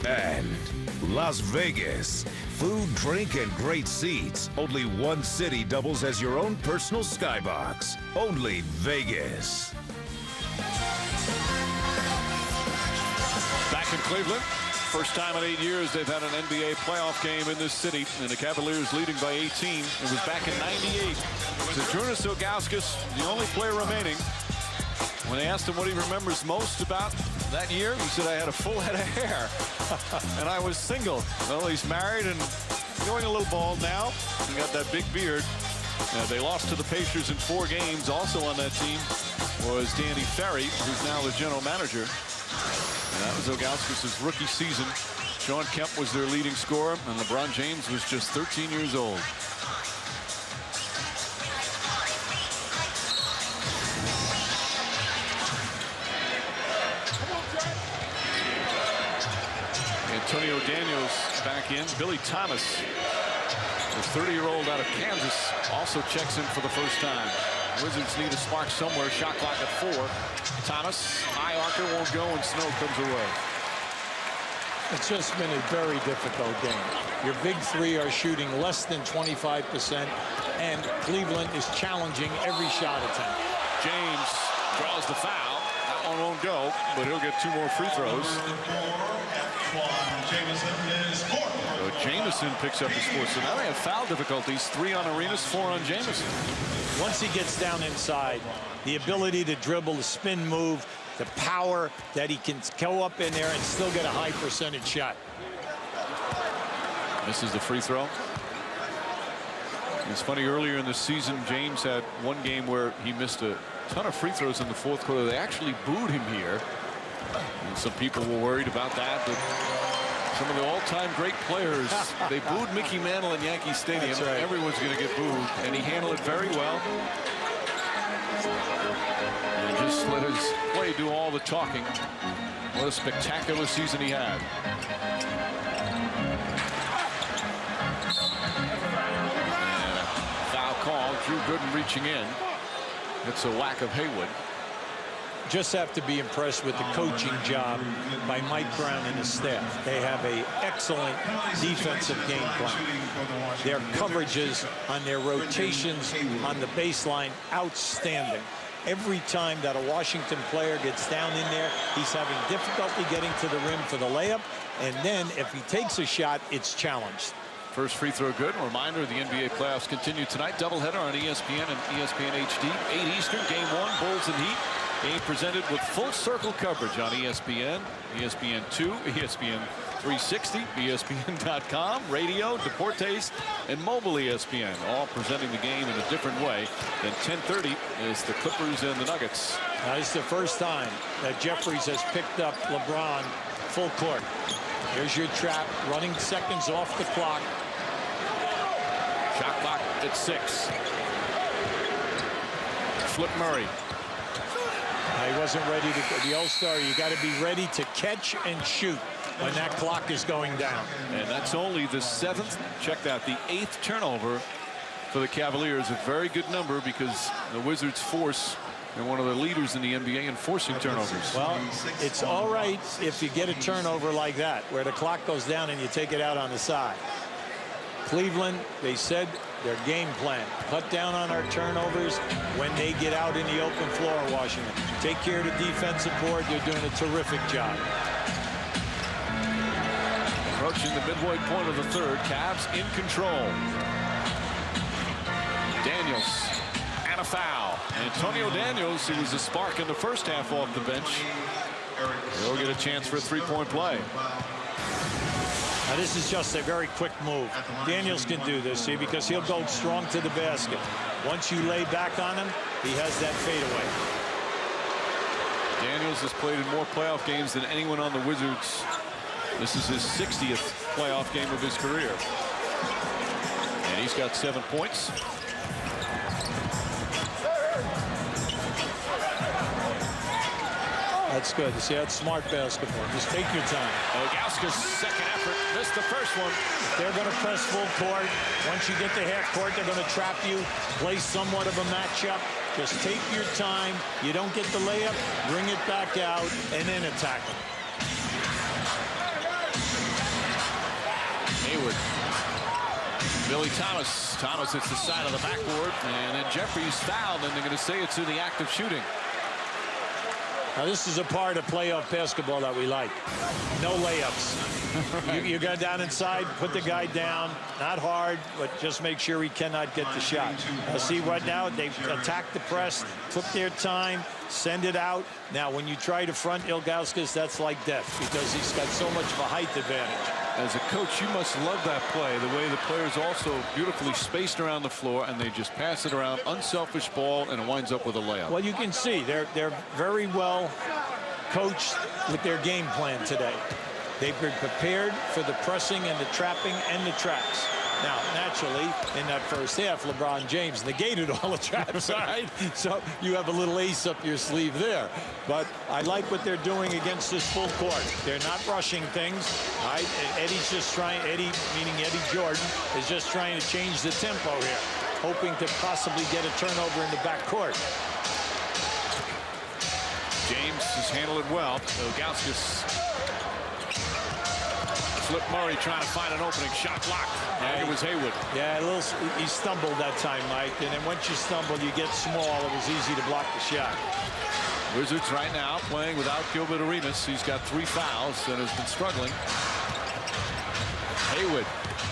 [SPEAKER 1] And Las Vegas, food, drink, and great seats. Only one city doubles as your own personal skybox. Only Vegas.
[SPEAKER 12] Back in Cleveland. First time in 8 years they've had an NBA playoff game in this city, and the Cavaliers leading by 18. It was back in '98. Zydrunas Ilgauskas, the only player remaining. When they asked him what he remembers most about that year, he said, "I had a full head of hair, and I was single." Well, he's married and going a little bald now. He got that big beard. They lost to the Pacers in 4 games. Also on that team was Danny Ferry, who's now the general manager. And that was Ilgauskas' rookie season. Sean Kemp was their leading scorer, and LeBron James was just 13 years old. Antonio Daniels back in. Billy Thomas, the 30-year-old out of Kansas, also checks in for the first time. Wizards need a spark somewhere. Shot clock at 4. Thomas, high archer, won't go, and Snow comes away.
[SPEAKER 4] It's just been a very difficult game. Your big 3 are shooting less than 25%, and Cleveland is challenging every shot attempt.
[SPEAKER 12] James draws the foul. That one won't go, but he'll get 2 more free throws. So Jamison picks up his 4. So now they have foul difficulties. 3 on Arenas, 4 on Jamison.
[SPEAKER 4] Once he gets down inside, the ability to dribble, the spin move, the power that he can go up in there and still get a high percentage shot.
[SPEAKER 12] Misses the free throw. It's funny, earlier in the season, James had one game where he missed a ton of free throws in the 4th quarter. They actually booed him here. And some people were worried about that, but some of the all-time great players, they booed Mickey Mantle in Yankee Stadium.
[SPEAKER 4] That's right.
[SPEAKER 12] Everyone's going to get booed, and he handled it very well. And just let his play do all the talking. What a spectacular season he had. And a foul call. Drew Gooden reaching in. It's a whack of Haywood.
[SPEAKER 4] just have to be impressed with the coaching job by Mike Brown and his staff. They have an excellent defensive game plan. Their coverages on their rotations on the baseline, outstanding. Every time that a Washington player gets down in there, he's having difficulty getting to the rim for the layup, and then if he takes a shot, it's challenged.
[SPEAKER 12] First free throw good. Reminder, the NBA playoffs continue tonight. Doubleheader on ESPN and ESPN HD. 8 Eastern, Game 1, Bulls and Heat. Game presented with full circle coverage on ESPN, ESPN2, ESPN 360, ESPN.com, radio, Deportes, and mobile ESPN, all presenting the game in a different way. Then 10:30 is the Clippers and the Nuggets.
[SPEAKER 4] Now, this is the first time that Jeffries has picked up LeBron full court. Here's your trap, running seconds off the clock.
[SPEAKER 12] Shot clock at 6. Flip Murray.
[SPEAKER 4] He wasn't ready to, the All-Star, you got to be ready to catch and shoot when that clock is going down.
[SPEAKER 12] And that's only the 7th, check that, the 8th turnover for the Cavaliers. A very good number because the Wizards force, they're one of the leaders in the NBA in forcing turnovers.
[SPEAKER 4] Well, it's all right if you get a turnover like that, where the clock goes down and you take it out on the side. Cleveland, they said their game plan, cut down on our turnovers when they get out in the open floor, Washington. Take care of the defensive board. They're doing a terrific job.
[SPEAKER 12] Approaching the midway point of the third, Cavs in control. Daniels and a foul. Antonio Daniels, who was a spark in the first half off the bench, he'll get a chance for a three-point play.
[SPEAKER 4] Now, this is just a very quick move. Daniels can do this, see, because he'll go strong to the basket. Once you lay back on him, he has that fadeaway.
[SPEAKER 12] Daniels has played in more playoff games than anyone on the Wizards. This is his 60th playoff game of his career. And he's got 7 points.
[SPEAKER 4] That's good. See, that's smart basketball. Just take your time.
[SPEAKER 12] Ilgauskas' second effort, missed the first one.
[SPEAKER 4] They're going to press full court. Once you get to half court, they're going to trap you, play somewhat of a matchup. Just take your time. You don't get the layup, bring it back out, and then attack them.
[SPEAKER 12] Hayward. Billy Thomas. Thomas hits the side of the backboard, and then Jeffries fouled, and they're going to say it's in the act of shooting.
[SPEAKER 4] Now, this is a part of playoff basketball that we like. No layups. Right. You go down inside, put the guy down. Not hard, but just make sure he cannot get the shot. Now, see what now? They attack the press, took their time, send it out. Now, when you try to front Ilgauskas, that's like death because he's got so much of a height advantage.
[SPEAKER 12] As a coach, you must love that play, the way the players also beautifully spaced around the floor, and they just pass it around, unselfish ball, and it winds up with a layup.
[SPEAKER 4] Well, you can see they're very well coached with their game plan today. They've been prepared for the pressing and the trapping and the traps. Now, naturally, in that first half, LeBron James negated all the traps, all right? So you have a little ace up your sleeve there. But I like what they're doing against this full court. They're not rushing things, all right? And Eddie's just trying, Eddie, meaning Eddie Jordan, is just trying to change the tempo here, hoping to possibly get a turnover in the backcourt.
[SPEAKER 12] James has handled it well. Ilgauskas. Flip Murray trying to find an opening. Shot blocked. And it was Hayward.
[SPEAKER 4] Yeah, he stumbled that time, Mike. And then once you stumble, you get small. It was easy to block the shot.
[SPEAKER 12] Wizards right now playing without Gilbert Arenas. He's got 3 fouls and has been struggling. Hayward.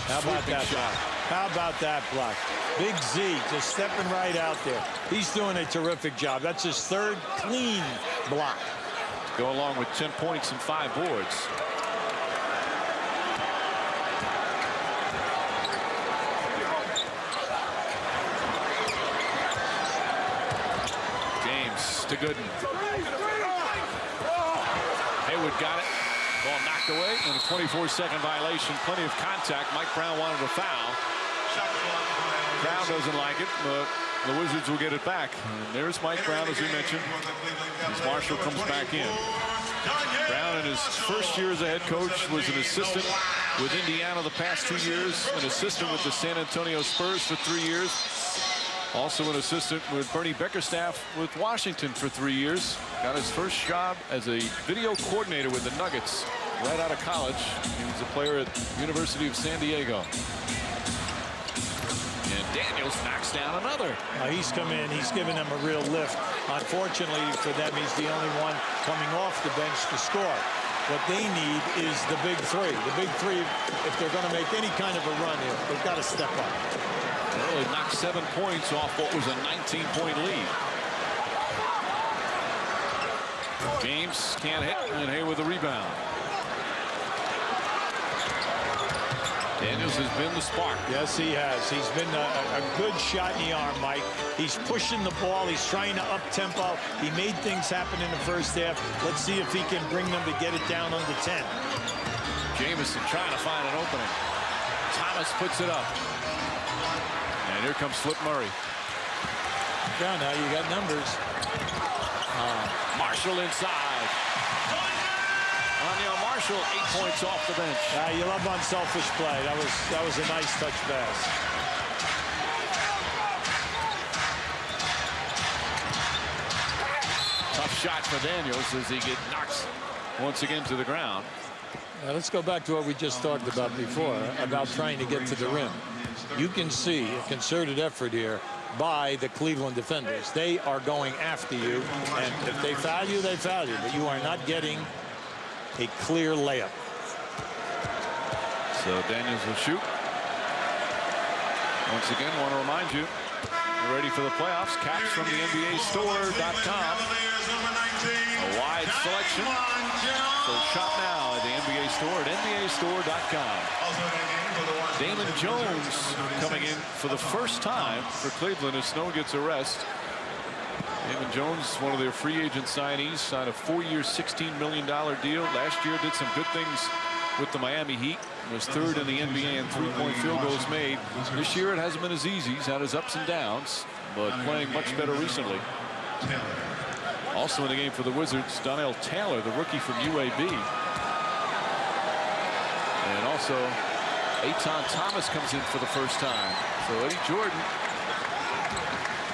[SPEAKER 4] How about that block? How about that block? Big Z just stepping right out there. He's doing a terrific job. That's his 3rd clean block.
[SPEAKER 12] To go along with 10 points and 5 boards. To Gooden. Hayward got it. Ball knocked away, and a 24-second violation. Plenty of contact. Mike Brown wanted a foul. Brown doesn't like it, but the Wizards will get it back. And there's Mike Brown, as we mentioned, as Marshall comes back in. Brown, in his first year as a head coach, was an assistant with Indiana the past 2 years, an assistant with the San Antonio Spurs for 3 years. Also an assistant with Bernie Beckerstaff with Washington for 3 years. Got his first job as a video coordinator with the Nuggets right out of college. He was a player at University of San Diego. And Daniels knocks down another.
[SPEAKER 4] He's come in. He's given them a real lift. Unfortunately for them, he's the only one coming off the bench to score. What they need is the big three. The big three, if they're going to make any kind of a run here, they've got to step up.
[SPEAKER 12] Really knocked 7 points off what was a 19-point lead. James can't hit, and here with the rebound. Daniels has been the spark.
[SPEAKER 4] Yes, he has. He's been a good shot in the arm, Mike. He's pushing the ball. He's trying to up-tempo. He made things happen in the first half. Let's see if he can bring them to get it down under 10.
[SPEAKER 12] Jamison trying to find an opening. Thomas puts it up. And here comes Flip Murray.
[SPEAKER 4] Yeah, now you got numbers.
[SPEAKER 12] Marshall inside. Marshall 8 points off the bench.
[SPEAKER 4] You love unselfish play. That was a nice touch pass.
[SPEAKER 12] Tough shot for Daniels as he knocks once again to the ground.
[SPEAKER 16] Now let's go back to what we just talked about before, about trying to get to the rim. You can see a concerted effort here by the Cleveland defenders. They are going after you, and if they foul you, they foul you, but you are not getting a clear layup.
[SPEAKER 12] So Daniels will shoot. Once again, want to remind you, we're ready for the playoffs. Caps from the NBAstore.com. A wide selection. So shop now at the NBA Store at NBAstore.com. Damon Jones coming in for the first time for Cleveland as Snow gets a rest. Damon Jones, one of their free agent signees, signed a 4-year, $16 million deal. Last year did some good things with the Miami Heat. Was third in the NBA in three-point field goals made. This year it hasn't been as easy. He's had his ups and downs, but playing much better recently. Also in the game for the Wizards, Donnell Taylor, the rookie from UAB. And also Antawn Thomas comes in for the first time. So Eddie Jordan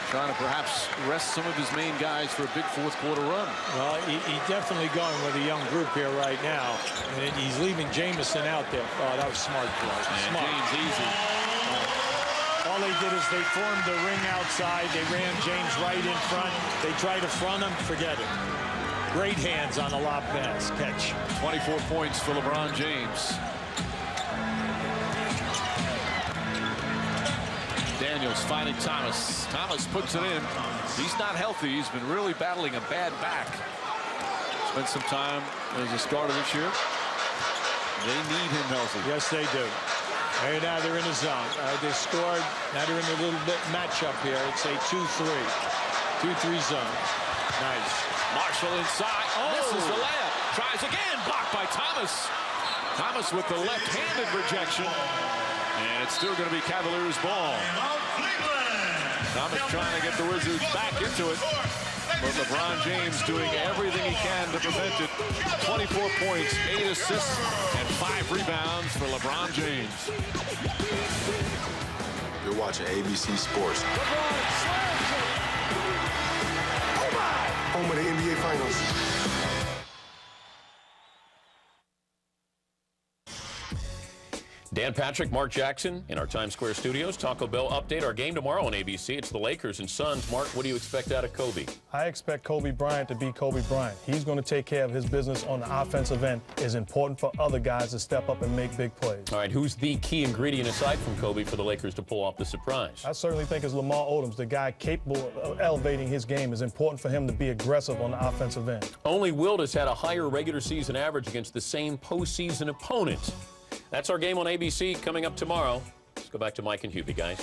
[SPEAKER 12] trying to perhaps rest some of his main guys for a big fourth-quarter run.
[SPEAKER 4] Well, he's definitely going with a young group here right now. And he's leaving Jamison out there. Oh, that was smart play. Smart.
[SPEAKER 12] James easy.
[SPEAKER 4] All they did is they formed the ring outside. They ran James right in front. They tried to front him. Forget it. Great hands on the lob pass. Catch.
[SPEAKER 12] 24 points for LeBron James. Daniels finding Thomas. Thomas puts it in. He's not healthy. He's been really battling a bad back. Spent some time as a starter this year. They need him healthy.
[SPEAKER 4] Yes, they do. Hey, now they're in the zone. They scored. Now they're in a little bit matchup here. It's a 2-3. 2-3 zone. Nice.
[SPEAKER 12] Marshall inside. Oh. Misses the layup. Tries again. Blocked by Thomas. Thomas with the left-handed rejection. And it's still going to be Cavaliers ball. Thomas trying to get the Wizards back into it. But LeBron James doing everything he can to prevent it. 24 points, 8 assists, and 5 rebounds for LeBron James.
[SPEAKER 13] You're watching ABC Sports.
[SPEAKER 9] Home of the NBA Finals.
[SPEAKER 7] Dan Patrick, Mark Jackson in our Times Square studios. Taco Bell update. Our game tomorrow on ABC. It's the Lakers and Suns. Mark, what do you expect out of Kobe?
[SPEAKER 8] I expect Kobe Bryant to be Kobe Bryant. He's going to take care of his business on the offensive end. It's important for other guys to step up and make big plays.
[SPEAKER 7] All right, who's the key ingredient aside from Kobe for the Lakers to pull off the surprise?
[SPEAKER 8] I certainly think it's Lamar Odom, the guy capable of elevating his game. It's important for him to be aggressive on the offensive end.
[SPEAKER 7] Only Wilt has had a higher regular season average against the same postseason opponent. That's our game on ABC coming up tomorrow. Let's go back to Mike and Hubie, guys.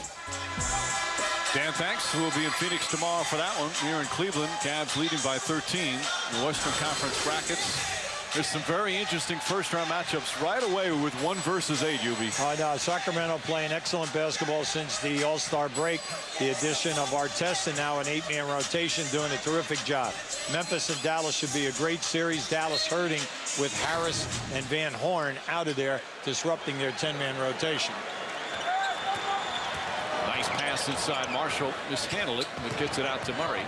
[SPEAKER 12] Dan, thanks. We'll be in Phoenix tomorrow for that one. Here in Cleveland, Cavs leading by 13 in the Western Conference brackets. There's some very interesting first-round matchups right away with 1 versus 8, Hubie.
[SPEAKER 4] I know. Sacramento playing excellent basketball since the All-Star break. The addition of Artest and now an 8-man rotation doing a terrific job. Memphis and Dallas should be a great series. Dallas hurting with Harris and Van Horn out of there, disrupting their 10-man rotation.
[SPEAKER 12] Nice Nice pass inside. Marshall mishandled it, but gets it out to Murray.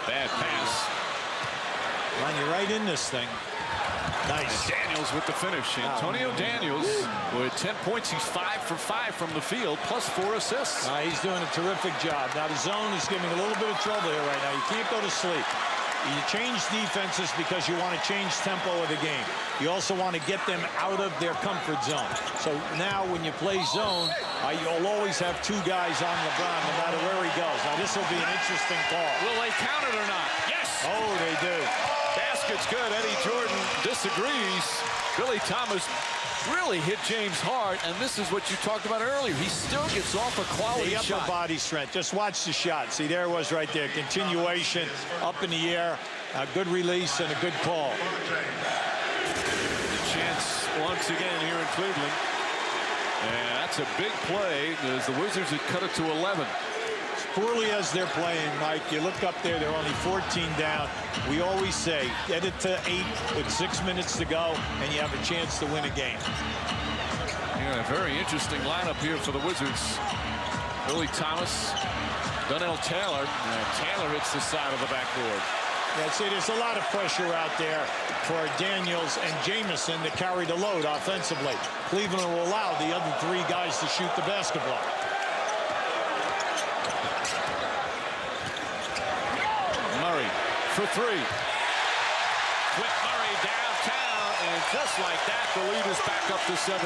[SPEAKER 12] Bad pass.
[SPEAKER 16] Ron, you're right in this thing. Nice.
[SPEAKER 12] Daniels with the finish. Antonio Daniels with 10 points. He's 5 for 5 from the field, plus 4 assists.
[SPEAKER 16] He's doing a terrific job. Now the zone is giving a little bit of trouble here right now. You can't go to sleep. You change defenses because you want to change tempo of the game. You also want to get them out of their comfort zone. So now when you play zone, you'll always have 2 guys on LeBron no matter where he goes. Now this will be an interesting call.
[SPEAKER 12] Will they count it or not? Yes!
[SPEAKER 16] Oh, they do.
[SPEAKER 12] Basket's good. Eddie Jordan disagrees. Billy Thomas really hit James hard, and this is what you talked about earlier. He still gets off a quality
[SPEAKER 16] the
[SPEAKER 12] shot.
[SPEAKER 16] upper body strength. Just watch the shot. See, there it was right there. Continuation, up in the air, a good release, and a good call.
[SPEAKER 12] Chance once again here in Cleveland. And that's a big play as the Wizards had cut it to 11.
[SPEAKER 16] As poorly as they're playing, Mike, you look up there, they're only 14 down. We always say, get it to 8 with 6 minutes to go, and you have a chance to win a game.
[SPEAKER 12] Yeah, a very interesting lineup here for the Wizards. Billy Thomas, Donnell Taylor. Taylor hits the side of the backboard.
[SPEAKER 16] Yeah, see, there's a lot of pressure out there for Daniels and Jamison to carry the load offensively. Cleveland will allow the other 3 guys to shoot the basketball.
[SPEAKER 12] Murray for 3. Flip Murray downtown, and just like that, the lead is back up to 17.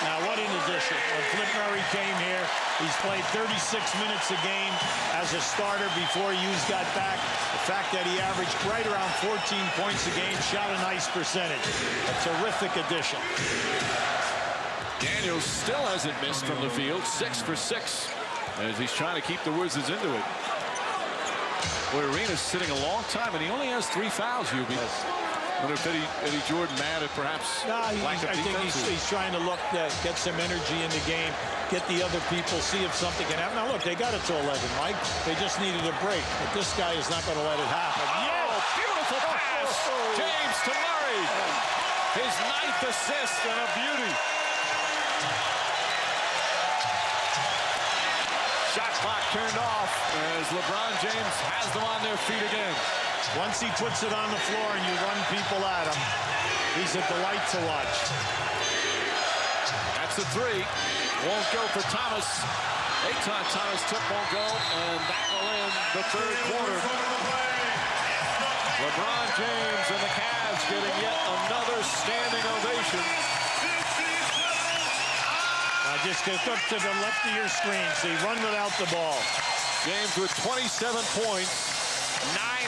[SPEAKER 16] Now, what an addition. When Flip Murray came here, he's played 36 minutes a game as a starter before Hughes got back. The fact that he averaged right around 14 points a game, shot a nice percentage. A terrific addition.
[SPEAKER 12] Daniels still hasn't missed from the field, 6 for 6, as he's trying to keep the Wizards into it. Boy, Arenas sitting a long time, and he only has 3 fouls, Hubie. I wonder if Eddie Jordan mad at perhaps lack of defense.
[SPEAKER 16] I think he's trying to look to get some energy in the game, get the other people, see if something can happen. Now, look, they got it to 11, Mike. They just needed a break, but this guy is not going to let it happen.
[SPEAKER 12] Oh, beautiful pass. James to Murray. His 9th assist and a beauty. Shot clock turned off as LeBron James has them on their feet again.
[SPEAKER 16] Once he puts it on the floor and you run people at him, he's a delight to watch.
[SPEAKER 12] That's a 3. Won't go for Thomas. Antawn Thomas won't go, and that will end the 3rd quarter. LeBron James and the Cavs getting yet another standing ovation.
[SPEAKER 16] Now just get up to the left of your screen. See, run without the ball.
[SPEAKER 12] James with 27 points.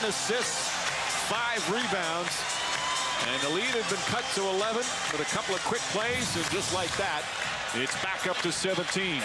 [SPEAKER 12] 9 assists, 5 rebounds, and the lead had been cut to 11 with a couple of quick plays, and just like that, it's back up to 17.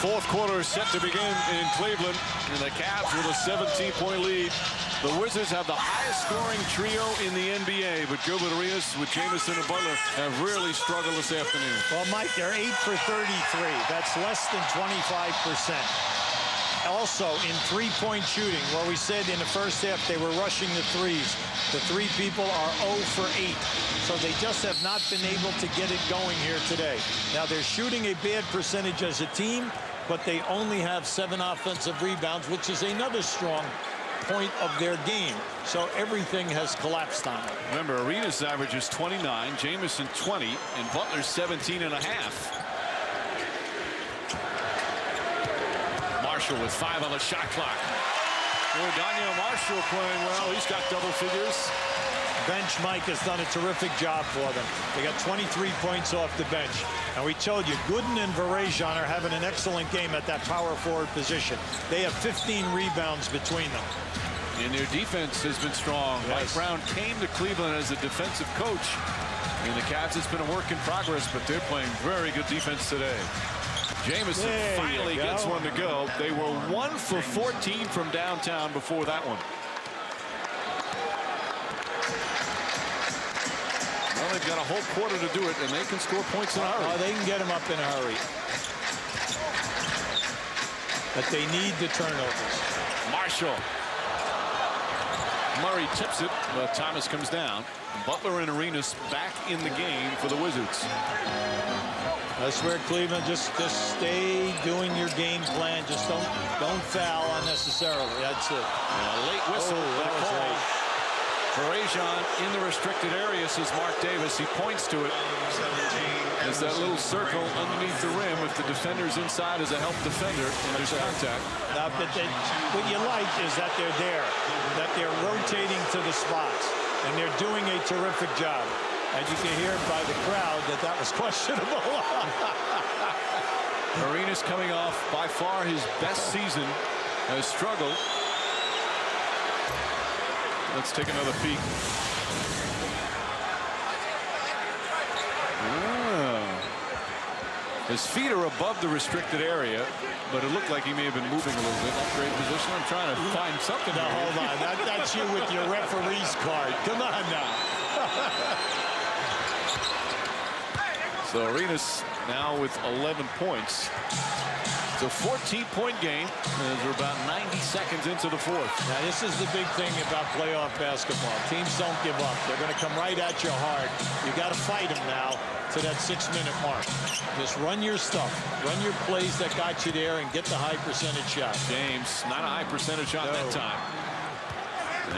[SPEAKER 12] Fourth quarter is set to begin in Cleveland, and the Cavs with a 17-point lead. The Wizards have the highest scoring trio in the NBA, but Gilbert Arenas with Jamison and Butler have really struggled this afternoon.
[SPEAKER 16] Well, Mike, they're 8 for 33. That's less than 25%. Also, in three-point shooting, where we said in the first half they were rushing the threes. The 3 people are 0 for 8. So they just have not been able to get it going here today. Now, they're shooting a bad percentage as a team, but they only have 7 offensive rebounds, which is another strong point of their game. So everything has collapsed on it.
[SPEAKER 12] Remember, Arenas averages 29, Jamison 20, and Butler 17.5. Marshall with 5 on the shot clock. Boy, Daniel Marshall playing well. He's got double figures.
[SPEAKER 16] Bench Mike has done a terrific job for them. They got 23 points off the bench. And we told you, Gooden and Varajan are having an excellent game at that power forward position. They have 15 rebounds between them.
[SPEAKER 12] And their defense has been strong.
[SPEAKER 16] Yes.
[SPEAKER 12] Mike Brown came to Cleveland as a defensive coach. And the Cavs, it's been a work in progress, but they're playing very good defense today. Jamison finally gets one to go. They were 1 for 14 from downtown before that one. Well, they've got a whole quarter to do it, and they can score points in a hurry.
[SPEAKER 16] Oh, they can get them up in a hurry. But they need the turnovers.
[SPEAKER 12] Marshall. Murray tips it, but Thomas comes down. Butler and Arenas back in the game for the Wizards.
[SPEAKER 16] That's where Cleveland just stay doing your game plan. Just don't foul unnecessarily. That's it.
[SPEAKER 12] And a late whistle.
[SPEAKER 16] That was late.
[SPEAKER 12] Varajan in the restricted area, says Mark Davis. He points to it. There's that little circle underneath the rim. If the defender's inside as a help defender, and there's contact.
[SPEAKER 16] Now, but what you like is that they're there, that they're rotating to the spots, and they're doing a terrific job. And you can hear by the crowd that was questionable.
[SPEAKER 12] Arenas coming off by far his best season, has struggled. Let's take another peek. His feet are above the restricted area, but it looked like he may have been moving a little bit. Upgrade position. I'm trying to find something.
[SPEAKER 16] Now, hold on. That's you with your referee's card. Come on now.
[SPEAKER 12] So Arenas now with 11 points. It's a 14-point game as we're about 90 seconds into the fourth.
[SPEAKER 16] Now, this is the big thing about playoff basketball. Teams don't give up. They're going to come right at you hard. You got to fight them now to that 6-minute mark. Just run your stuff. Run your plays that got you there and get the high percentage shot.
[SPEAKER 12] James, not a high percentage shot that time.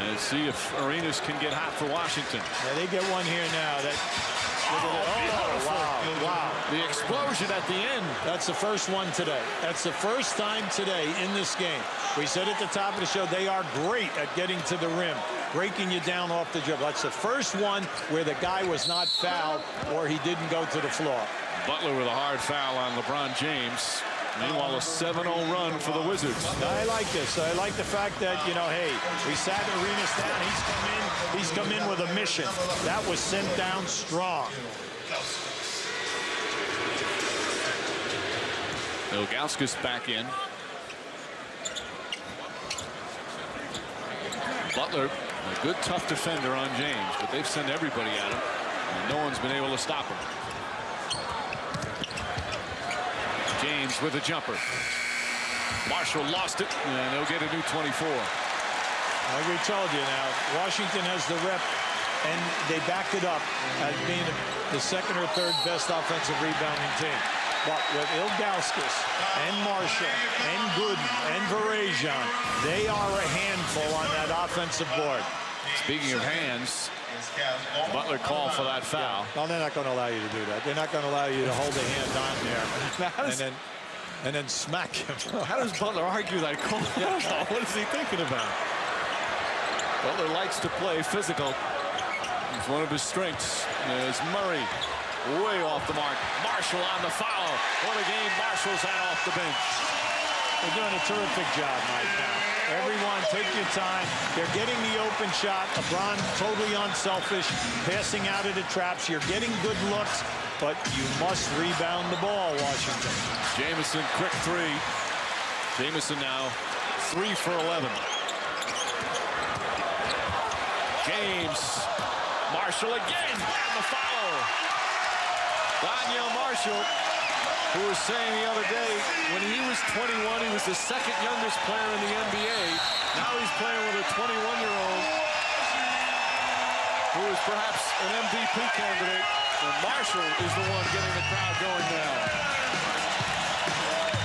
[SPEAKER 12] And see if Arenas can get hot for Washington.
[SPEAKER 16] Yeah, they get one here now. Wow.
[SPEAKER 12] The explosion at the end.
[SPEAKER 16] That's the first one today. That's the first time today in this game. We said at the top of the show, they are great at getting to the rim, breaking you down off the dribble. That's the first one where the guy was not fouled or he didn't go to the floor.
[SPEAKER 12] Butler with a hard foul on LeBron James. Meanwhile, a 7-0 run for the Wizards.
[SPEAKER 16] I like this. I like the fact that, hey, we sat Arenas down. He's come in with a mission. That was sent down strong.
[SPEAKER 12] Ilgauskas back in. Butler, a good, tough defender on James, but they've sent everybody at him, and no one's been able to stop him. James with a jumper. Marshall lost it, and they'll get a new 24.
[SPEAKER 16] Like we told you now, Washington has the rep, and they backed it up as being the second or third best offensive rebounding team. But with Ilgauskas and Marshall and Gooden and Varajan, they are a handful on that offensive board.
[SPEAKER 12] Speaking of hands, Butler called for that foul.
[SPEAKER 16] No, they're not going to allow you to do that. They're not going to allow you to hold a hand on there and then smack him.
[SPEAKER 12] How does Butler argue that call? What is he thinking about? Butler likes to play physical. It's one of his strengths. There's Murray way off the mark. Marshall on the foul. What a game Marshall's had off the bench.
[SPEAKER 16] They're doing a terrific job right now. Everyone, take your time. They're getting the open shot. LeBron totally unselfish, passing out of the traps. You're getting good looks, but you must rebound the ball, Washington.
[SPEAKER 12] Jamison, quick three. Jamison now 3 for 11. James. Marshall again. And the foul. Daniel Marshall, who was saying the other day, when he was 21, he was the second youngest player in the NBA. Now he's playing with a 21-year-old who is perhaps an MVP candidate. And Marshall is the one getting the crowd going now.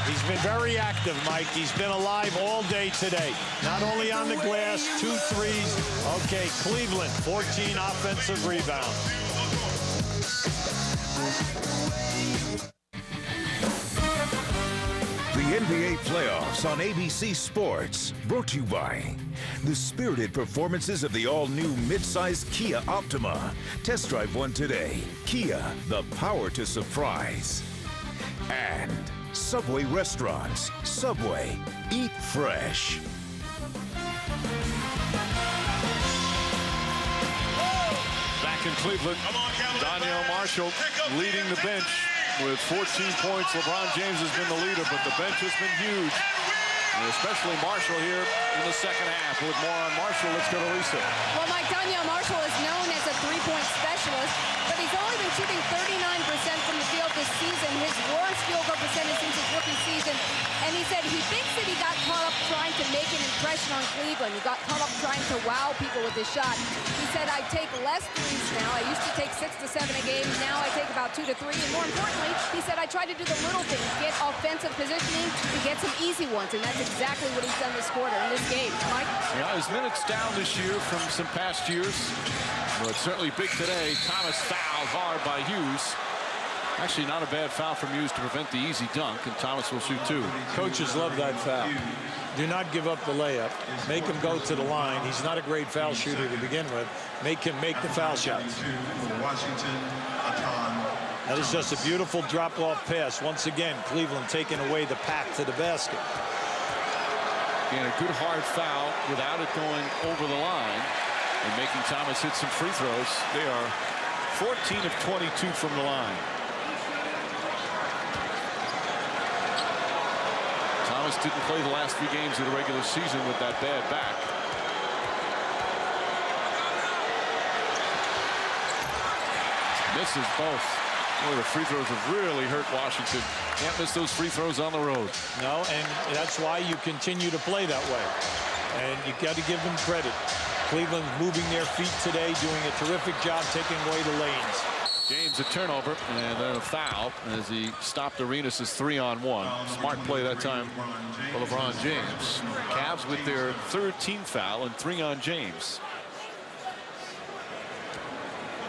[SPEAKER 16] He's been very active, Mike. He's been alive all day today. Not only on the glass, 2 threes. Okay, Cleveland, 14 offensive rebounds.
[SPEAKER 1] The NBA playoffs on ABC Sports, brought to you by the spirited performances of the all-new midsize Kia Optima. Test drive one today. Kia, the power to surprise. And Subway restaurants. Subway, eat fresh.
[SPEAKER 12] Back in Cleveland, Daniel Marshall leading the bench. with 14 points. LeBron James has been the leader, but the bench has been huge. And especially Marshall here in the second half. With more on Marshall, let's go to Lisa.
[SPEAKER 5] Well, Mike, Daniel Marshall is known as a three-point specialist, but he's only been shooting 39% from the field this season, his worst field goal percentage since his rookie season. And he said he thinks that he got caught up trying to make an impression on Cleveland. He got caught up trying to wow people with his shot. He said, I take less threes now. I used to take 6 to 7 a game. Now I take about 2 to 3. And more importantly, he said, I try to do the little things, get offensive positioning, to get some easy ones. And that's exactly what he's done this quarter in this game. Mike?
[SPEAKER 12] Yeah, his minutes down this year from some past years. But certainly big today. Thomas fouled hard by Hughes. Actually, not a bad foul from Hughes to prevent the easy dunk, and Thomas will shoot 2.
[SPEAKER 16] Coaches love that foul. Do not give up the layup. Make him go to the line. He's not a great foul shooter to begin with. Make him make the foul shots. That is just a beautiful drop-off pass. Once again, Cleveland taking away the path to the basket.
[SPEAKER 12] And a good hard foul without it going over the line and making Thomas hit some free throws. They are 14 of 22 from the line. Thomas didn't play the last 3 games of the regular season with that bad back. Misses both. Boy, the free throws have really hurt Washington. Can't miss those free throws on the road.
[SPEAKER 16] No, and that's why you continue to play that way. And you got to give them credit. Cleveland moving their feet today, doing a terrific job taking away the lanes.
[SPEAKER 12] James a turnover and then a foul as he stopped Arenas' 3-on-1. Smart play that time for LeBron James. Cavs with their 3rd team foul and 3 on James.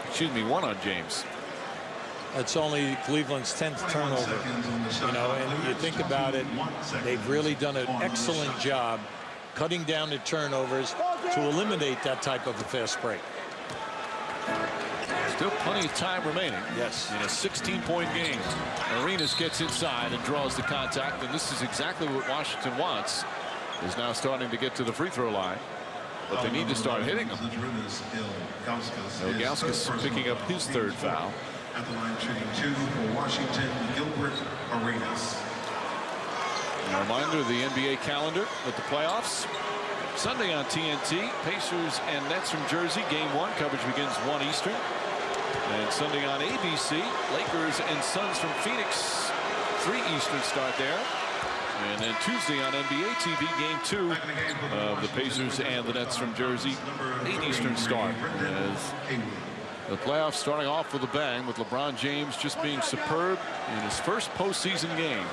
[SPEAKER 12] Excuse me, 1 on James.
[SPEAKER 16] That's only Cleveland's 10th turnover. You know, and you think about it, they've really done an excellent job cutting down the turnovers to eliminate that type of a fast break.
[SPEAKER 12] Still plenty of time remaining.
[SPEAKER 16] Yes.
[SPEAKER 12] In a 16-point game. Arenas gets inside and draws the contact, and this is exactly what Washington wants. Is now starting to get to the free throw line, but they need to start hitting them. Ilgauskas picking up his 3rd foul.
[SPEAKER 17] At the line shooting 2 for Washington, Gilbert Arenas.
[SPEAKER 12] A reminder of the NBA calendar with the playoffs. Sunday on TNT, Pacers and Nets from Jersey. Game 1 coverage begins 1 Eastern. And Sunday on ABC, Lakers and Suns from Phoenix. 3 Eastern start there. And then Tuesday on NBA TV, Game 2 of the Pacers and the Nets from Jersey. 8 Eastern start. As the playoffs starting off with a bang, with LeBron James just being superb in his first postseason game.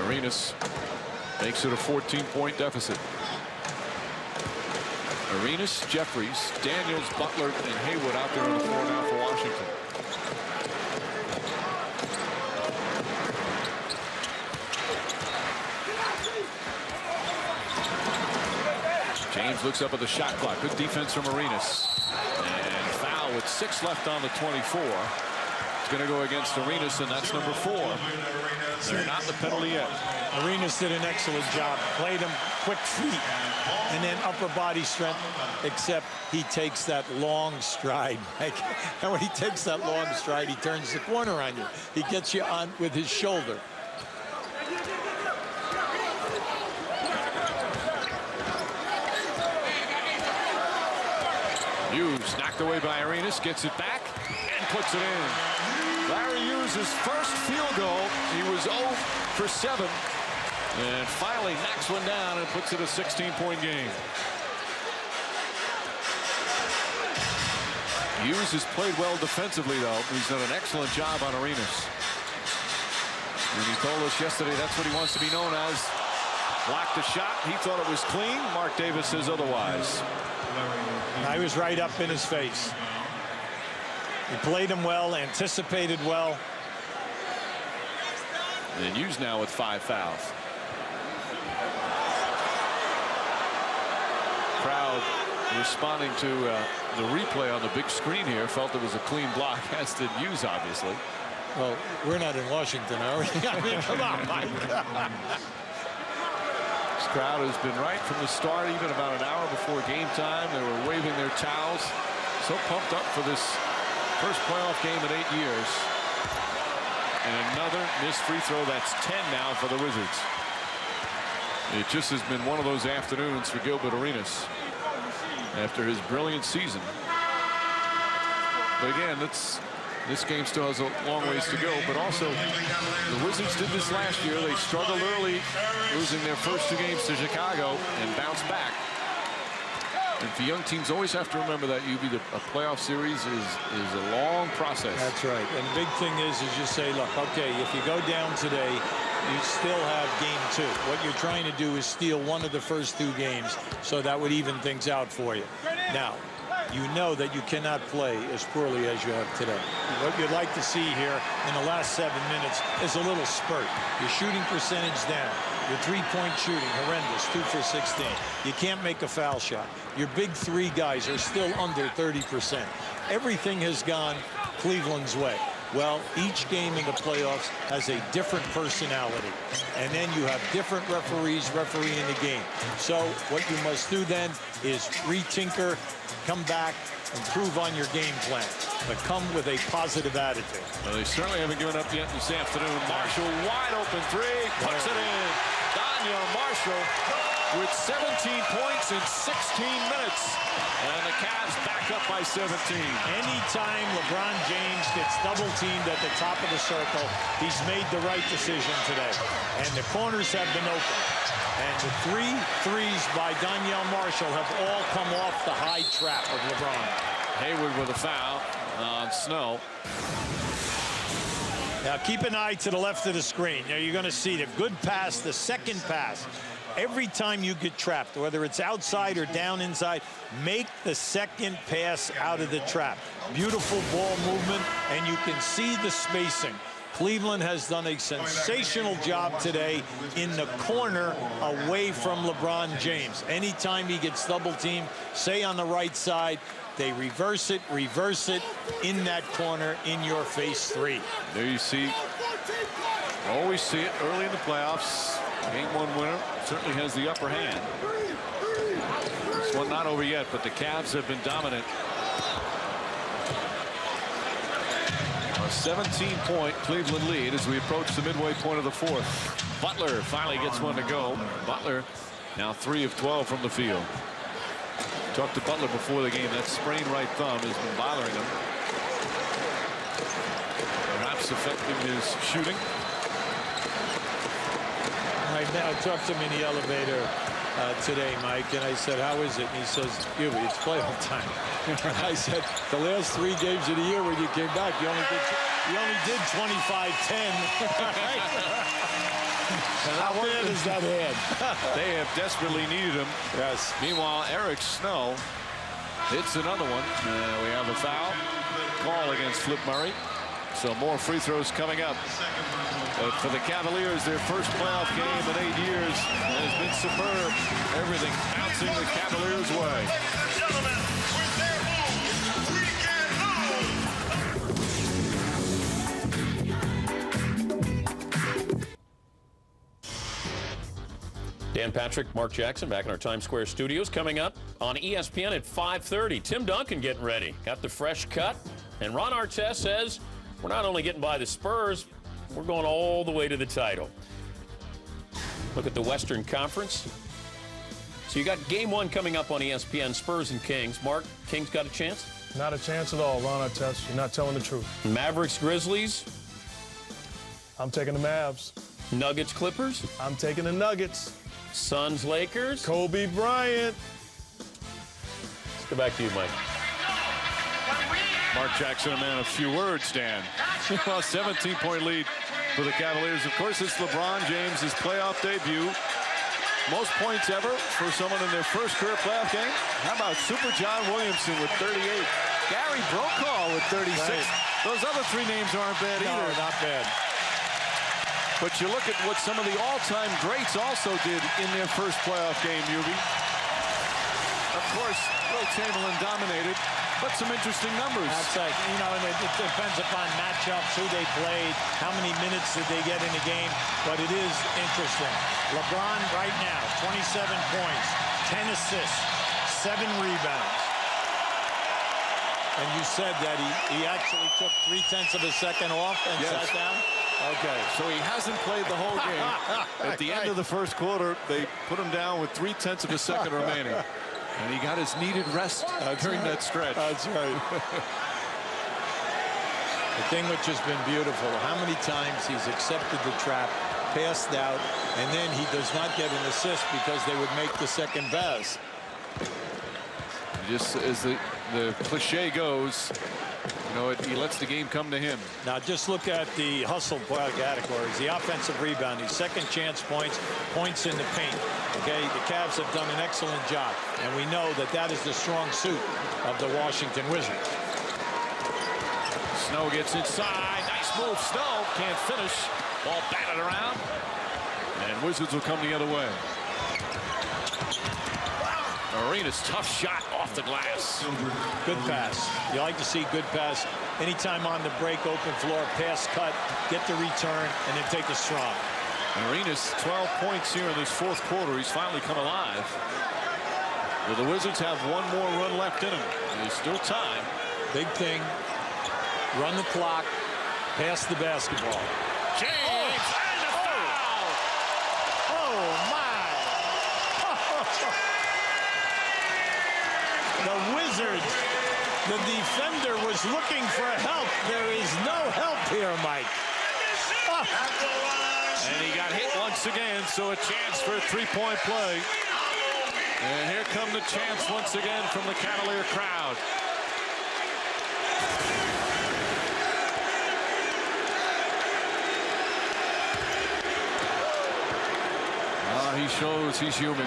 [SPEAKER 12] Arenas makes it a 14-point deficit. Arenas, Jeffries, Daniels, Butler, and Haywood out there on the floor now for Washington. James looks up at the shot clock. Good defense from Arenas. And foul with 6 left on the 24. It's going to go against Arenas, and that's number 4. They're not the penalty yet.
[SPEAKER 16] Arenas did an excellent job. Played him quick feet and then upper body strength, except he takes that long stride. And when he takes that long stride, he turns the corner on you. He gets you on with his shoulder.
[SPEAKER 12] Hughes knocked away by Arenas, gets it back and puts it in. Larry Hughes' first field goal. He was 0 for 7 and finally knocks one down and puts it a 16-point game. Hughes has played well defensively, though. He's done an excellent job on Arenas. And he told us yesterday that's what he wants to be known as. Blocked the shot. He thought it was clean. Mark Davis says otherwise.
[SPEAKER 16] I was right up in his face. He played him well, anticipated well.
[SPEAKER 12] And Hughes now with 5 fouls. Crowd responding to the replay on the big screen here. Felt it was a clean block, as did Hughes, obviously.
[SPEAKER 16] Well, we're not in Washington, are we? I mean, come on, Mike.
[SPEAKER 12] crowd has been right from the start, even about an hour before game time. They were waving their towels. So pumped up for this first playoff game in 8 years. And another missed free throw. That's 10 now for the Wizards. It just has been one of those afternoons for Gilbert Arenas after his brilliant season. But again, this game still has a long ways to go. But also, the Wizards did this last year. They struggled early, losing their first 2 games to Chicago, and bounced back. And for young teams, always have to remember that a playoff series is a long process.
[SPEAKER 16] That's right. And the big thing is you say, look, okay, if you go down today, you still have game 2. What you're trying to do is steal one of the first 2 games, so that would even things out for you. Now, you know that you cannot play as poorly as you have today. What you'd like to see here in the last 7 minutes is a little spurt. Your shooting percentage down. Your 3-point shooting, horrendous, 2 for 16. You can't make a foul shot. Your big 3 guys are still under 30%. Everything has gone Cleveland's way. Well, each game in the playoffs has a different personality. And then you have different referees refereeing the game. So what you must do then is retinker, come back, improve on your game plan, but come with a positive attitude.
[SPEAKER 12] Well, they certainly haven't given up yet this afternoon. Marshall, wide open 3, puts it in. Daniel Marshall with 17 points in 16 minutes. And the Cavs back up by 17.
[SPEAKER 16] Anytime LeBron James gets double-teamed at the top of the circle, he's made the right decision today. And the corners have been open. And the 3 threes by Daniel Marshall have all come off the high trap of LeBron.
[SPEAKER 12] Hayward with a foul on Snow.
[SPEAKER 16] Now keep an eye to the left of the screen. Now you're going to see the good pass, the second pass. Every time you get trapped, whether it's outside or down inside, make the second pass out of the trap. Beautiful ball movement, and you can see the spacing. Cleveland has done a sensational job today in the corner away from LeBron James. Anytime he gets double teamed, say on the right side, they reverse it in that corner in your face 3.
[SPEAKER 12] There you see, always see it early in the playoffs. Game 1 winner certainly has the upper hand. This one not over yet, but the Cavs have been dominant. A 17-point Cleveland lead as we approach the midway point of the 4th. Butler finally gets one to go. Butler now 3 of 12 from the field. Talked to Butler before the game. That sprained right thumb has been bothering him. Perhaps affecting his shooting.
[SPEAKER 16] I talked to him in the elevator today, Mike, and I said, how is it? And he says, Hughes, it's playoff time. I said, the last 3 games of the year when you came back, you only did 25-10. How bad is that hand?
[SPEAKER 12] They have desperately needed him.
[SPEAKER 16] Yes.
[SPEAKER 12] Meanwhile, Eric Snow hits another one. We have a foul call against Flip Murray. So more free throws coming up. But for the Cavaliers, their first playoff game in 8 years has been superb. Everything bouncing the Cavaliers' way.
[SPEAKER 17] Gentlemen, with their
[SPEAKER 7] Dan Patrick, Mark Jackson back in our Times Square studios. Coming up on ESPN at 5:30. Tim Duncan getting ready. Got the fresh cut. And Ron Artest says, we're not only getting by the Spurs, we're going all the way to the title. Look at the Western Conference. So you got game 1 coming up on ESPN, Spurs and Kings. Mark, Kings got a chance?
[SPEAKER 8] Not a chance at all, Ron Artest. You're not telling the truth.
[SPEAKER 7] Mavericks, Grizzlies.
[SPEAKER 8] I'm taking the Mavs.
[SPEAKER 7] Nuggets, Clippers.
[SPEAKER 8] I'm taking the Nuggets.
[SPEAKER 7] Suns, Lakers.
[SPEAKER 8] Kobe Bryant.
[SPEAKER 7] Let's go back to you, Mike.
[SPEAKER 12] Mark Jackson, a man of few words, Dan. Well, 17-point lead for the Cavaliers. Of course, it's LeBron James' playoff debut. Most points ever for someone in their first career playoff game. How about Super John Williamson with 38? Gary Brokaw with 36.
[SPEAKER 16] Right.
[SPEAKER 12] Those other 3 names aren't bad either.
[SPEAKER 16] No, not bad.
[SPEAKER 12] But you look at what some of the all-time greats also did in their first playoff game, Hughes. Of course, Will Chamberlain dominated. but some interesting numbers.
[SPEAKER 16] That's like, you know, and it depends upon matchups, who they played, how many minutes did they get in the game, but it is interesting. LeBron right now, 27 points, 10 assists, 7 rebounds. And you said that he actually took 0.3 of a second off and sat down? Okay.
[SPEAKER 12] So he hasn't played the whole game. At the end of the first quarter, they put him down with 0.3 of a second remaining. And he got his needed rest during that stretch.
[SPEAKER 16] That's right. The thing which has been beautiful, how many times he's accepted the trap, passed out, and then he does not get an assist because they would make the second pass.
[SPEAKER 12] Just as the cliche goes, you know, he lets the game come to him.
[SPEAKER 16] Now just look at the hustle categories, the offensive rebounding, second chance points, points in the paint. Okay, the Cavs have done an excellent job, and we know that that is the strong suit of the Washington Wizards.
[SPEAKER 12] Snow gets inside. Nice move, Snow. Can't finish. Ball batted around. And Wizards will come the other way. Arenas, tough shot off the glass.
[SPEAKER 16] Good pass. You like to see good pass. Anytime on the break, open floor, pass cut, get the return, and then take a strong.
[SPEAKER 12] Arenas, 12 points here in this fourth quarter. He's finally come alive. Well, the Wizards have one more run left in him. There's still time.
[SPEAKER 16] Big thing. Run the clock. Pass the basketball.
[SPEAKER 12] James and the foul.
[SPEAKER 16] Oh, my. The Wizards. The defender was looking for help. There is no help here, Mike.
[SPEAKER 12] And he got hit once again, so a chance for a three-point play. And here come the chants once again from the Cavalier crowd. He shows he's human.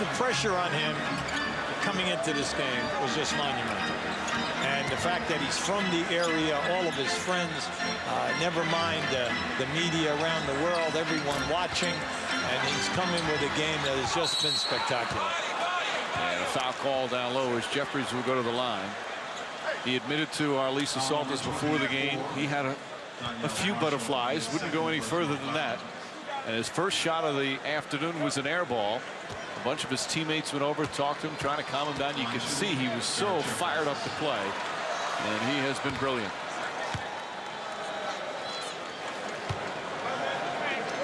[SPEAKER 16] The pressure on him coming into this game was just monumental. And the fact that he's from the area, all of his friends, never mind the media around the world, everyone watching, and he's coming with a game that has just been spectacular.
[SPEAKER 12] And a foul call down low as Jeffries will go to the line. He admitted to our Lisa Salters before the game he had a few butterflies, wouldn't go any further than that. And his first shot of the afternoon was an air ball. A bunch of his teammates went over, talked to him, trying to calm him down. You could see he was so fired up to play, and he has been brilliant.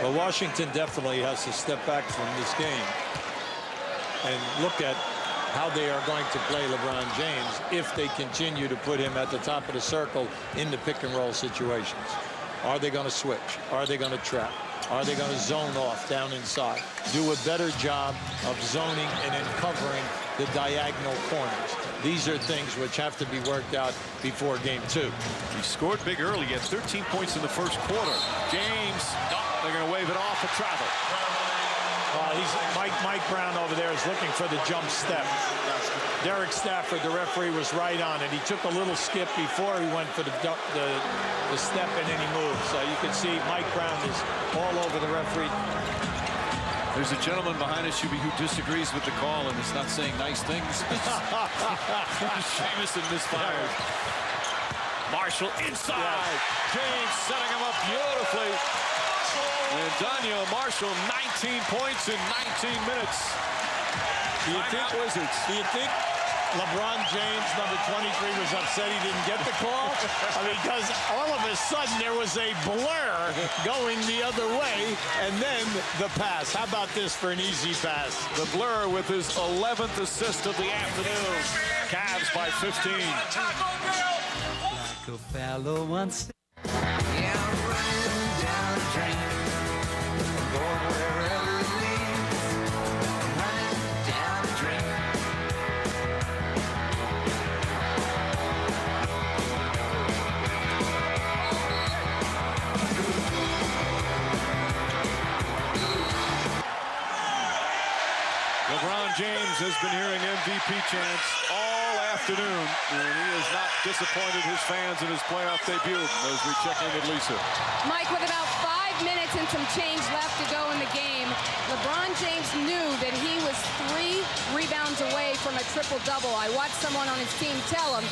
[SPEAKER 16] Well, Washington definitely has to step back from this game and look at how they are going to play LeBron James if they continue to put him at the top of the circle in the pick and roll situations. Are they going to switch? Are they going to trap? Are they going to zone off down inside? Do a better job of zoning and then covering the diagonal corners. These are things which have to be worked out before game 2.
[SPEAKER 12] He scored big early. He had 13 points in the first quarter. James, they're going to wave it off for travel.
[SPEAKER 16] Mike Brown over there is looking for the jump step. Derek Stafford, the referee, was right on it. He took a little skip before he went for the step, and then he moved. So you can see Mike Brown is all over the referee.
[SPEAKER 12] There's a gentleman behind us, Hubie, who disagrees with the call and is not saying nice things. Jamison misfired. Marshall inside. James setting him up beautifully. And Daniel Marshall, 19 points in 19 minutes.
[SPEAKER 16] Do you think LeBron James, number 23, was upset he didn't get the call? Because all of a sudden there was a blur going the other way, and then the pass. How about this for an easy pass?
[SPEAKER 12] The blur with his 11th assist of the afternoon. Cavs by 15.
[SPEAKER 3] Like a fellow once. Yeah, I'm running down the drain. Going wherever it leads. Running down the drain.
[SPEAKER 12] LeBron James has been hearing MVP chants all afternoon, and he has not disappointed his fans in his playoff debut as we check in with Lisa.
[SPEAKER 5] Mike, with about 5 minutes and some change left to go in the game. LeBron James knew that he was 3 rebounds away from a triple-double. I watched someone on his team tell him.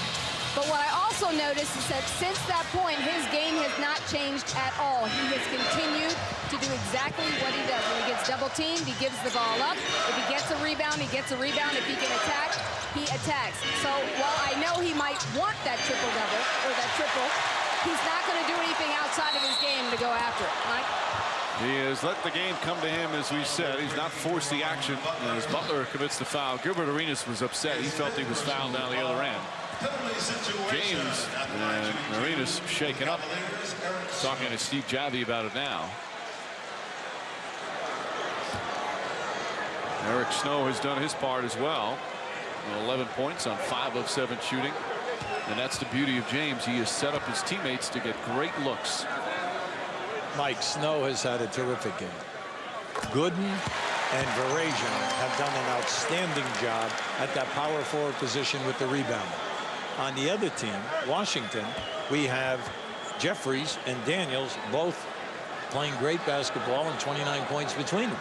[SPEAKER 5] But what I also noticed is that since that point, his game has not changed at all. He has continued to do exactly what he does. When he gets double-teamed, he gives the ball up. If he gets a rebound, he gets a rebound. If he can attack, he attacks. So while I know he might want that triple-double or that triple, he's not going to do anything outside of his game to go after it. Mike?
[SPEAKER 12] He has let the game come to him, as we said. He's not forced the action as Butler commits the foul. Gilbert Arenas was upset. He felt he was fouled down the other end. James and Arenas shaken up. Talking to Steve Javy about it now. Eric Snow has done his part as well. 11 points on 5 of 7 shooting. And that's the beauty of James. He has set up his teammates to get great looks.
[SPEAKER 16] Mike, Snow has had a terrific game. Gooden and Varejao have done an outstanding job at that power forward position with the rebound. On the other team, Washington, we have Jeffries and Daniels both playing great basketball and 29 points between them.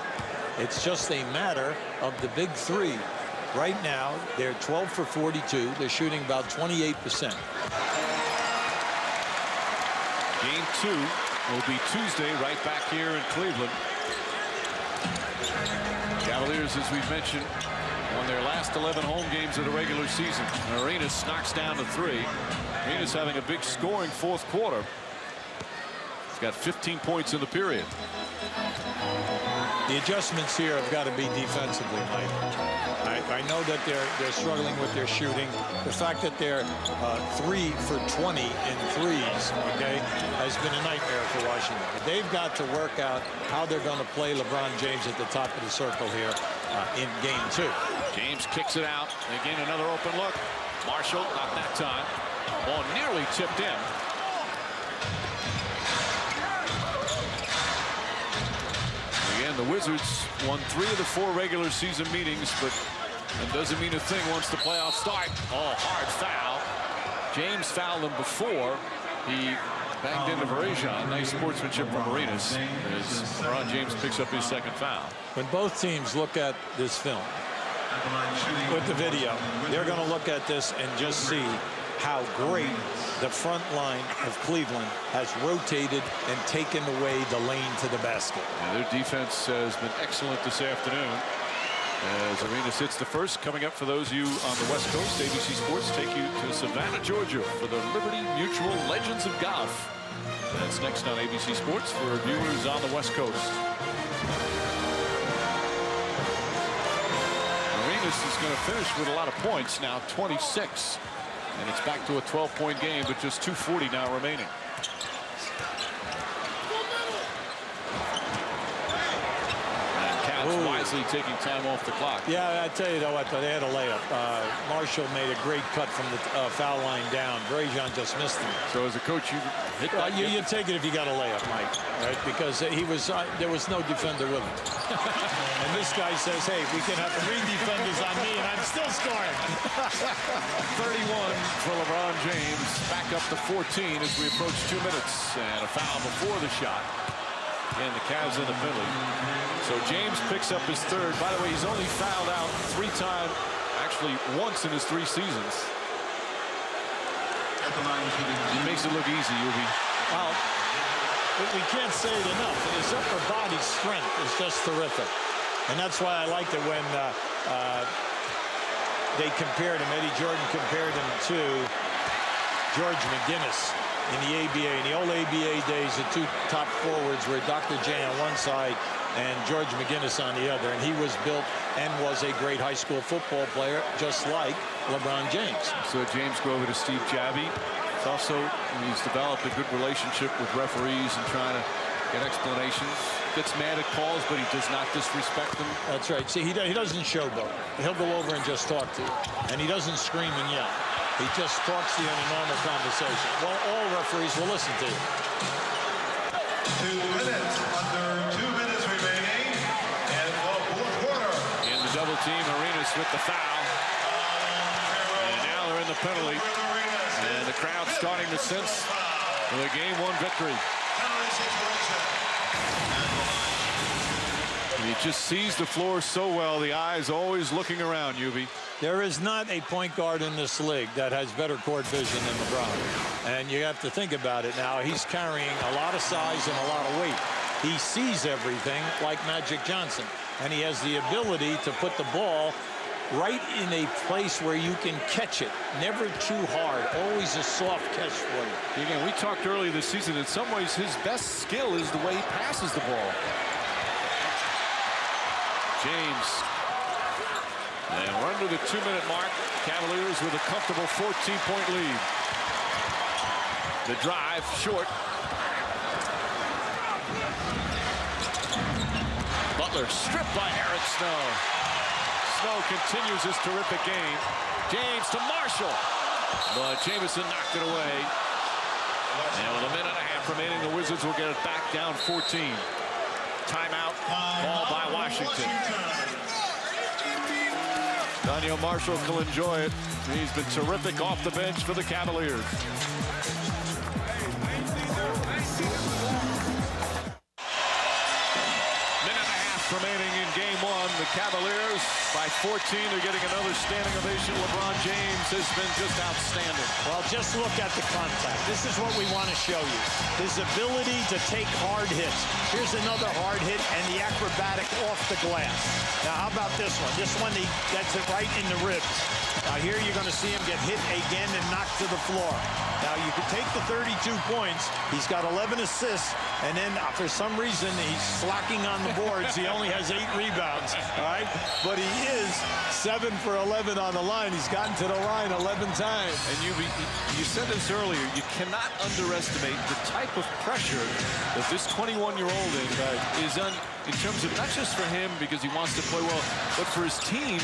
[SPEAKER 16] It's just a matter of the big three. Right now, they're 12 for 42. They're shooting about 28%.
[SPEAKER 12] Game 2 will be Tuesday right back here in Cleveland. Cavaliers, as we've mentioned, won their last 11 home games of the regular season. Arenas knocks down to 3. Arenas having a big scoring fourth quarter. He's got 15 points in the period.
[SPEAKER 16] The adjustments here have got to be defensively, Mike. I know that they're struggling with their shooting. The fact that they're 3 for 20 in threes, okay, has been a nightmare for Washington. But they've got to work out how they're going to play LeBron James at the top of the circle here in game 2.
[SPEAKER 12] James kicks it out. Again, another open look. Marshall, not that time. Ball nearly tipped in. Again, the Wizards won 3 of the 4 regular season meetings, but it doesn't mean a thing once the playoffs start. Oh, hard foul. James fouled him before he banged into Varejao. Nice sportsmanship from Arenas as LeBron James picks up his second foul.
[SPEAKER 16] When both teams look at this film with the video, they're going to look at this and just see how great the front line of Cleveland has rotated and taken away the lane to the basket.
[SPEAKER 12] And their defense has been excellent this afternoon. As Arenas hits the first. Coming up for those of you on the West Coast, ABC Sports take you to Savannah, Georgia for the Liberty Mutual Legends of Golf. That's next on ABC Sports for viewers on the West Coast. Arenas is going to finish with a lot of points now, 26. And it's back to a 12-point game, but just 2:40 now remaining. Wisely taking time off the clock.
[SPEAKER 16] Yeah, I tell you though what, they had a layup. Marshall made a great cut from the foul line down. Varejao just missed him.
[SPEAKER 12] So as a coach, you hit that.
[SPEAKER 16] You take it if you got a layup, Mike, right? Because he was there was no defender with him. And this guy says, "Hey, we can have 3 defenders on me, and I'm still scoring."
[SPEAKER 12] 31 for LeBron James. Back up to 14 as we approach 2 minutes, and a foul before the shot. And the Cavs in the penalty. So James picks up his 3rd. By the way, he's only fouled out 3 times, actually once in his 3 seasons. He makes it look easy, Ubi.
[SPEAKER 16] Well, we can't say it enough. His upper body strength is just terrific. And that's why I liked it when they compared him. Eddie Jordan compared him to George McGinnis in the ABA. In the old ABA days, the 2 top forwards were Dr. J on one side and George McGinnis on the other. And he was built and was a great high school football player, just like LeBron James.
[SPEAKER 12] So James go over to Steve Javy. It's also, he's developed a good relationship with referees and trying to get explanations. Gets mad at calls, but he does not disrespect them.
[SPEAKER 16] That's right. See, he doesn't showboat. He'll go over and just talk to you. And he doesn't scream and yell. He just talks to you in a normal conversation. Well, all referees will listen to you.
[SPEAKER 17] 2 minutes, under 2 minutes remaining, and the fourth quarter.
[SPEAKER 12] In the double team, Arenas with the foul. And now they're in the penalty. And the crowd starting to sense the game 1 victory. And he just sees the floor so well. The eyes always looking around, Hubie.
[SPEAKER 16] There is not a point guard in this league that has better court vision than LeBron. And you have to think about it now. He's carrying a lot of size and a lot of weight. He sees everything like Magic Johnson. And he has the ability to put the ball right in a place where you can catch it. Never too hard. Always a soft catch for you.
[SPEAKER 12] Again, we talked earlier this season, in some ways his best skill is the way he passes the ball. James. And we're under the 2-minute mark. Cavaliers with a comfortable 14-point lead. The drive short. Butler stripped by Eric Snow. Snow continues his terrific game. James to Marshall. But Jamison knocked it away. And with a minute and a half remaining, the Wizards will get it back down 14. Timeout. Ball by Washington. Daniel Marshall will enjoy it. He's been terrific off the bench for the Cavaliers. Remaining in game one, the Cavaliers by 14 are getting another standing ovation. LeBron James has been just outstanding.
[SPEAKER 4] Well, just look at the contact. This is what we want to show you. His ability to take hard hits. Here's another hard hit and the acrobatic off the glass. Now, how about this one? This one, he gets it right in the ribs. Now, here you're going to see him get hit again and knocked to the floor. Now, you can take the 32 points. He's got 11 assists, and then for some reason, he's slacking on the boards. He only has 8 rebounds, all right? But he is 7 for 11 on the line. He's gotten to the line 11 times.
[SPEAKER 12] And you said this earlier, you cannot underestimate the type of pressure that this 21-year-old is on, in terms of not just for him because he wants to play well, but for his team.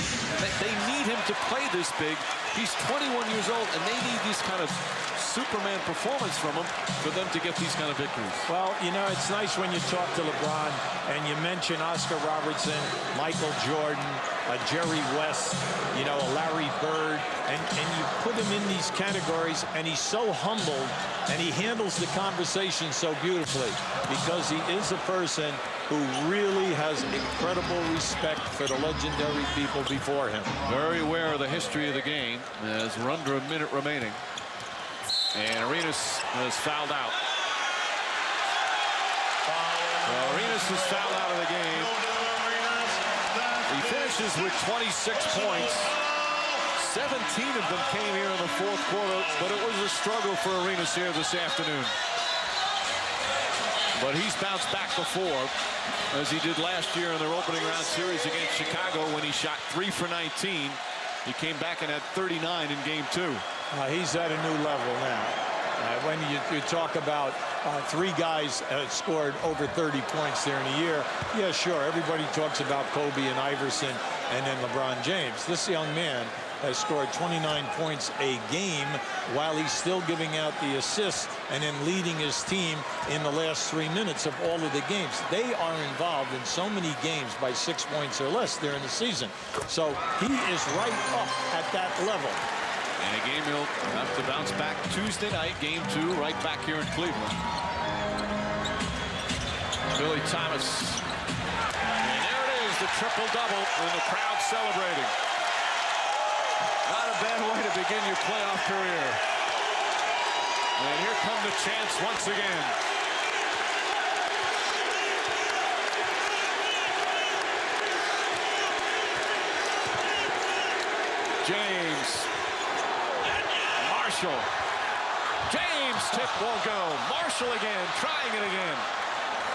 [SPEAKER 12] They need him to play this big. He's 21 years old, and they need this kind of Superman performance from him for them to get these kind of victories.
[SPEAKER 16] Well, you know, it's nice when you talk to LeBron and you mention Oscar Robertson, Michael Jordan, Jerry West, you know, Larry Bird, and you put him in these categories, and he's so humbled, and he handles the conversation so beautifully because he is a person who really has incredible respect for the legendary people before him.
[SPEAKER 12] Very aware of the history of the game as we're under a minute remaining. And Arenas is fouled out. Well, Arenas is fouled out of the game. He finishes with 26 points. 17 of them came here in the fourth quarter, but it was a struggle for Arenas here this afternoon. But he's bounced back before, as he did last year in their opening round series against Chicago when he shot 3 for 19. He came back and had 39 in game 2.
[SPEAKER 16] He's at a new level now. When you talk about 3 guys scored over 30 points there in a year, yeah, sure, everybody talks about Kobe and Iverson and then LeBron James. This young man has scored 29 points a game while he's still giving out the assists and then leading his team in the last 3 minutes of all of the games. They are involved in so many games by 6 points or less during the season. So he is right up at that level.
[SPEAKER 12] And a game he'll have to bounce back Tuesday night, game 2, right back here in Cleveland. Billy Thomas. And there it is, the triple-double, and the crowd celebrating. Not a bad way to begin your playoff career. And here come the chants once again. James. Marshall. James tip won't go. Marshall again, trying it again.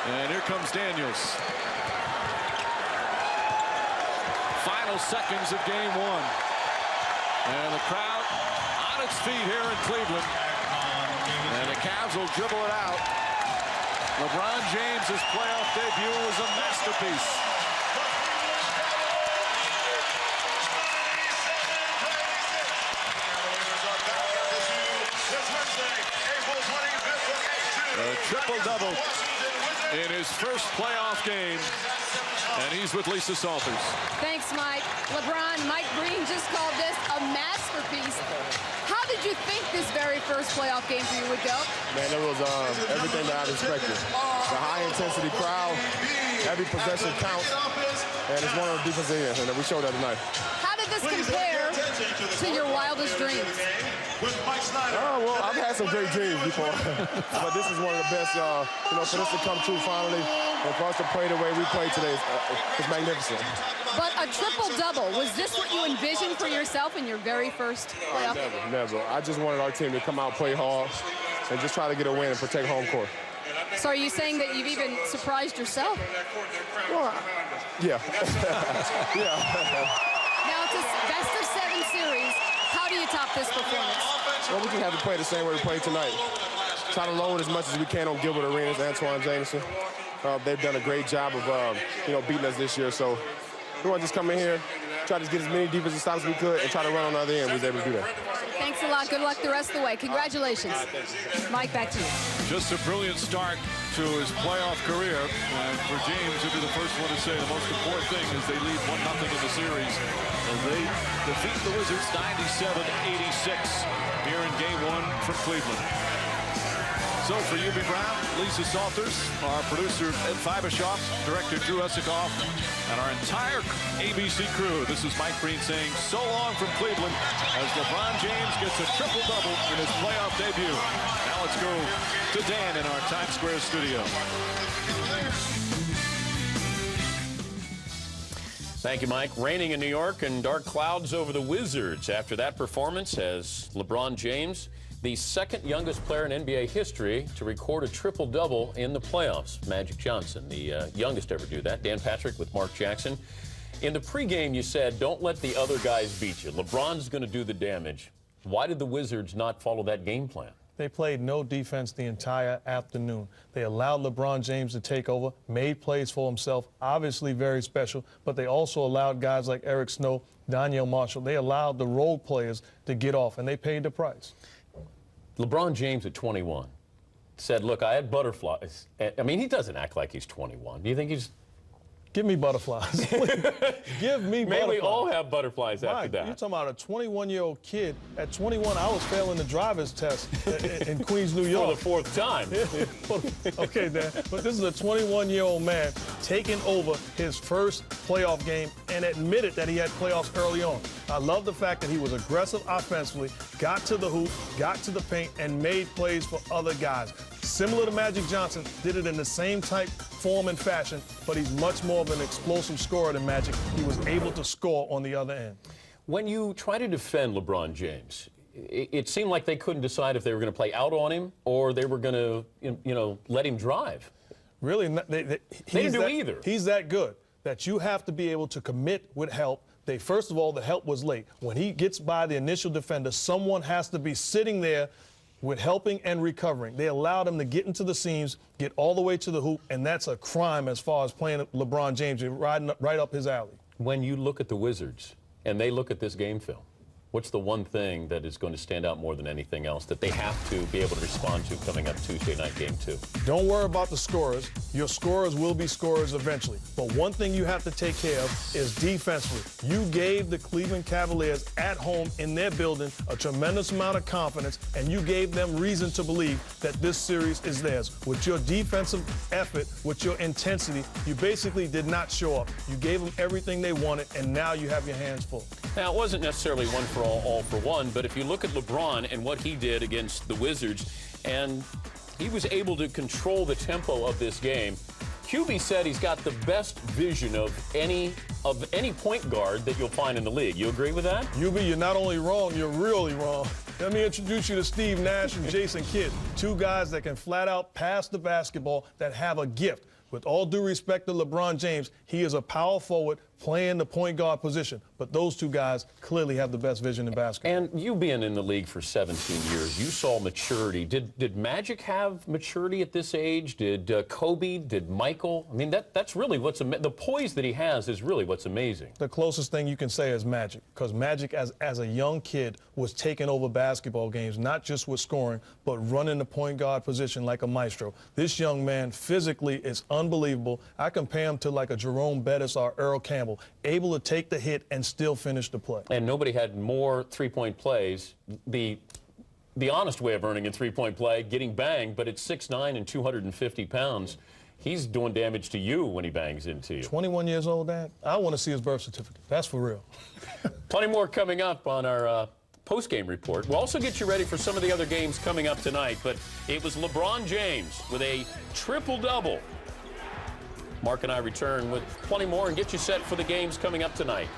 [SPEAKER 12] And here comes Daniels. Final seconds of game 1. And the crowd on its feet here in Cleveland. And the Cavs will dribble it out. LeBron James' playoff debut was a masterpiece. A triple-double in his first playoff game. And he's with Lisa Salters.
[SPEAKER 5] Thanks, Mike. LeBron, Mike Green just called this a masterpiece. How did you think this very first playoff game for you would go?
[SPEAKER 6] Man, it was everything that I expected. The high-intensity crowd, every possession counts, and it's one of the defensive ends, and we showed that tonight.
[SPEAKER 5] How did this compare to your wildest dreams?
[SPEAKER 6] Well, I've had some great dreams before, but this is one of the best, for this to come true finally, and for us to play the way we played today is magnificent.
[SPEAKER 5] But a triple-double, was this what you envisioned for yourself in your very first playoff?
[SPEAKER 6] Never. I just wanted our team to come out, play hard, and just try to get a win and protect home court.
[SPEAKER 5] So are you saying that you've even surprised yourself?
[SPEAKER 6] Well, yeah. Yeah.
[SPEAKER 5] Now it's a best-of-7 series. How do you top this performance?
[SPEAKER 6] Well, we just have to play the same way we played tonight. Try to load as much as we can on Gilbert Arenas, Antawn Jamison. They've done a great job of, beating us this year. So we want to just come in here, try to get as many defensive stops as we could, and try to run on the other end. We was able to do that.
[SPEAKER 5] Thanks a lot. Good luck the rest of the way. Congratulations. Mike, back to you.
[SPEAKER 12] Just a brilliant start to his playoff career. And for James, he'll be the first one to say the most important thing is they lead 1-0 in the series. And they defeat the Wizards 97-86 here in Game 1 from Cleveland. So for UB Brown, Lisa Salters, our producer Ed Fibershoff, director Drew Esikoff, and our entire ABC crew, this is Mike Green saying so long from Cleveland as LeBron James gets a triple-double in his playoff debut. Now let's go to Dan in our Times Square studio.
[SPEAKER 7] Thank you, Mike. Raining in New York and dark clouds over the Wizards after that performance as LeBron James, the second youngest player in NBA history to record a triple-double in the playoffs. Magic Johnson, the youngest to ever do that. Dan Patrick with Mark Jackson. In the pregame, you said, don't let the other guys beat you. LeBron's going to do the damage. Why did the Wizards not follow that game plan?
[SPEAKER 8] They played no defense the entire afternoon. They allowed LeBron James to take over, made plays for himself, obviously very special, but they also allowed guys like Eric Snow, Daniel Marshall. They allowed the role players to get off, and they paid the price.
[SPEAKER 7] LeBron James at 21 said, look, I had butterflies. I mean, he doesn't act like he's 21. Do you think he's...
[SPEAKER 8] Give me butterflies. Give me butterflies.
[SPEAKER 7] Maybe we all have butterflies after that.
[SPEAKER 8] You're talking about a 21-year-old kid. At 21, I was failing the driver's test in Queens, New York.
[SPEAKER 7] For the fourth time.
[SPEAKER 8] Okay, Dan. But this is a 21-year-old man taking over his first playoff game and admitted that he had playoffs early on. I love the fact that he was aggressive offensively, got to the hoop, got to the paint, and made plays for other guys. Similar to Magic Johnson, did it in the same type, form, and fashion, but he's much more of an explosive scorer than Magic. He was able to score on the other end.
[SPEAKER 7] When you try to defend LeBron James, it seemed like they couldn't decide if they were going to play out on him or they were going to, let him drive.
[SPEAKER 8] Really,
[SPEAKER 7] they didn't do either.
[SPEAKER 8] He's that good that you have to be able to commit with help. First of all, the help was late. When he gets by the initial defender, someone has to be sitting there with helping and recovering. They allowed him to get into the seams, get all the way to the hoop, and that's a crime as far as playing LeBron James and riding right up his alley.
[SPEAKER 7] When you look at the Wizards and they look at this game film, what's the one thing that is going to stand out more than anything else that they have to be able to respond to coming up Tuesday night, Game 2?
[SPEAKER 8] Don't worry about the scorers. Your scorers will be scorers eventually. But one thing you have to take care of is defensively. You gave the Cleveland Cavaliers at home in their building a tremendous amount of confidence, and you gave them reason to believe that this series is theirs. With your defensive effort, with your intensity, you basically did not show up. You gave them everything they wanted, and now you have your hands full.
[SPEAKER 7] Now, it wasn't necessarily one for all for one, but if you look at LeBron and what he did against the Wizards, and he was able to control the tempo of this game. QB said he's got the best vision of any point guard that you'll find in the league. You agree with that?
[SPEAKER 8] UB, you're not only wrong, you're really wrong. Let me introduce you to Steve Nash and Jason Kidd, two guys that can flat out pass the basketball, that have a gift. With all due respect to LeBron James, he is a power forward playing the point guard position. But those two guys clearly have the best vision in basketball.
[SPEAKER 7] And you being in the league for 17 years, you saw maturity. Did Magic have maturity at this age? Did Kobe? Did Michael? I mean, that's really what's the poise that he has is really what's amazing.
[SPEAKER 8] The closest thing you can say is Magic, because Magic, as a young kid, was taking over basketball games, not just with scoring, but running the point guard position like a maestro. This young man physically is unbelievable. I compare him to like a Jerome Bettis or Earl Campbell, able to take the hit and still finish the play.
[SPEAKER 7] And nobody had more three-point plays. The the honest way of earning in three-point play, getting banged, but at 6'9" and 250 pounds, he's doing damage to you when he bangs into you.
[SPEAKER 8] 21 years old, Dad? I want to see his birth certificate. That's for real.
[SPEAKER 7] Plenty more coming up on our post-game report. We'll also get you ready for some of the other games coming up tonight, but it was LeBron James with a triple-double. Mark and I return with plenty more and get you set for the games coming up tonight.